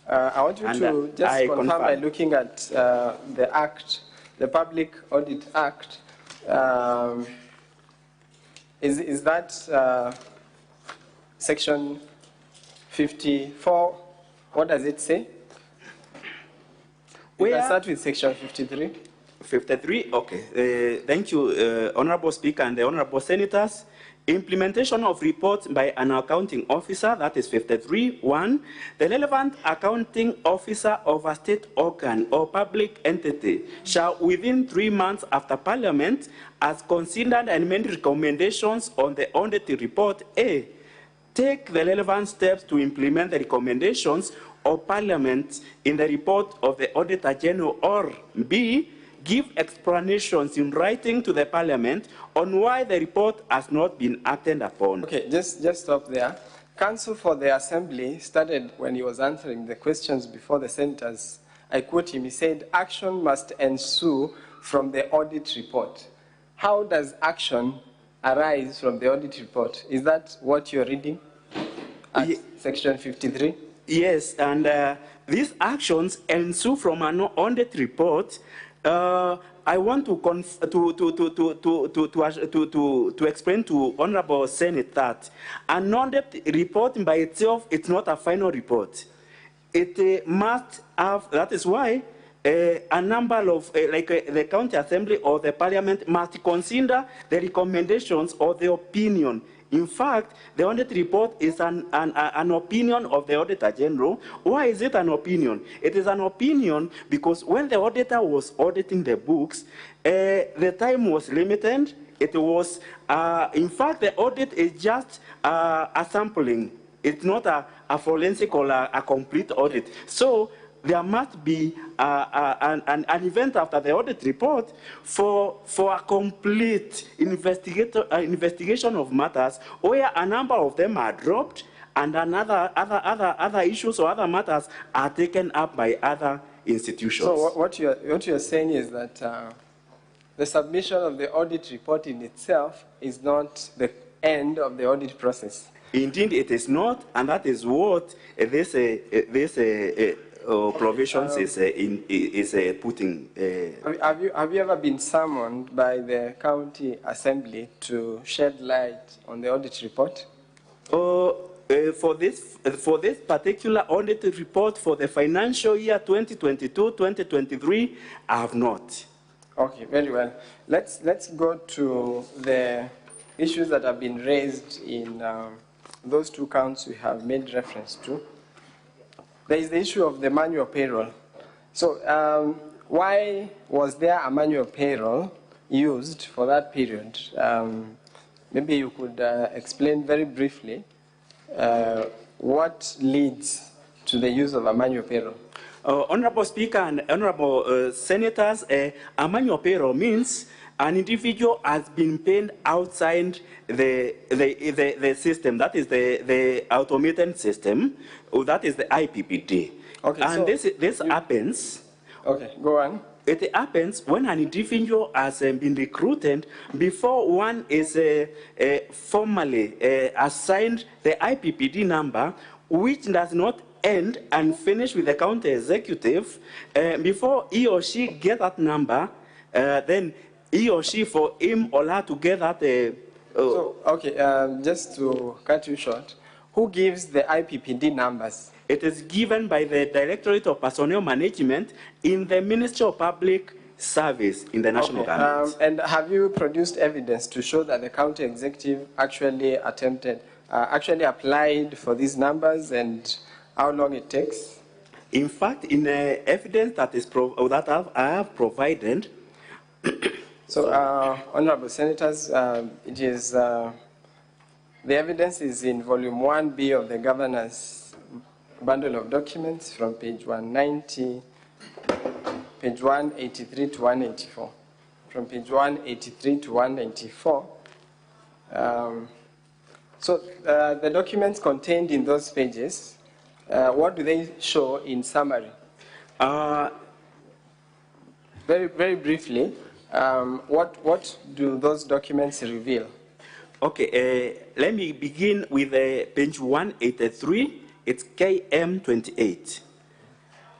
I want you to just confirm by looking at the Act, the Public Audit Act. Is that Section 54? What does it say? We can start with Section 53. 53, okay. Thank you, Honorable Speaker and the Honorable Senators. Implementation of reports by an accounting officer, that is 53.1. The relevant accounting officer of a state organ or public entity shall, within 3 months after Parliament, has considered and made recommendations on the audit report, A, take the relevant steps to implement the recommendations of Parliament in the report of the Auditor General, or B, give explanations in writing to the Parliament on why the report has not been acted upon. Okay, just stop there. Counsel for the Assembly started when he was answering the questions before the senators. I quote him, he said, action must ensue from the audit report. How does action arise from the audit report? Is that what you're reading at Section 53? Yes, and these actions ensue from an audit report. I want to explain to Honorable Senate that an audit report by itself, it's not a final report. It must have, that is why a number of, the County Assembly or the Parliament must consider the recommendations or the opinion. In fact, the audit report is an opinion of the Auditor General. Why is it an opinion? It is an opinion because when the auditor was auditing the books, the time was limited. It was, in fact, the audit is just a sampling. It's not a forensic or a complete audit. So there must be an event after the audit report for a complete investigation of matters where a number of them are dropped and other issues or other matters are taken up by other institutions. So what you're saying is that the submission of the audit report in itself is not the end of the audit process. Indeed, it is not, and that is what this provisions is putting. Have you ever been summoned by the county assembly to shed light on the audit report? For this particular audit report for the financial year 2022-2023, I have not. Okay, very well. Let's go to the issues that have been raised in those two counts we have made reference to. There is the issue of the manual payroll. So why was there a manual payroll used for that period? Maybe you could explain very briefly what leads to the use of a manual payroll. Honorable Speaker and Honorable Senators, a manual payroll means an individual has been paid outside the system, that is the automated system, or that is the IPPD. Okay, and so this happens. Okay, go on. It happens when an individual has been recruited before one is formally assigned the IPPD number, which does not end and finish with the county executive. Before he or she get that number, then he or she, for him or her to get that. Just to cut you short, who gives the IPPD numbers? It is given by the Directorate of Personnel Management in the Ministry of Public Service in the national government. And have you produced evidence to show that the county executive actually actually applied for these numbers and how long it takes? In fact, in the evidence that I have provided. So, Honorable Senators, it is the evidence is in Volume 1B of the Governor's Bundle of Documents from page 190, page 183 to 184. From page 183 to 194. The documents contained in those pages, what do they show in summary? Very briefly, what do those documents reveal? Okay, let me begin with page 183. It's KM28.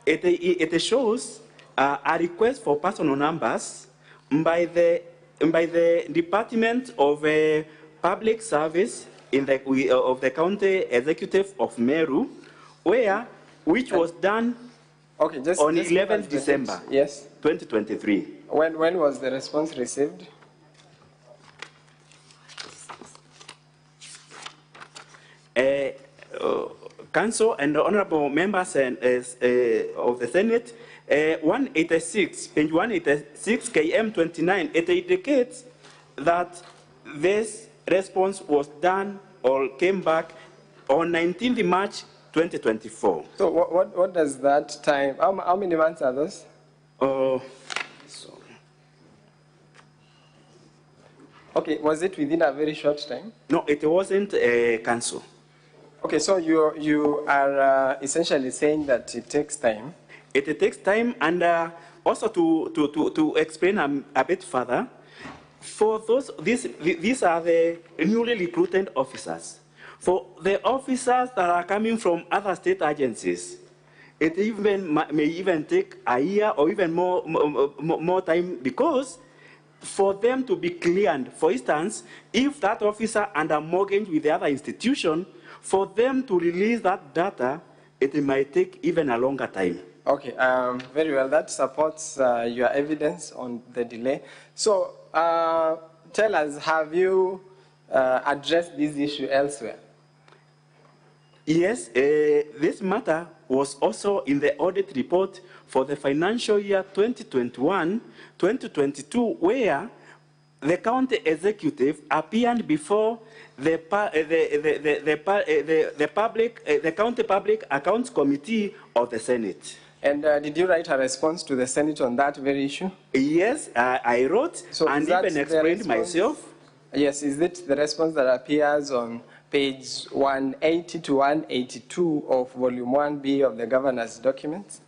It shows a request for personal numbers by the Department of Public Service of the County Executive of Meru, which was done on 11th December, yes, 2023. When was the response received? Council and the honorable members of the Senate, 186, page 186, KM29, it indicates that this response was done or came back on 19th March 2024. So what does that time, how many months are those? Okay, was it within a very short time? No, it wasn't Council. Okay, so you are essentially saying that it takes time. It takes time, and also to explain a bit further, for these are the newly recruited officers. For the officers that are coming from other state agencies, it may even take a year or even more time, because for them to be cleared, for instance, if that officer under mortgage with the other institution, for them to release that data, it might take even a longer time. Okay, very well. That supports your evidence on the delay. So tell us, have you addressed this issue elsewhere? Yes, this matter was also in the audit report for the financial year 2021-2022, where the county executive appeared before the County Public Accounts Committee of the Senate. And did you write a response to the Senate on that very issue? Yes, I wrote and even explained myself. Yes, is it the response that appears on page 180 to 182 of volume 1B of the governor's documents?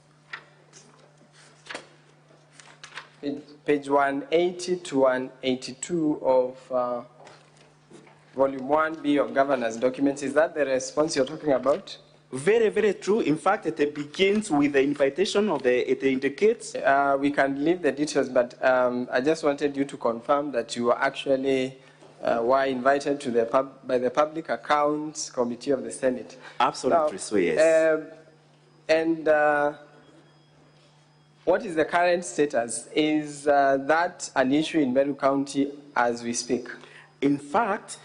Page 180 to 182 of volume 1B of governor's documents. Is that the response you're talking about? Very, very true. In fact, it begins with the invitation of it indicates. We can leave the details, but I just wanted you to confirm that you were actually were invited to by the Public Accounts Committee of the Senate. Absolutely, now, so yes. What is the current status? Is that an issue in Meru County as we speak? In fact,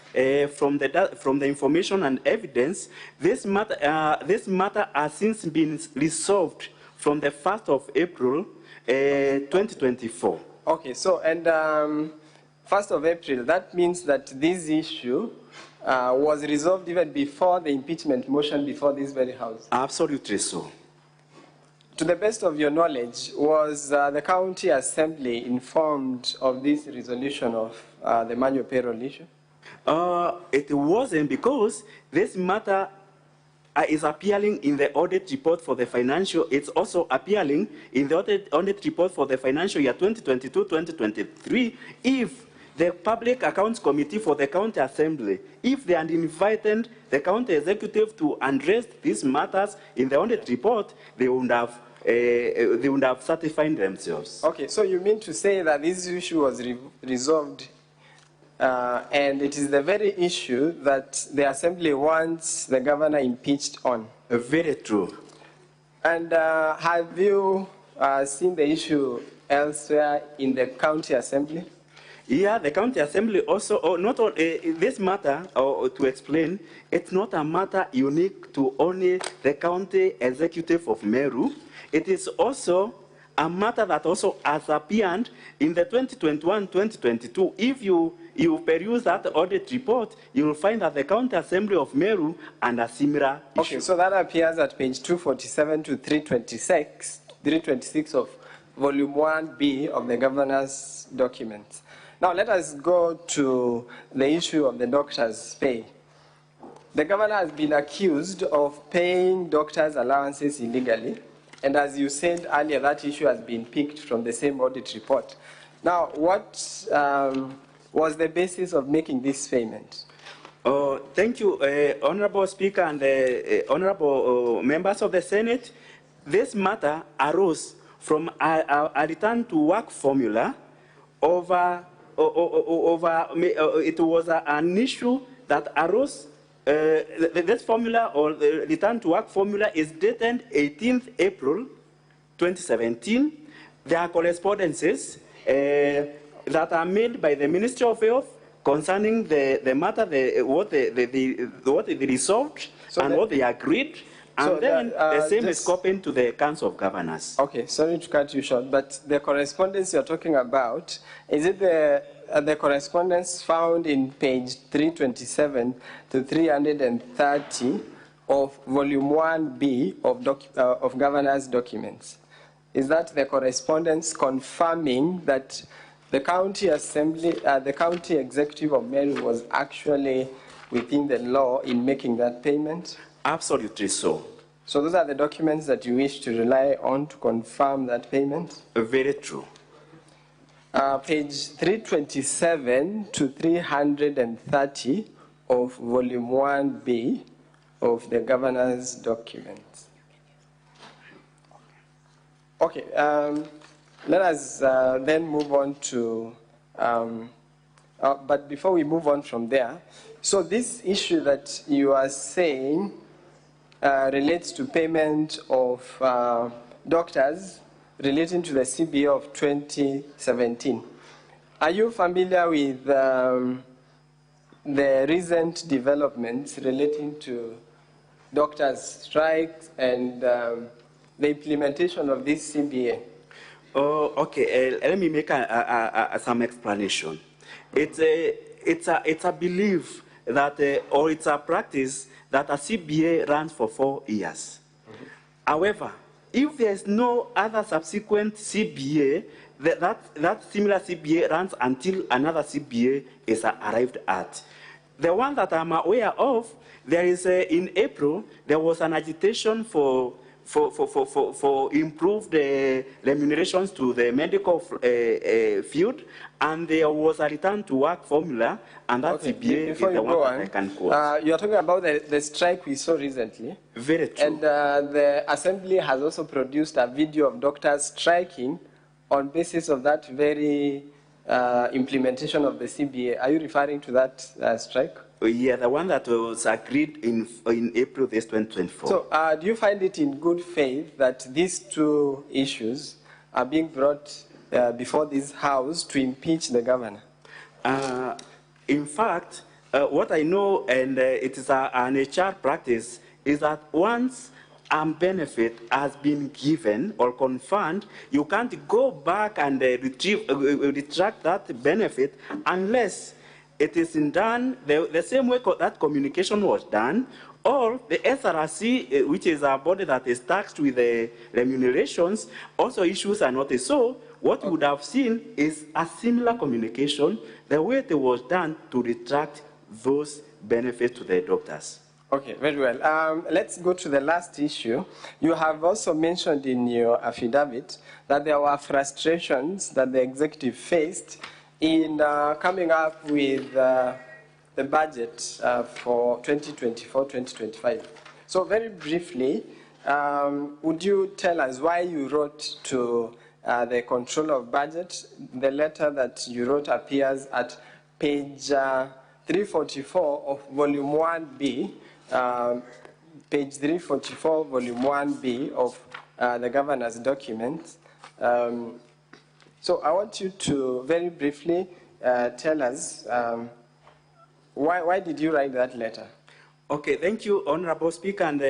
from the information and evidence, this matter has since been resolved from the 1st of April, 2024. Okay, so, and 1st of April, that means that this issue was resolved even before the impeachment motion before this very House? Absolutely so. To the best of your knowledge, was the County Assembly informed of this resolution of the manual payroll issue? It wasn't, because this matter is appearing in the audit report for the financial. It's also appearing in the audit report for the financial year 2022-2023. If the Public Accounts Committee for the County Assembly, if they had invited the County Executive to address these matters in the audit report, they would have certified themselves. Okay, so you mean to say that this issue was resolved and it is the very issue that the Assembly wants the governor impeached on? Very true. And have you seen the issue elsewhere in the County Assembly? Yeah, the County Assembly also, not only this matter, to explain, it's not a matter unique to only the County Executive of Meru. It is also a matter that also has appeared in the 2021-2022. If you peruse that audit report, you will find that the County Assembly of Meru and a similar issue. Okay, so that appears at page 247 to 326 of volume 1B of the governor's documents. Now let us go to the issue of the doctor's pay. The governor has been accused of paying doctors' allowances illegally. And as you said earlier, that issue has been picked from the same audit report. Now, what was the basis of making this payment? Thank you, Honorable Speaker and honorable members of the Senate. This matter arose from a return to work formula it was an issue that arose. This formula, or the return to work formula, is dated 18th April 2017. There are correspondences that are made by the Ministry of Health concerning the matter, what they resolved and what they agreed. And then the same is copied to the Council of Governors. Okay, sorry to cut you short, but the correspondence you're talking about, is it the correspondence found in page 327 to 330 of volume 1B of Governor's documents? Is that the correspondence confirming that the County Assembly, the County Executive of Meru was actually within the law in making that payment? Absolutely so. So those are the documents that you wish to rely on to confirm that payment? Very true. Page 327 to 330 of volume 1B of the governor's documents. Okay, let us then move on to, but before we move on from there, so this issue that you are saying relates to payment of doctors relating to the CBA of 2017. Are you familiar with the recent developments relating to doctors' strikes and the implementation of this CBA? Okay, let me make some explanation. It's a belief that, or it's a practice that a CBA runs for 4 years. However, if there is no other subsequent CBA, that similar CBA runs until another CBA is arrived at. The one that I'm aware of, there is in April, there was an agitation for improved remunerations to the medical field, and there was a return to work formula, and that CBA is the one that I can quote. You are talking about the strike we saw recently. Very true. And the Assembly has also produced a video of doctors striking on basis of that very implementation of the CBA. Are you referring to that strike? Yeah, the one that was agreed in April this 2024. So do you find it in good faith that these two issues are being brought before this House to impeach the governor? In fact, what I know, and it is an HR practice, is that once a benefit has been given or confirmed, you can't go back and retract that benefit unless it is done the same way that communication was done, or the SRC, which is a body that is taxed with the remunerations, also issues a notice. So what you would have seen is a similar communication, the way it was done to retract those benefits to the doctors. Okay, very well. Let's go to the last issue. You have also mentioned in your affidavit that there were frustrations that the executive faced in coming up with the budget for 2024-2025. So very briefly, would you tell us why you wrote to the Controller of Budget? The letter that you wrote appears at page 344 of Volume 1B, page 344, Volume 1B of the Governor's documents. So I want you to very briefly tell us why did you write that letter? Okay, thank you, Honorable Speaker and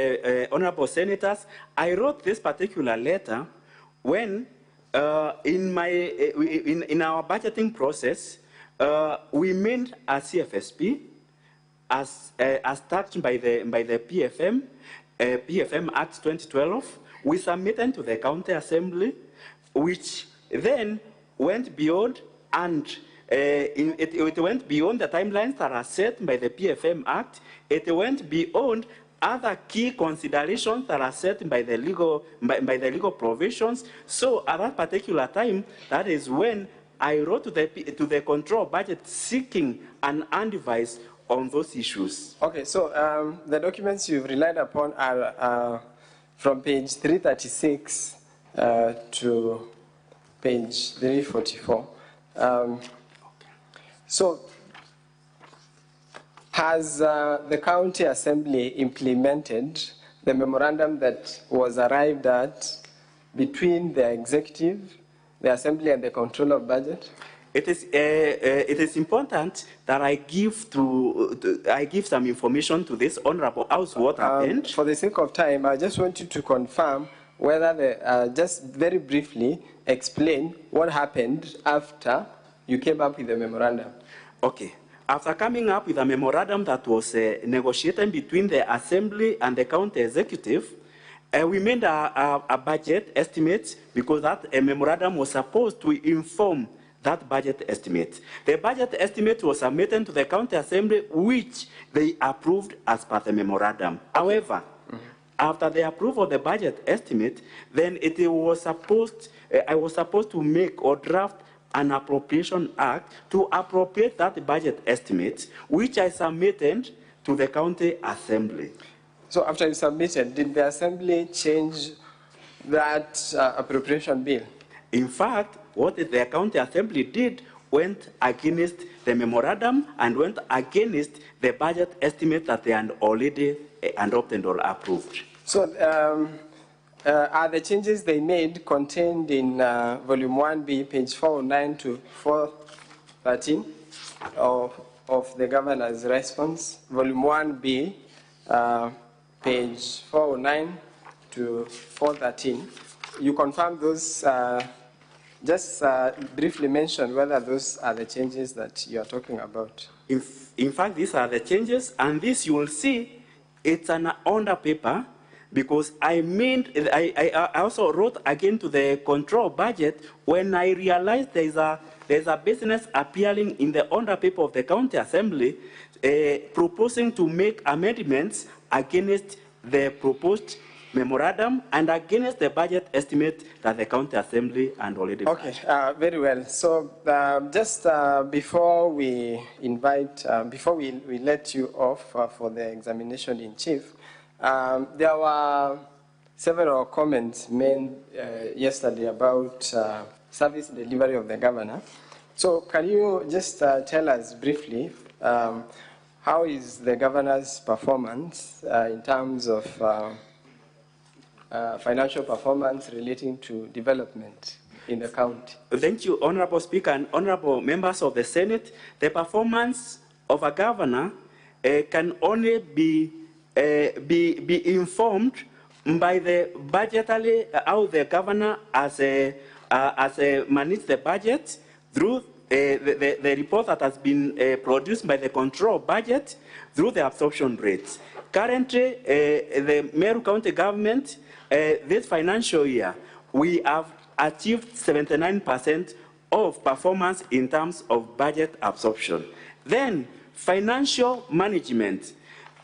Honorable Senators. I wrote this particular letter when in our budgeting process, we made a CFSP as taxed by the PFM, PFM Act 2012. We submitted to the County Assembly, which then went beyond, and it went beyond the timelines that are set by the PFM Act. It went beyond other key considerations that are set by the legal provisions. So at that particular time, that is when I wrote to the Control Budget seeking an advice on those issues. Okay, so the documents you've relied upon are from page 336 to page 344. So, has the County Assembly implemented the memorandum that was arrived at between the Executive, the Assembly, and the Controller of Budget? It is important that I give some information to this Honorable House what happened. For the sake of time, I just want you to confirm whether, just very briefly, explain what happened after you came up with the memorandum. Okay. After coming up with a memorandum that was negotiated between the Assembly and the County Executive, we made a budget estimate because that memorandum was supposed to inform that budget estimate. The budget estimate was submitted to the County Assembly, which they approved as per the memorandum. However, after the approval of the budget estimate, then I was supposed to make or draft an appropriation act to appropriate that budget estimate, which I submitted to the County Assembly. So after you submitted, did the Assembly change that appropriation bill? In fact, what the County Assembly did went against the memorandum and went against the budget estimate that they had already adopted or approved. So are the changes they made contained in Volume 1B, page 409 to 413 of the Governor's response? Volume 1B, page 409 to 413. You confirm those just briefly mention whether those are the changes that you are talking about. In fact, these are the changes, and this you will see, it's an under paper, because I also wrote again to the control budget when I realized there's a business appearing in the under paper of the county assembly proposing to make amendments against the proposed memorandum and against the budget estimate that the county assembly and already. Okay, very well. So just before we invite, before we let you off for the examination in chief, there were several comments made yesterday about service delivery of the governor. So can you just tell us briefly how is the governor's performance in terms of financial performance relating to development in the county? Thank you, Honorable Speaker and Honorable members of the Senate. The performance of a governor can only be informed by the budgetary, how the governor has managed the budget through the report that has been produced by the control budget through the absorption rates. Currently, the Meru County government, this financial year, we have achieved 79% of performance in terms of budget absorption. Then, financial management.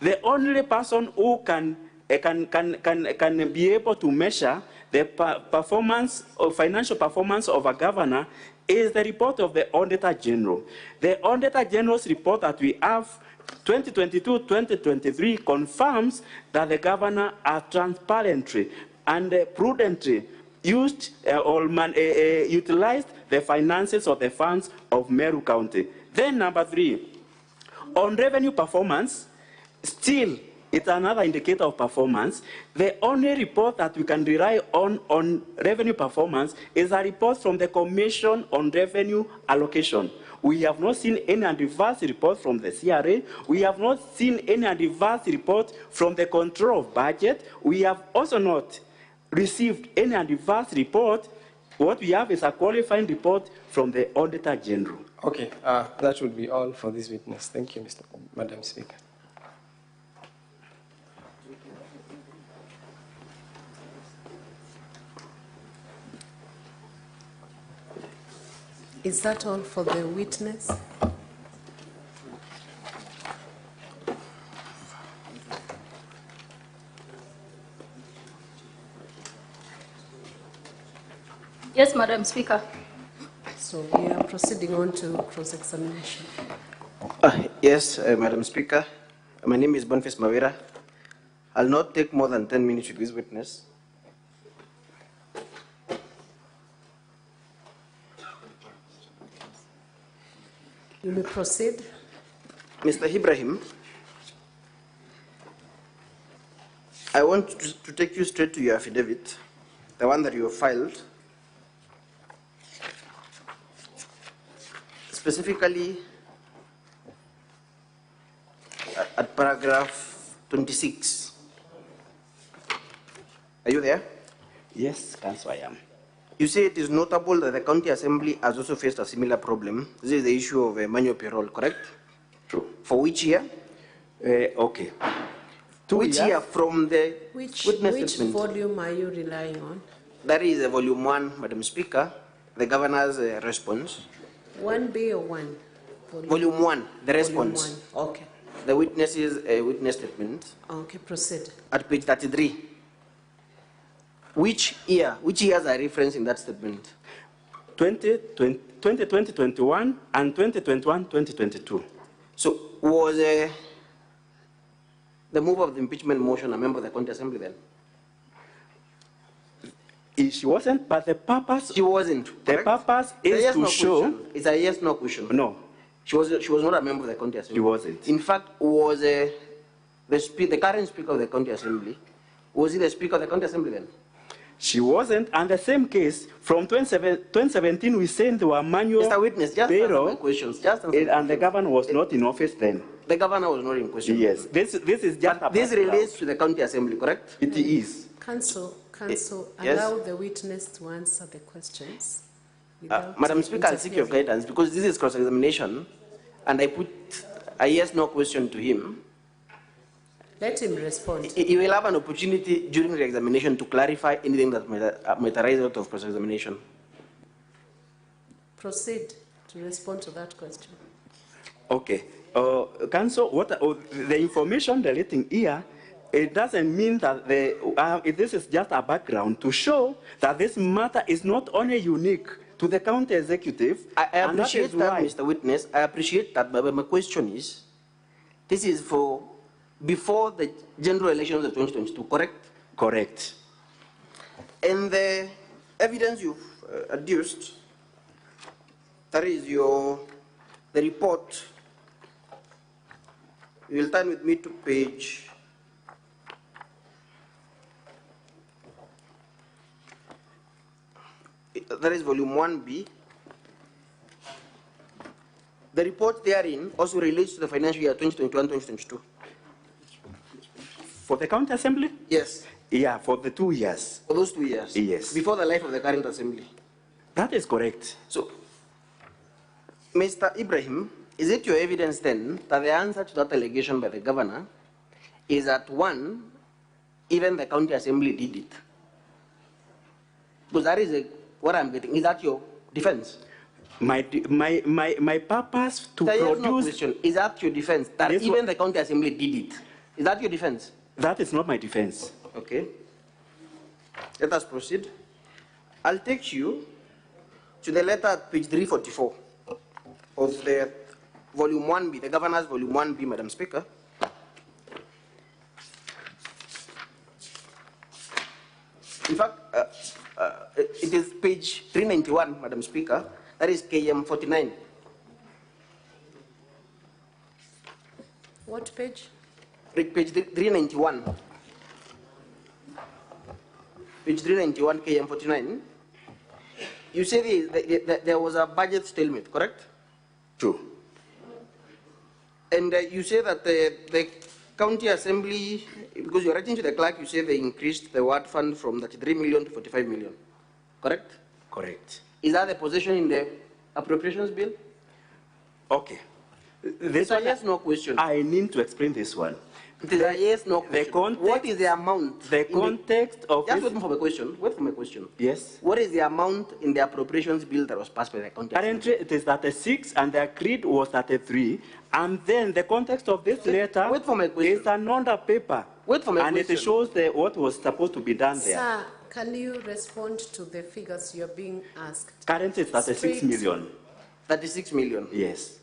The only person who can be able to measure the performance or financial performance of a governor is the report of the Auditor General. The Auditor General's report that we have 2022-2023 confirms that the governor has transparently and prudently used utilized the finances of the funds of Meru County. Then number 3, on revenue performance, still it's another indicator of performance. The only report that we can rely on revenue performance is a report from the Commission on Revenue Allocation. We have not seen any adverse report from the CRA. We have not seen any adverse report from the control of budget. We have also not received any adverse report. What we have is a qualifying report from the Auditor General. Okay, that would be all for this witness. Thank you, Madam Speaker. Is that all for the witness? Yes, Madam Speaker. So we are proceeding on to cross-examination. Yes, Madam Speaker. My name is Boniface Kawira. I'll not take more than 10 minutes with this witness. You may proceed. Mr. Ibrahim, I want to take you straight to your affidavit, the one that you have filed. Specifically, at paragraph 26. Are you there? Yes, Councillor, I am. You say it is notable that the County Assembly has also faced a similar problem. This is the issue of manual payroll, correct? True. For which year? Okay. 2 which years. year from the Which witness statement? volume are you relying on? That is volume 1, Madam Speaker, the governor's response. 1B or 1? Volume 1, the response. Volume 1. Okay. The witness's witness statement. Okay, proceed. At page 33. Which years are referenced in that statement? 2020-21 and 2021-2022. So was the move of the impeachment motion a member of the County Assembly then? She wasn't, but the purpose... She wasn't, The purpose is to show... It's a yes-no question. No. She was not a member of the County Assembly. She wasn't. In fact, was the current Speaker of the County Assembly, was he the Speaker of the County Assembly then? She wasn't, and the same case, from 2017, we sent our manual Mr. Witness, just answer my questions. And the governor was not in office then. The governor was not in question. Yes, this is just but this relates to the County Assembly, correct? It is. Counsel, Yes. allow the witness to answer the questions. Madam Speaker, I'll seek your guidance because this is cross-examination, and I put a yes/no question to him. Let him respond. He will have an opportunity during the examination to clarify anything that might arise out of cross-examination. Proceed to respond to that question. Okay. Council, the information they're letting here, it doesn't mean that this is just a background to show that this matter is not only unique to the county executive. I appreciate that, Mr. Witness. I appreciate that, but my question is, this is for before the general elections of 2022, correct? Correct. And the evidence you've adduced, that is the report. You will turn with me to page 1B. The report therein also relates to the financial year 2021-2022. For the county assembly? Yes. Yeah, for the 2 years. For those 2 years? Yes. Before the life of the current assembly? That is correct. So, Mr. Ibrahim, is it your evidence then that the answer to that allegation by the governor is that one, even the county assembly did it? Because that is what I'm getting. Is that your defense? My purpose to produce... No question. Is that your defense? That even the county assembly did it? Is that your defense? That is not my defense. Okay. Let us proceed. I'll take you to the letter at page 344 of the volume 1B, the governor's volume 1B, Madam Speaker. In fact, it is page 391, Madam Speaker. That is KM 49. What page? Page 391. Page 391, KM 49. You say there was a budget stalemate, correct? True. And you say that the county assembly, because you're writing to the clerk, you say they increased the ward fund from 33 million to 45 million, correct? Correct. Is that the position in the appropriations bill? Okay. This one, yes, no question. I need to explain this one. It is a yes, no question. What is the amount? The context of just wait for my question. Wait for my question. Yes. What is the amount in the appropriations bill that was passed by the county? Currently, it is 36, and the agreed was 33. And then the context of this letter is another paper. Wait for my and question. It shows what was supposed to be done there. Sir, can you respond to the figures you're being asked? Currently, it's 36 million. 36 million? Yes.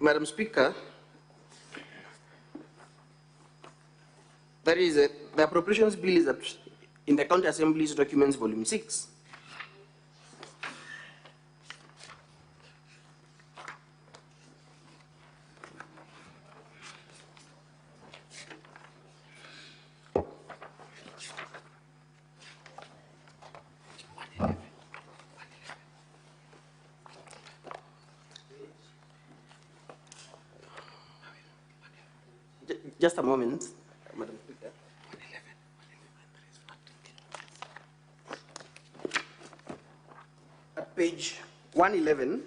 Madam Speaker, there is the appropriations bill is in the County Assembly's documents, volume 6. Just a moment, Madam Speaker. At page 111,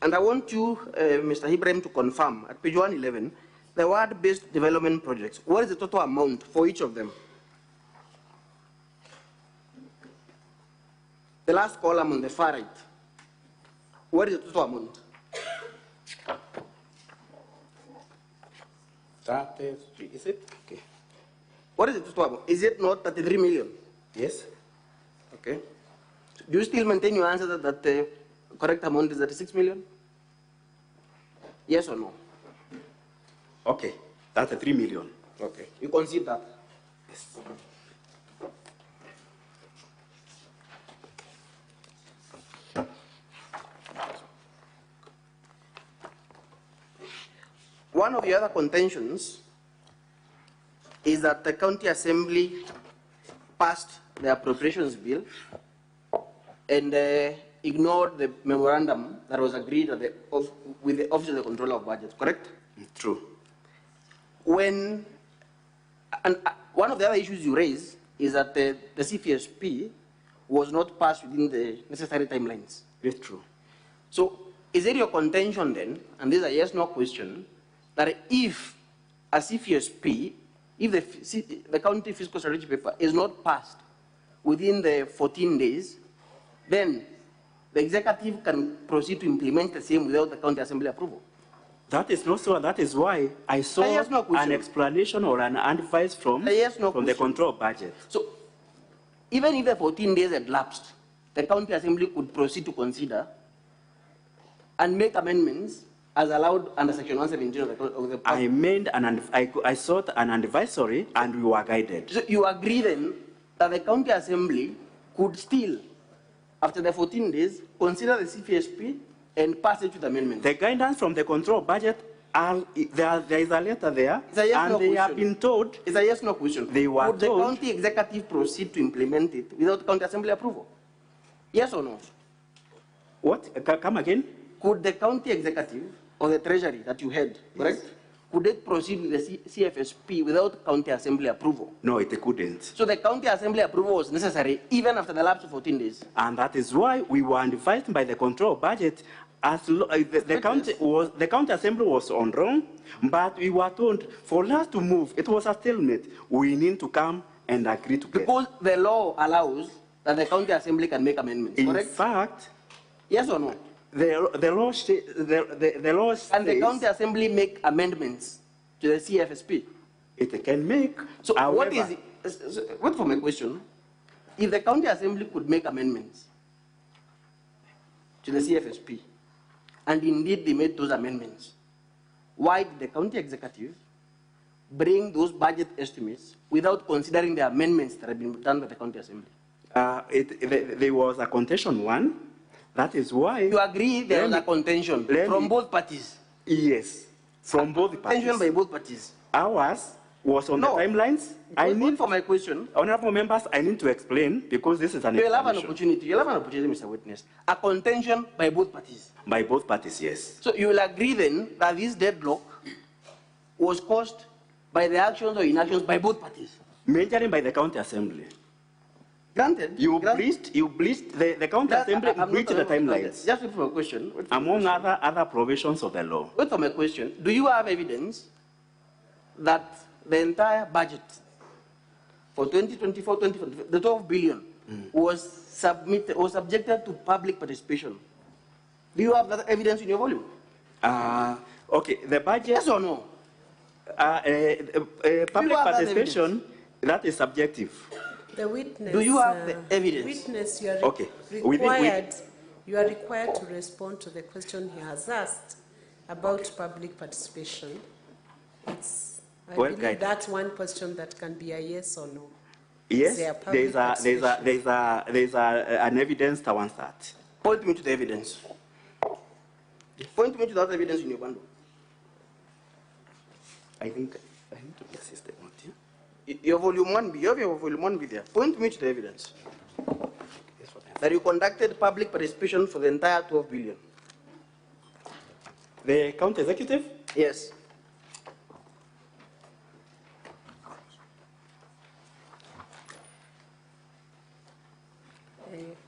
and I want you, Mr. Ibrahim, to confirm at page 111, the ward-based development projects. What is the total amount for each of them? The last column on the far right. What is the total amount? 33, is it? Okay. What is the total amount? Is it not 33 million? Yes. Okay. Do you still maintain your answer that the correct amount is 36 million? Yes or no? Okay. 33 million. Okay. You concede that? Yes. One of the other contentions is that the County Assembly passed the appropriations bill and ignored the memorandum that was agreed at with the Office of the Controller of Budget, correct? True. When, and one of the other issues you raised is that the CFSP was not passed within the necessary timelines. That's true. So is it your contention then, and this is a yes-no question, that if a CFSP, if the county fiscal strategy paper is not passed within the 14 days, then the executive can proceed to implement the same without the county assembly approval? That is not so. That is why I saw an explanation or an advice from the control budget. So even if the 14 days had lapsed, the county assembly could proceed to consider and make amendments as allowed under Section 117 of the I made I sought an advisory and we were guided. So you agree then that the county assembly could still, after the 14 days, consider the CFSP and pass it with amendments? The guidance from the control budget, there is a letter there, and they have been told. It's a yes/no question. They were Would the told. county executive proceed to implement it without county assembly approval? Yes or no? What? Come again? Could the county executive or the treasury that you had, correct? Could it proceed with the CFSP without county assembly approval? No, it couldn't. So the county assembly approval was necessary even after the lapse of 14 days. And that is why we were advised by the control budget. As the county assembly was on wrong, but we were told for us to move, it was a stalemate. We need to come and agree together. Because the law allows that the county assembly can make amendments, correct? In fact, yes or no? The law says. And the county assembly make amendments to the CFSP? It can make. So however, what is it? Wait for my question. If the county assembly could make amendments to the CFSP, and indeed they made those amendments, why did the county executive bring those budget estimates without considering the amendments that have been done by the county assembly? There was a contention one. That is why. You agree there was a contention from both parties? Yes, from both parties. Contention by both parties? Ours was on the timelines. I need for my question. Honorable members, I need to explain because this is an You'll have an opportunity. You'll have an opportunity, Mr. Witness. A contention by both parties? By both parties, yes. So you will agree then that this deadlock was caused by the actions or inactions by both parties? Majorly by the county assembly. Granted. You breached the county assembly breached the timelines. Just wait for a question. Among other provisions of the law. Wait for my question. Do you have evidence that the entire budget for 2024-2025, the 12 billion, was subjected to public participation? Do you have that evidence in your volume? Okay, the budget. Yes or no? Public participation, that is subjective. The witness. Do you have the evidence? Witness, you are Okay. You are required to respond to the question he has asked about public participation. I believe that's one question that can be a yes or no. Yes, there's an evidence towards that. Point me to the evidence. Point me to that evidence in your bundle. I think I need to get system. Your volume 1B, you have your volume 1B there. Point me to the evidence that you conducted public participation for the entire 12 billion. The county executive? Yes.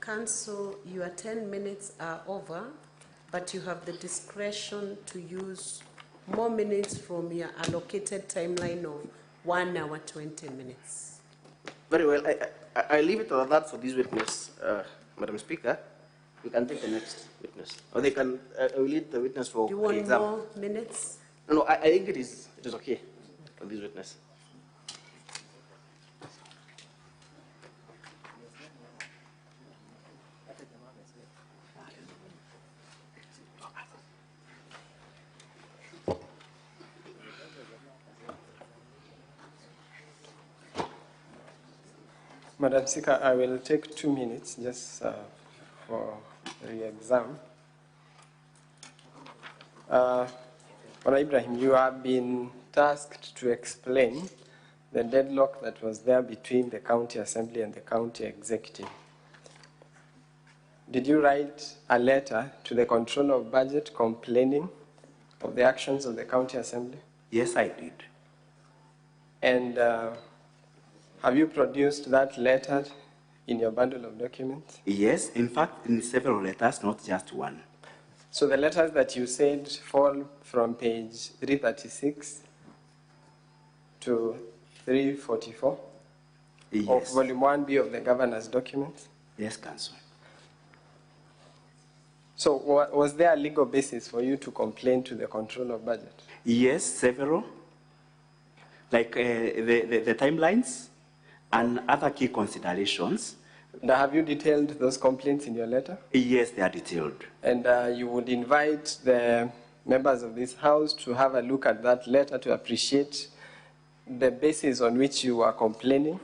Council, your 10 minutes are over, but you have the discretion to use more minutes from your allocated timeline of 1 hour, 20 minutes. Very well. I leave it to that for this witness, Madam Speaker. We can take the next witness. Or they can, I will leave the witness for Do you want exam. more minutes? No, I think it is okay for this witness. Madam Speaker, I will take 2 minutes just for re-exam. Ibrahim, you have been tasked to explain the deadlock that was there between the county assembly and the county executive. Did you write a letter to the controller of budget complaining of the actions of the county assembly? Yes, I did. And have you produced that letter in your bundle of documents? Yes, in fact, in several letters, not just one. So the letters that you said fall from page 336 to 344 of volume 1B of the governor's documents? Yes, Council. So was there a legal basis for you to complain to the controller of budget? Yes, several. Like the timelines and other key considerations. Now, have you detailed those complaints in your letter? Yes, they are detailed. And you would invite the members of this House to have a look at that letter to appreciate the basis on which you are complaining?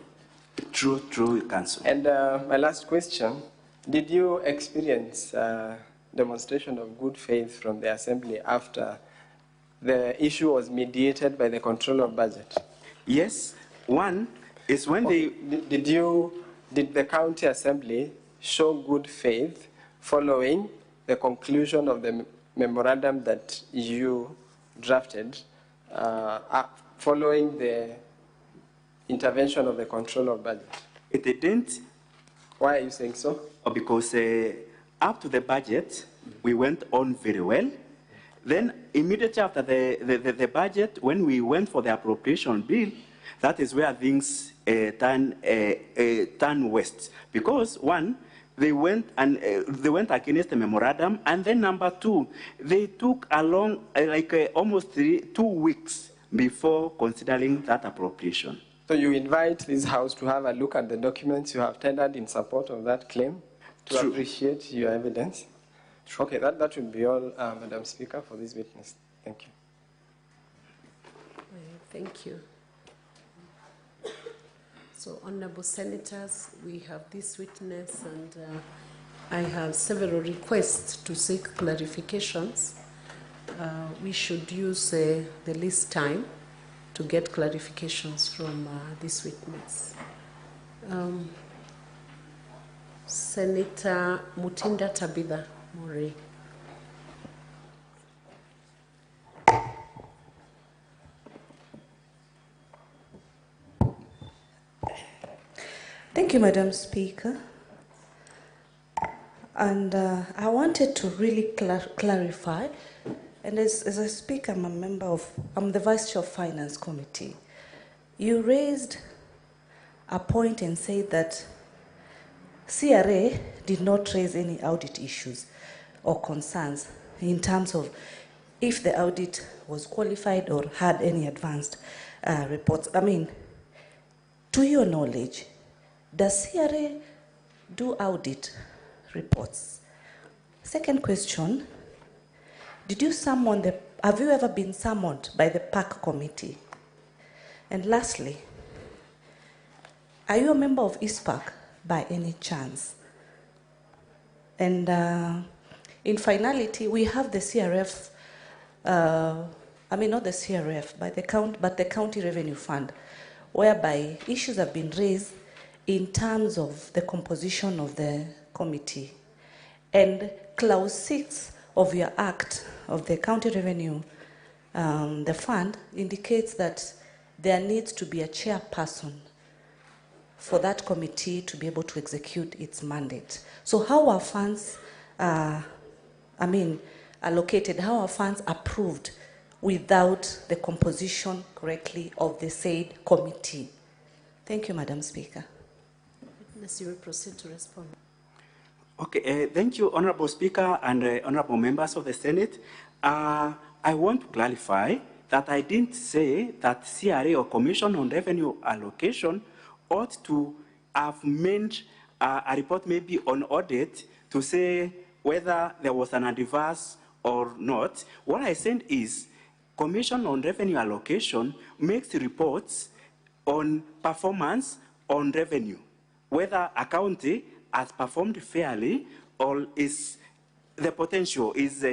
True, Council. And my last question, did you experience demonstration of good faith from the Assembly after the issue was mediated by the controller of budget? Yes. One is when Did the county assembly show good faith following the conclusion of the memorandum that you drafted, following the intervention of the controller of budget? It didn't. Why are you saying so? Because up to the budget, we went on very well. Then immediately after the budget, when we went for the appropriation bill, that is where things turn west. Because one, they went against the memorandum, and then number two, they took along almost 2 weeks before considering that appropriation. So you invite this House to have a look at the documents you have tendered in support of that claim to appreciate your evidence? Okay, that would be all, Madam Speaker, for this witness. Thank you. Thank you. So, Honorable Senators, we have this witness, and I have several requests to seek clarifications. We should use the least time to get clarifications from this witness. Senator Mutinda Tabitha Murray. Thank you, Madam Speaker. And I wanted to really clarify, and as a speaker, I'm the Vice Chair of Finance Committee. You raised a point and said that CRA did not raise any audit issues or concerns in terms of if the audit was qualified or had any advanced reports. I mean, to your knowledge, does CRA do audit reports? Second question, have you ever been summoned by the PAC committee? And lastly, are you a member of ISPAC by any chance? And in finality, we have the CRF, not the CRF, but the County Revenue Fund, whereby issues have been raised in terms of the composition of the committee. And Clause 6 of your Act of the County Revenue, the fund, indicates that there needs to be a chairperson for that committee to be able to execute its mandate. So how are funds allocated, how are funds approved without the composition correctly of the said committee? Thank you, Madam Speaker. You will proceed to respond. Okay, thank you, Honorable Speaker and Honorable members of the Senate. I want to clarify that I didn't say that CRA or Commission on Revenue Allocation ought to have made a report maybe on audit to say whether there was an adverse or not. What I said is Commission on Revenue Allocation makes reports on performance on revenue, whether a county has performed fairly or is the potential is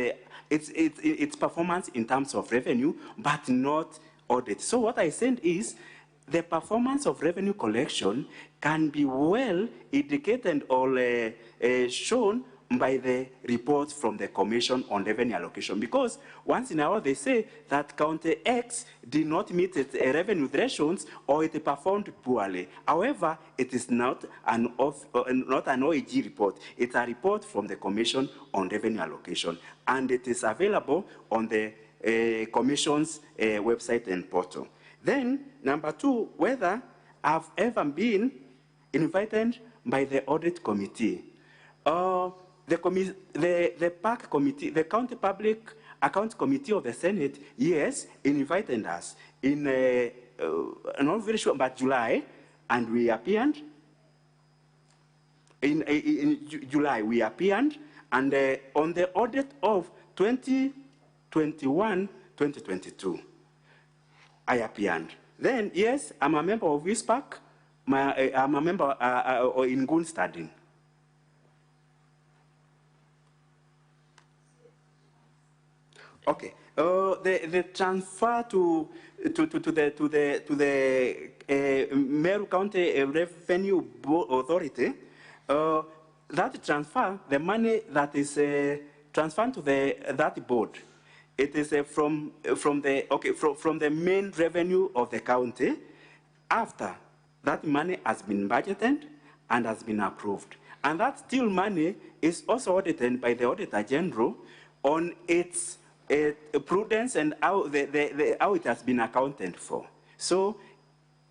its performance in terms of revenue, but not audit. So what I said is the performance of revenue collection can be well indicated or shown by the reports from the Commission on Revenue Allocation. Because once in a while they say that County X did not meet its revenue thresholds or it performed poorly. However, it is not an OAG report. It's a report from the Commission on Revenue Allocation. And it is available on the Commission's website and portal. Then, number two, whether I've ever been invited by the audit committee. The PAC committee, the County Public Accounts Committee of the Senate, yes, invited us in, I'm not very sure, but July, and we appeared. In July, we appeared, and on the audit of 2021-2022, I appeared. Then, yes, I'm a member of WISPAC. I'm a member in good studying. Okay. The transfer to the Meru County Revenue Authority. That transfer, the money that is transferred to that board, it is from the main revenue of the county. After that money has been budgeted and has been approved, and that still money is also audited by the Auditor General on its prudence and how how it has been accounted for. So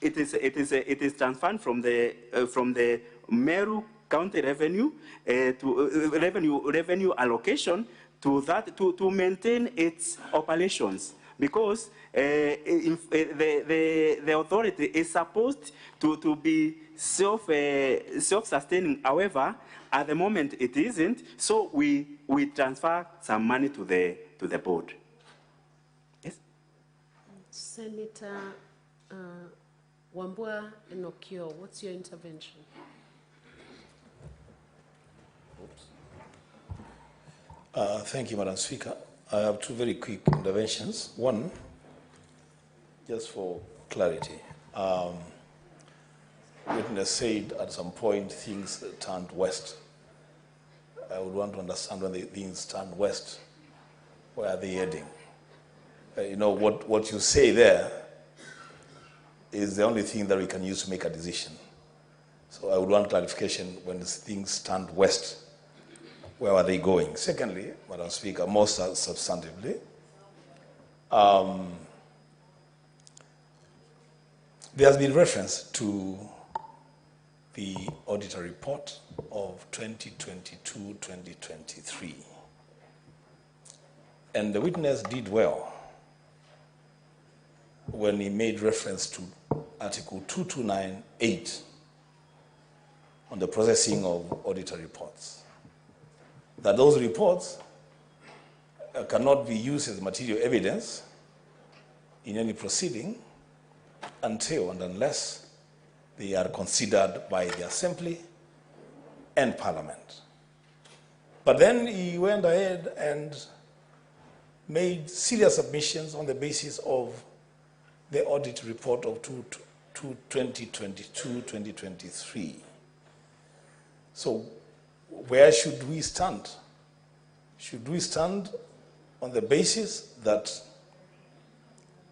it is transferred from the Meru County revenue to revenue allocation to that to maintain its operations, because the authority is supposed to be self-sustaining. However, at the moment it isn't, so we transfer some money to the board. Yes. Senator Wambua Enokio, what's your intervention? Thank you, Madam Speaker. I have two very quick interventions. One, just for clarity. Witness said at some point things turned west. I would want to understand when the things turned west, where are they heading? You know, what you say there is the only thing that we can use to make a decision. So I would want clarification when things turned west. Where are they going? Secondly, Madam Speaker, most substantively, there has been reference to the auditor report of 2022-2023. And the witness did well when he made reference to Article 2298 on the processing of auditor reports. That those reports cannot be used as material evidence in any proceeding until and unless they are considered by the Assembly and Parliament. But then he went ahead and made serious submissions on the basis of the audit report of 2022-2023. So where should we stand? Should we stand on the basis that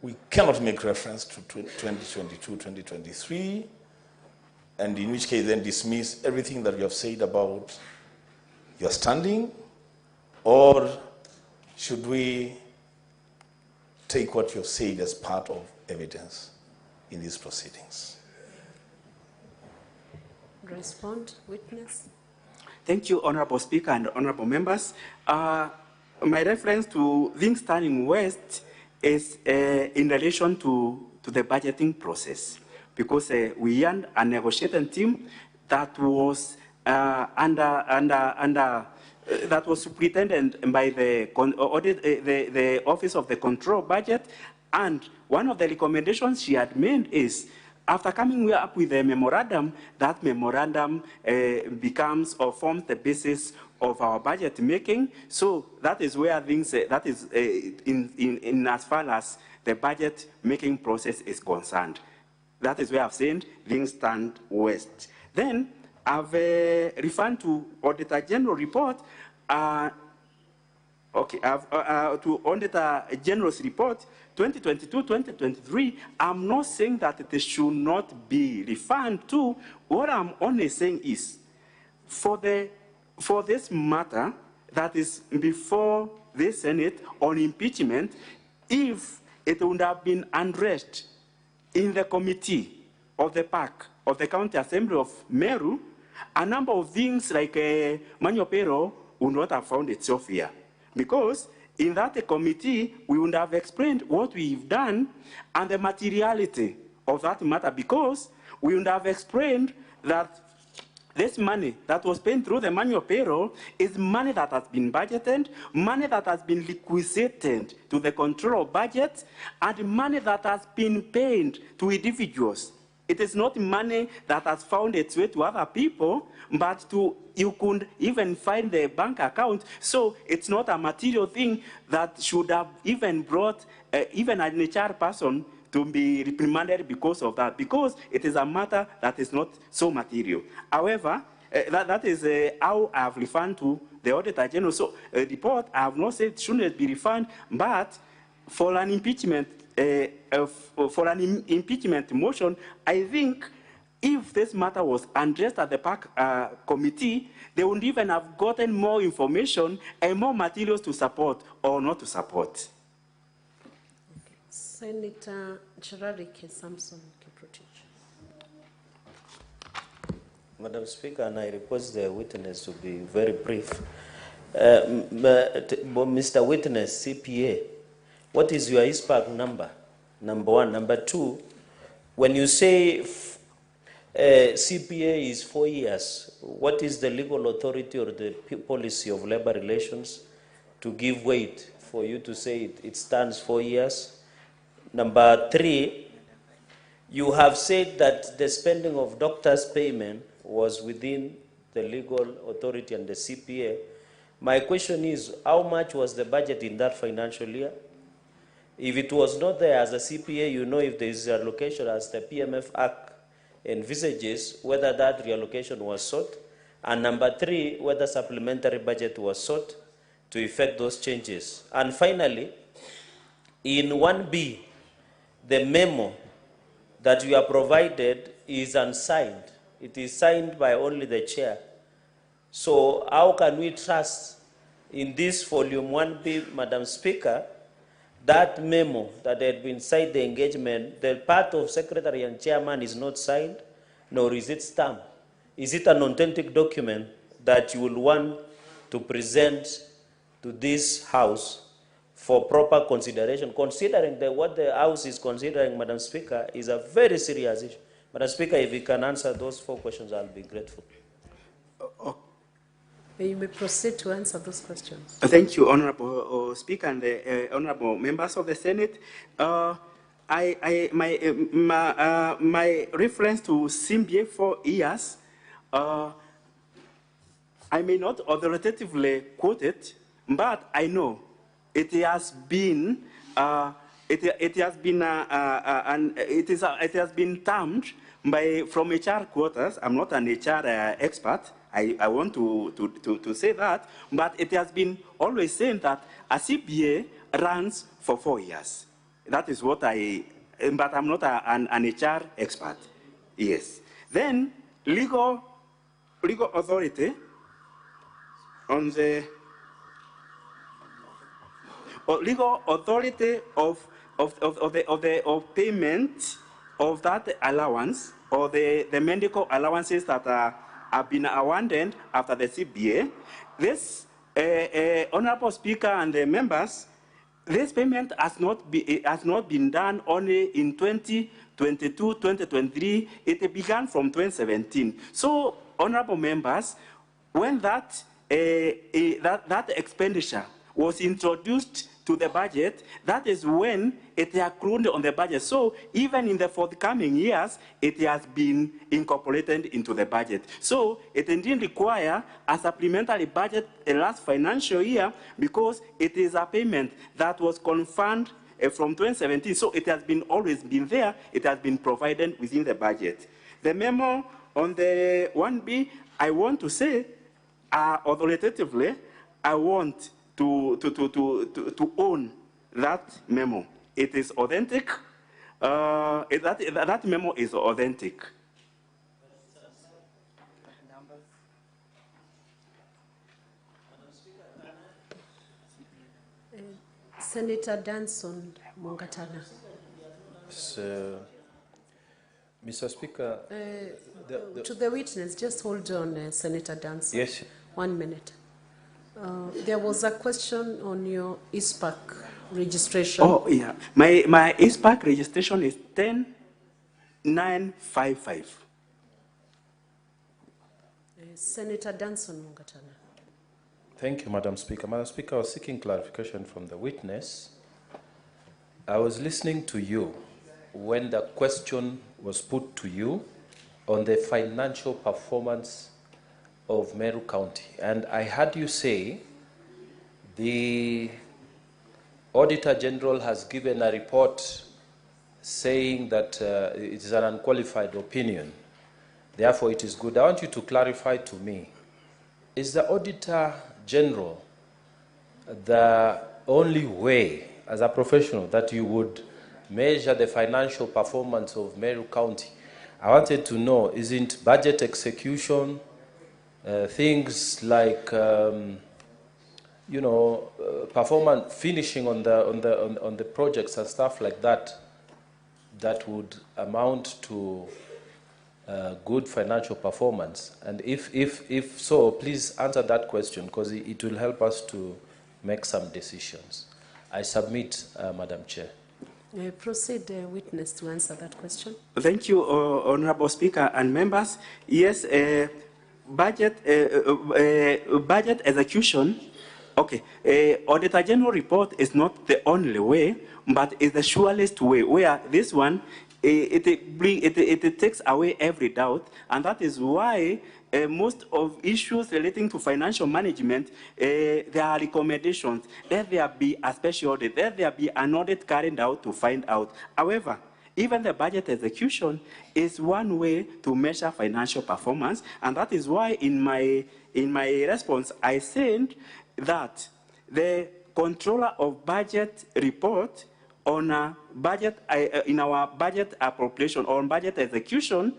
we cannot make reference to 2022-2023, and in which case then dismiss everything that you have said about your standing? Or should we take what you have said as part of evidence in these proceedings? Respond, witness. Thank you, Honorable Speaker and Honorable Members. My reference to things turning west is in relation to the budgeting process, because we had a negotiating team that was that was superintended by the Office of the Control Budget, and one of the recommendations she had made is, after coming up with a memorandum, that memorandum becomes or forms the basis of our budget making. So that is where things, that is in as far as the budget making process is concerned. that is where I've said things stand worst. Then I've referred to Auditor General report. To Auditor General's report 2022-2023. I'm not saying that it should not be referred to. What I'm only saying is, for this matter that is before the Senate on impeachment, if it would have been addressed in the committee of the PAC of the County Assembly of Meru, a number of things like Manyopero would not have found itself here. Because in that committee, we would have explained what we've done and the materiality of that matter, because we would have explained that this money that was paid through the manual payroll is money that has been budgeted, money that has been liquidated to the control of budget, and money that has been paid to individuals. It is not money that has found its way to other people, but you could even find the bank account. So it's not a material thing that should have even brought even an HR person to be reprimanded because of that, because it is a matter that is not so material. However, that is how I have referred to the Auditor General. So report, I have not said shouldn't be referred, but for an impeachment motion, I think if this matter was addressed at the PAC committee, they would even have gotten more information and more materials to support or not to support. Senator Cherarike Samson Kiprotich. Madam Speaker, and I request the witness to be very brief. Mr. Witness, CPA, what is your ISPAC number? Number one. Number two, when you say CPA is 4 years, what is the legal authority or the policy of labor relations to give weight for you to say it stands 4 years? Number three, you have said that the spending of doctors' payment was within the legal authority and the CPA. My question is, how much was the budget in that financial year? If it was not there as a CPA, you know if there is a reallocation as the PMF Act envisages, whether that reallocation was sought. And number three, whether supplementary budget was sought to effect those changes. And finally, in 1B, the memo that you are provided is unsigned. It is signed by only the chair. So how can we trust in this volume 1B, Madam Speaker, that memo that had been signed, the engagement, the part of secretary and chairman is not signed, nor is it stamped? Is it an authentic document that you will want to present to this House for proper consideration, considering that what the House is considering, Madam Speaker, is a very serious issue? Madam Speaker, if you can answer those 4 questions, I'll be grateful. You may proceed to answer those questions. Thank you, Honorable Speaker and the Honorable members of the Senate. My reference to CMBA 4 years, I may not authoritatively quote it, but I know it has been it has been termed from HR quarters. I'm not an HR expert. I want to say that, but it has been always saying that a CPA runs for 4 years. That is what but I'm not an HR expert. Yes. Then legal authority on the legal authority of payment of that allowance or the medical allowances that have been awarded after the CBA. This Honorable Speaker and the members, this payment has not been done only in 2022, 2023. It began from 2017. So, honorable members, when that expenditure was introduced to the budget, that is when it accrued on the budget. So even in the forthcoming years, it has been incorporated into the budget. So it didn't require a supplementary budget last financial year because it is a payment that was confirmed from 2017. So it has been always been there. It has been provided within the budget. The memo on the 1B, I want to say, authoritatively, I want to own that memo. It is authentic. That memo is authentic. Senator Danson Mungatana. So, Mr. Speaker, To the witness, just hold on, Senator Danson. Yes. 1 minute. There was a question on your ISPAC registration. Oh, yeah. My ISPAC registration is 10955. Senator Danson Mungatana. Thank you, Madam Speaker. Madam Speaker, I was seeking clarification from the witness. I was listening to you when the question was put to you on the financial performance of Meru County. And I heard you say the Auditor General has given a report saying that it is an unqualified opinion. Therefore, it is good. I want you to clarify to me, is the Auditor General the only way, as a professional, that you would measure the financial performance of Meru County? I wanted to know, isn't budget execution, things like, performance, finishing on the projects and stuff like that, that would amount to good financial performance? And if so, please answer that question, because it will help us to make some decisions. I submit, Madam Chair. Proceed, witness, to answer that question. Thank you, Honorable Speaker and members. Yes, budget execution. Okay, Auditor General report is not the only way, but is the surest way. Where this one, it takes away every doubt, and that is why most of issues relating to financial management, there are recommendations. Let there be a special audit. Let there be an audit carried out to find out. However, even the budget execution is one way to measure financial performance, and that is why in my response I said that the controller of budget report on a budget in our budget appropriation or on budget execution,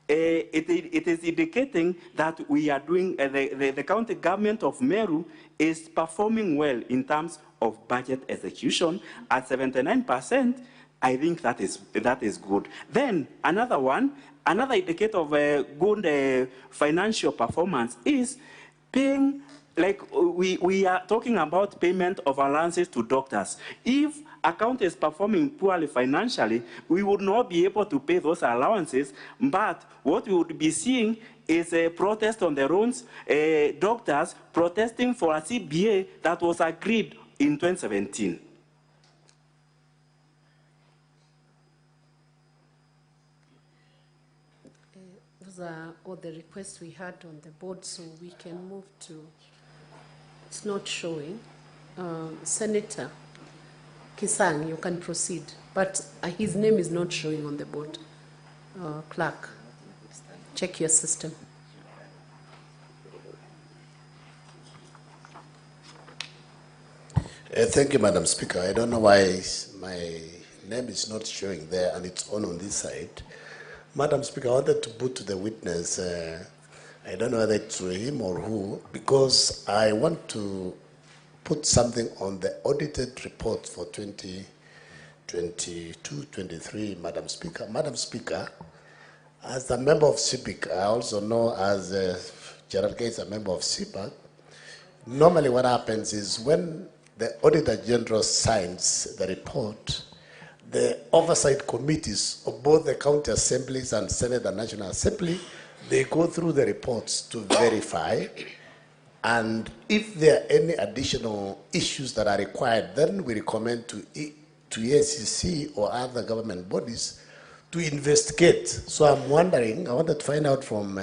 it is indicating that we are doing, the county government of Meru is performing well in terms of budget execution at 79%. I think that is good. Then another indicator of good financial performance is paying. Like we are talking about payment of allowances to doctors. If a county is performing poorly financially, we would not be able to pay those allowances. But what we would be seeing is a protest on the roads, doctors protesting for a CBA that was agreed in 2017. Those are all the requests we had on the board, so we can move to. It's not showing. Senator Kisang, you can proceed, but his name is not showing on the board. Clerk, check your system. Thank you, Madam Speaker. I don't know why my name is not showing there and it's on this side. Madam Speaker, I wanted to put to the witness, I don't know whether it's to him or who, because I want to put something on the audited report for 2022-23, Madam Speaker. Madam Speaker, as a member of CIPIC, I also know as Gerald Gates, a member of CIPAC, normally what happens is when the Auditor General signs the report, the oversight committees of both the county assemblies and Senate and National Assembly, they go through the reports to verify, and if there are any additional issues that are required, then we recommend to EACC or other government bodies to investigate. So I'm wondering, I wanted to find out from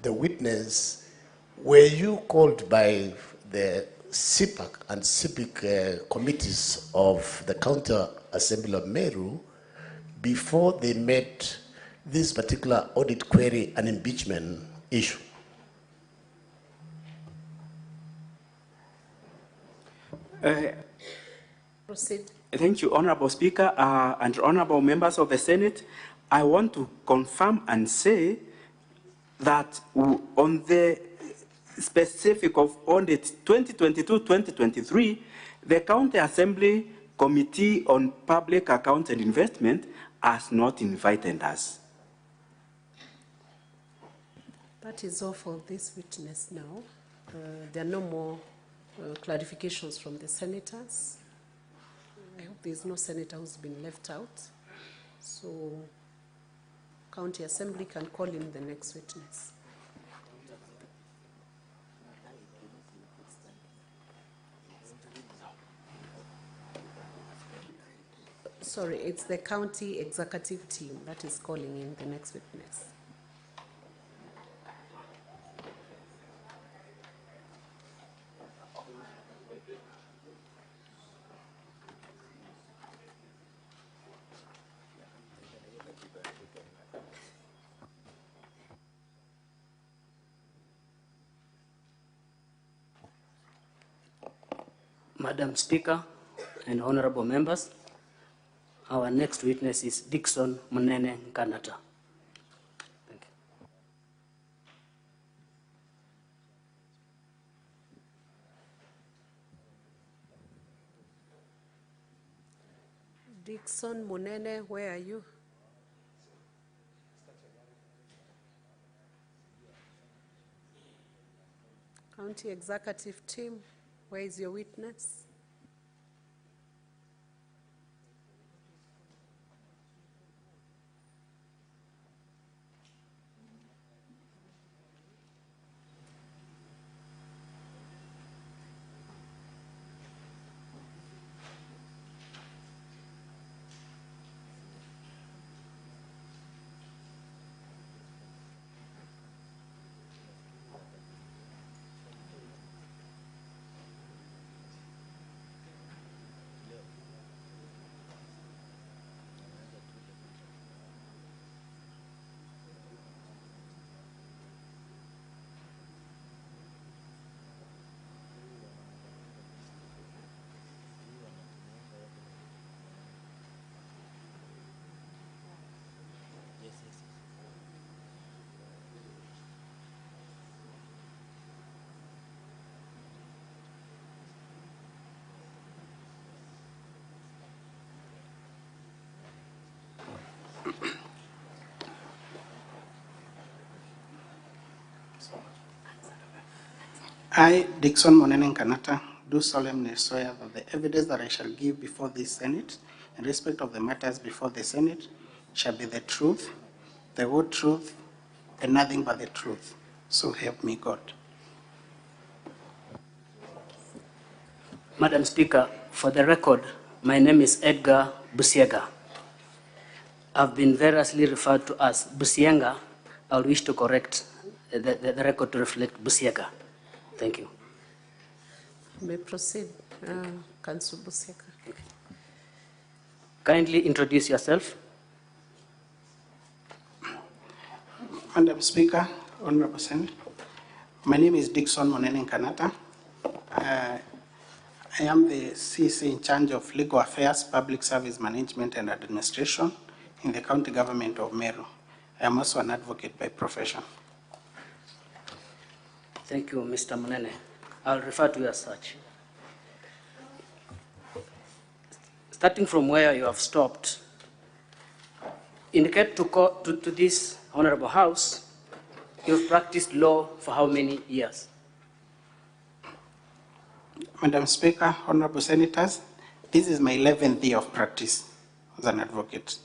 the witness, were you called by the CPAC and CPIC committees of the County Assembly of Meru before they made this particular audit query an impeachment issue? Proceed. Thank you, Honorable Speaker and honorable members of the Senate. I want to confirm and say that on the specific of audit 2022-2023, the County Assembly Committee on Public Accounts and Investment has not invited us. That is all for this witness now. There are no more clarifications from the senators. I hope there is no senator who's been left out. So, County Assembly can call in the next witness. Sorry, it's the county executive team that is calling in the next witness. Madam Speaker and honorable members, our next witness is Dickson Munene Nkanata. Thank you. Dickson Munene, where are you? County executive team, where is your witness? I, Dickson Monene Nkanata, do solemnly swear that the evidence that I shall give before this Senate in respect of the matters before the Senate shall be the truth, the whole truth, and nothing but the truth. So help me God. Madam Speaker, for the record, my name is Edgar Busiega. I've been variously referred to as Busienga. I'll wish to correct the record to reflect Busiega. Thank you. You may proceed, Councillor Busiega. Kindly introduce yourself. Madam Speaker, Honorable Senate, my name is Dickson Monene Nkanata. I am the CC in charge of Legal Affairs, Public Service Management and Administration in the County Government of Meru. I am also an advocate by profession. Thank you, Mr. Munene. I'll refer to you as such. Starting from where you have stopped, indicate to this Honorable House, you've practiced law for how many years? Madam Speaker, Honorable Senators, this is my 11th year of practice as an advocate.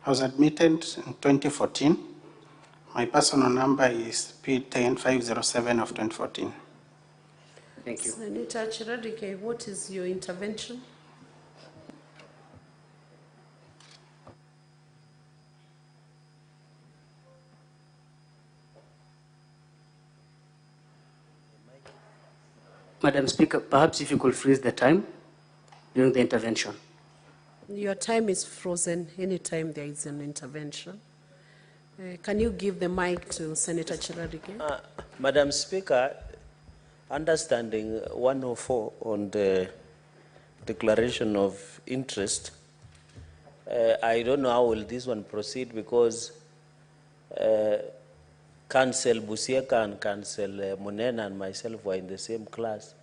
I was admitted in 2014. My personal number is P10507 of 2014. Thank you. Senator Chiradike, what is your intervention? Madam Speaker, perhaps if you could freeze the time during the intervention. Your time is frozen anytime there is an intervention. Can you give the mic to Senator Cherargei? Madam Speaker, understanding 104 on the declaration of interest, I don't know how will this one proceed because Council Busieka and Council Munena and myself were in the same class.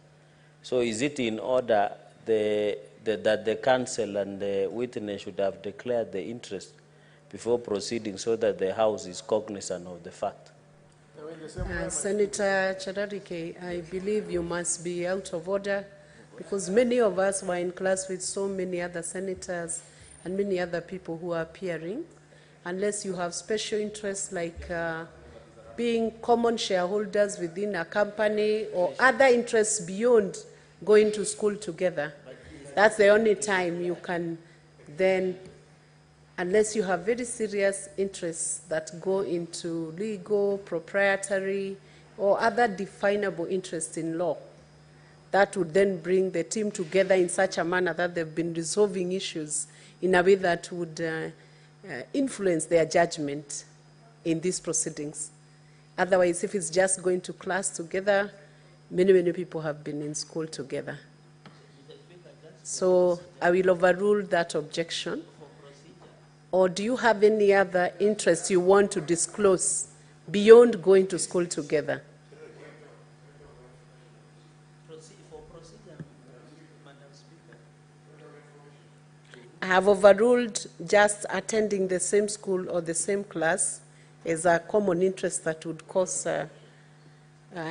So is it in order that the council and the witness should have declared the interest before proceeding so that the House is cognizant of the fact? Senator Cherargei, I believe you must be out of order because many of us were in class with so many other senators and many other people who are appearing. Unless you have special interests like being common shareholders within a company or other interests beyond going to school together. That's the only time you can then, unless you have very serious interests that go into legal, proprietary, or other definable interests in law, that would then bring the team together in such a manner that they've been resolving issues in a way that would influence their judgment in these proceedings. Otherwise, if it's just going to class together, many people have been in school together. So I will overrule that objection. Or do you have any other interests you want to disclose beyond going to school together? I have overruled just attending the same school or the same class as a common interest that would cause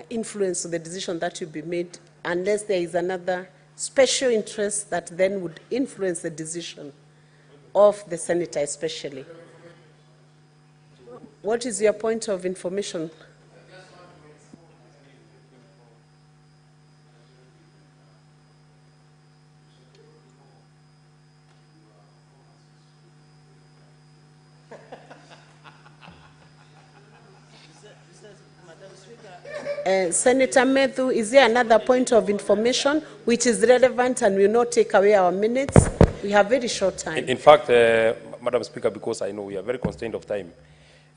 influence on the decision that will be made, unless there is another special interest that then would influence the decision of the senator especially. What is your point of information? Senator Methu, is there another point of information which is relevant and will not take away our minutes? We have very short time. In fact, Madam Speaker, because I know we are very constrained of time,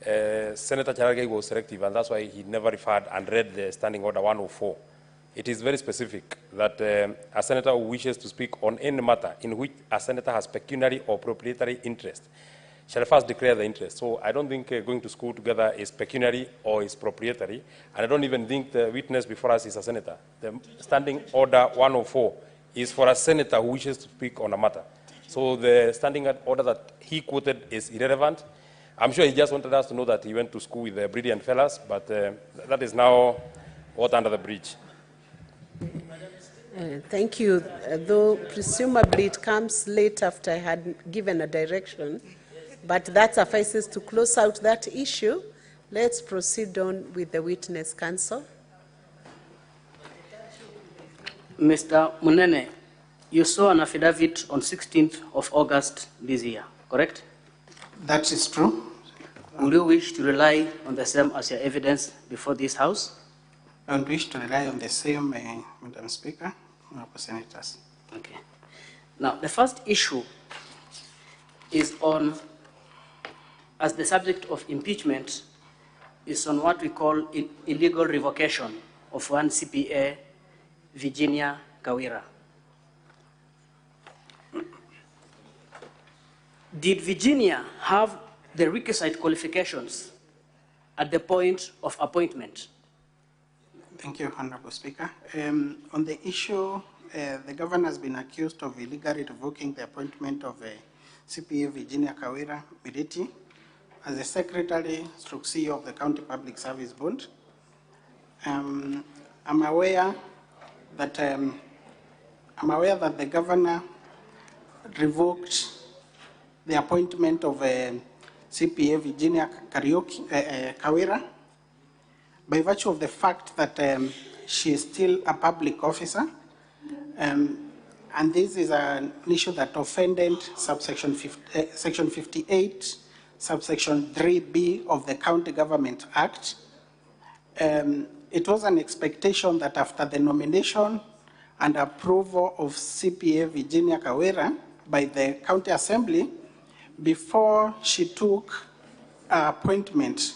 Senator Cherargei was selective, and that's why he never referred and read the Standing Order 104. It is very specific that a senator who wishes to speak on any matter in which a senator has pecuniary or proprietary interest shall first declare the interest. So I don't think going to school together is pecuniary or is proprietary, and I don't even think the witness before us is a senator. The Standing Order 104 is for a senator who wishes to speak on a matter. So the standing order that he quoted is irrelevant. I'm sure he just wanted us to know that he went to school with the brilliant fellas, but that is now water under the bridge. Thank you. Though presumably it comes late after I had given a direction, but that suffices to close out that issue. Let's proceed on with the witness counsel. Mr. Munene, you saw an affidavit on 16th of August this year, correct? That is true. Will you wish to rely on the same as your evidence before this House? I would wish to rely on the same, Madam Speaker, Honourable Senators. Okay. Now, the first issue is on, as the subject of impeachment, is on what we call illegal revocation of one CPA, Virginia Kawira. Did Virginia have the requisite qualifications at the point of appointment? Thank you, Honourable Speaker. On the issue, the governor has been accused of illegally revoking the appointment of CPA Virginia Kawira Miriti as the Secretary/CEO of the County Public Service Board. I'm aware that the governor revoked the appointment of CPA Virginia Kawira by virtue of the fact that she is still a public officer, and this is an issue that offended section 58, subsection 3B of the County Government Act. it was an expectation that after the nomination and approval of CPA Virginia Kawira by the County Assembly, before she took her appointment,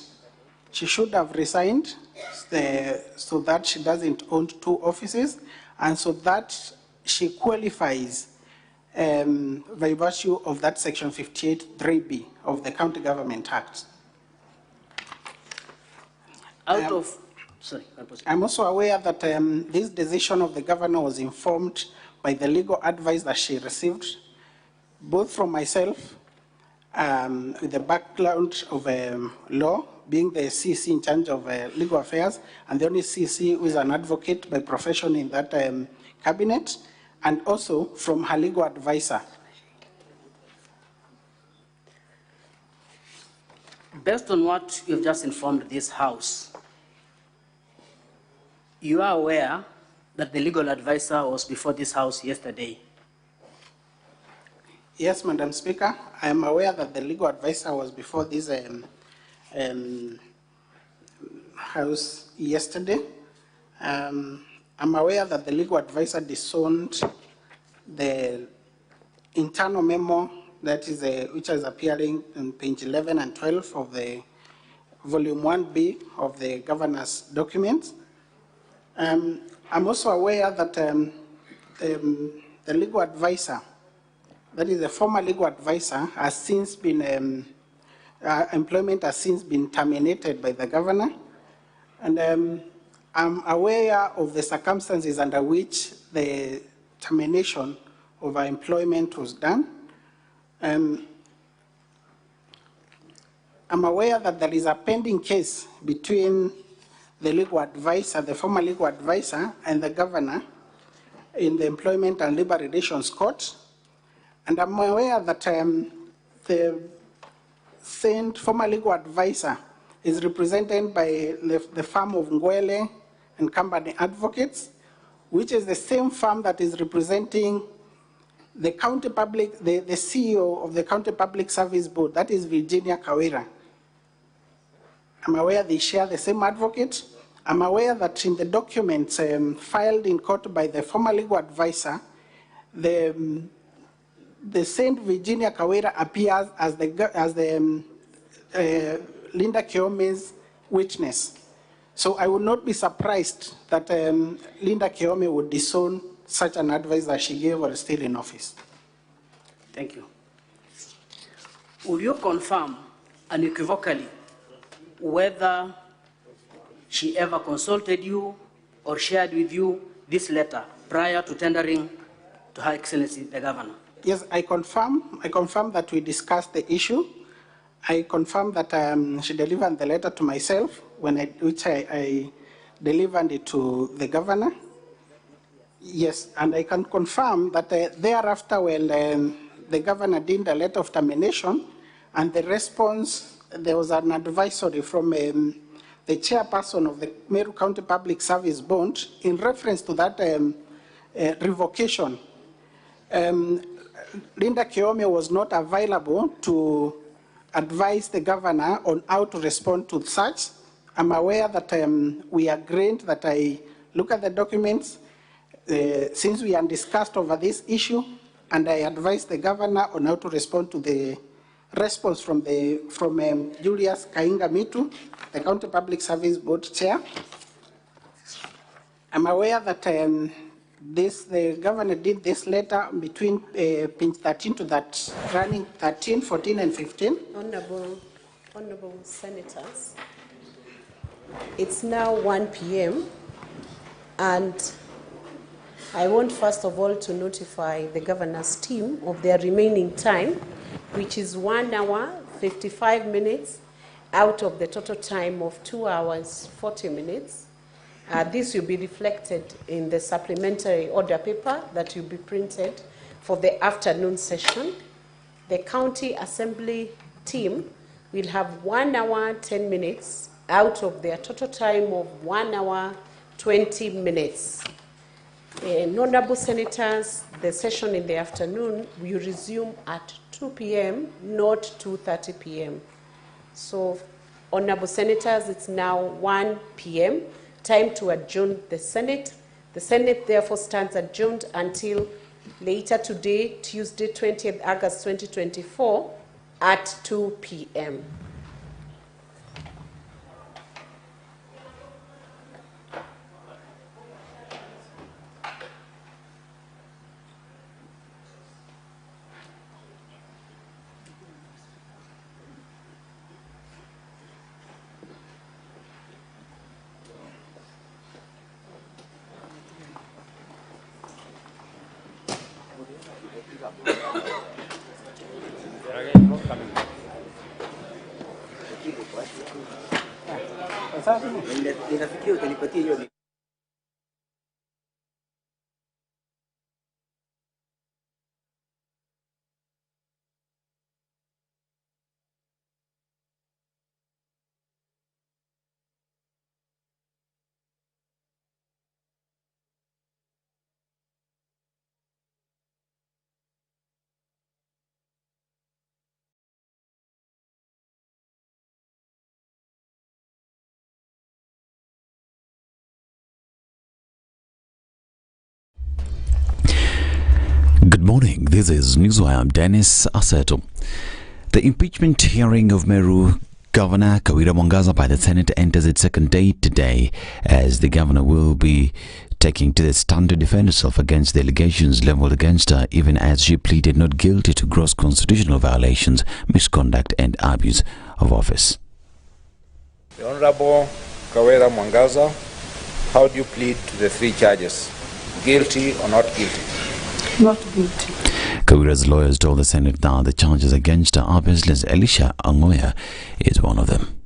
she should have resigned so that she doesn't own two offices and so that she qualifies by virtue of that Section 58(3)(b) of the County Government Act. I'm also aware that this decision of the governor was informed by the legal advice that she received, both from myself, with the background of law, being the CC in charge of legal affairs, and the only CC who is an advocate by profession in that cabinet, and also from her legal advisor. Based on what you've just informed this House, you are aware that the legal advisor was before this House yesterday? Yes, Madam Speaker, I am aware that the legal advisor was before this House yesterday. I'm aware that the legal advisor disowned the internal memo that is which is appearing on page 11 and 12 of the volume 1B of the governor's documents. I'm also aware that the legal advisor, that is the former legal advisor, has since been, employment has since been terminated by the governor. And I'm aware of the circumstances under which the termination of her employment was done. I'm aware that there is a pending case between the legal advisor, the former legal advisor, and the governor in the Employment and Labor Relations Court. And I'm aware that the former legal advisor is represented by the firm of Ngwele and Company Advocates, which is the same firm that is representing the county public, the CEO of the County Public Service Board, that is Virginia Kawira. I'm aware they share the same advocate. I'm aware that in the documents filed in court by the former legal advisor, the Saint Virginia Kawira appears as the Linda Kiome's witness. So I would not be surprised that Linda Kiome would disown such an advice that she gave while still in office. Thank you. Will you confirm unequivocally whether she ever consulted you or shared with you this letter prior to tendering to Her Excellency the Governor? Yes, I confirm that we discussed the issue. I confirm that she delivered the letter to myself, which I delivered it to the Governor. Yes, and I can confirm that thereafter, when the Governor did the letter of termination, and the response, there was an advisory from the chairperson of the Meru County Public Service Board in reference to that revocation. Linda Kiome was not available to advise the Governor on how to respond to such. I'm aware that we agreed that I look at the documents since we had discussed over this issue, and I advised the Governor on how to respond to the response from Julius Kainga Mitu, the County Public Service Board Chair. I'm aware that the Governor did this letter between page 13 to that running 13, 14, and 15. Honorable Senators, it's now 1 p.m. and I want first of all to notify the Governor's team of their remaining time, which is 1 hour, 55 minutes out of the total time of 2 hours, 40 minutes. This will be reflected in the supplementary order paper that will be printed for the afternoon session. The County Assembly team will have 1 hour, 10 minutes out of their total time of 1 hour, 20 minutes. Honorable Senators, the session in the afternoon will resume at 2 p.m., not 2:30 p.m. So, Honorable Senators, it's now 1 p.m. time to adjourn the Senate. The Senate therefore stands adjourned until later today, Tuesday, 20th August 2024 at 2 p.m. Good morning, this is Newswire. I'm Dennis Aseto. The impeachment hearing of Meru Governor Kawira Mwangaza by the Senate enters its second day today, as the governor will be taking to the stand to defend herself against the allegations leveled against her, even as she pleaded not guilty to gross constitutional violations, misconduct and abuse of office. The Honorable Kawira Mwangaza, how do you plead to the three charges? Guilty or not guilty? Not guilty. Kawira's lawyers told the Senate that the charges against her are baseless. Elisha Angoya is one of them.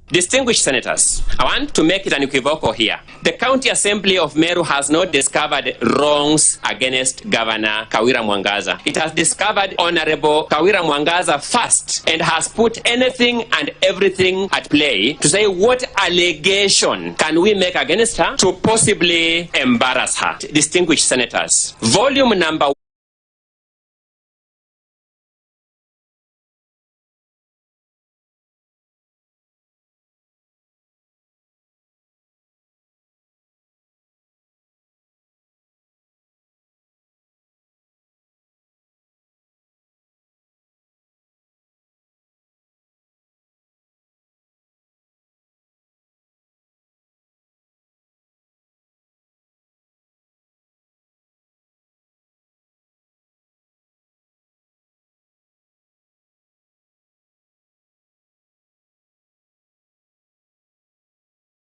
Distinguished senators, I want to make it unequivocal here. The County Assembly of Meru has not discovered wrongs against Governor Kawira Mwangaza. It has discovered Honorable Kawira Mwangaza first and has put anything and everything at play to say what allegation can we make against her to possibly embarrass her. Distinguished senators, volume number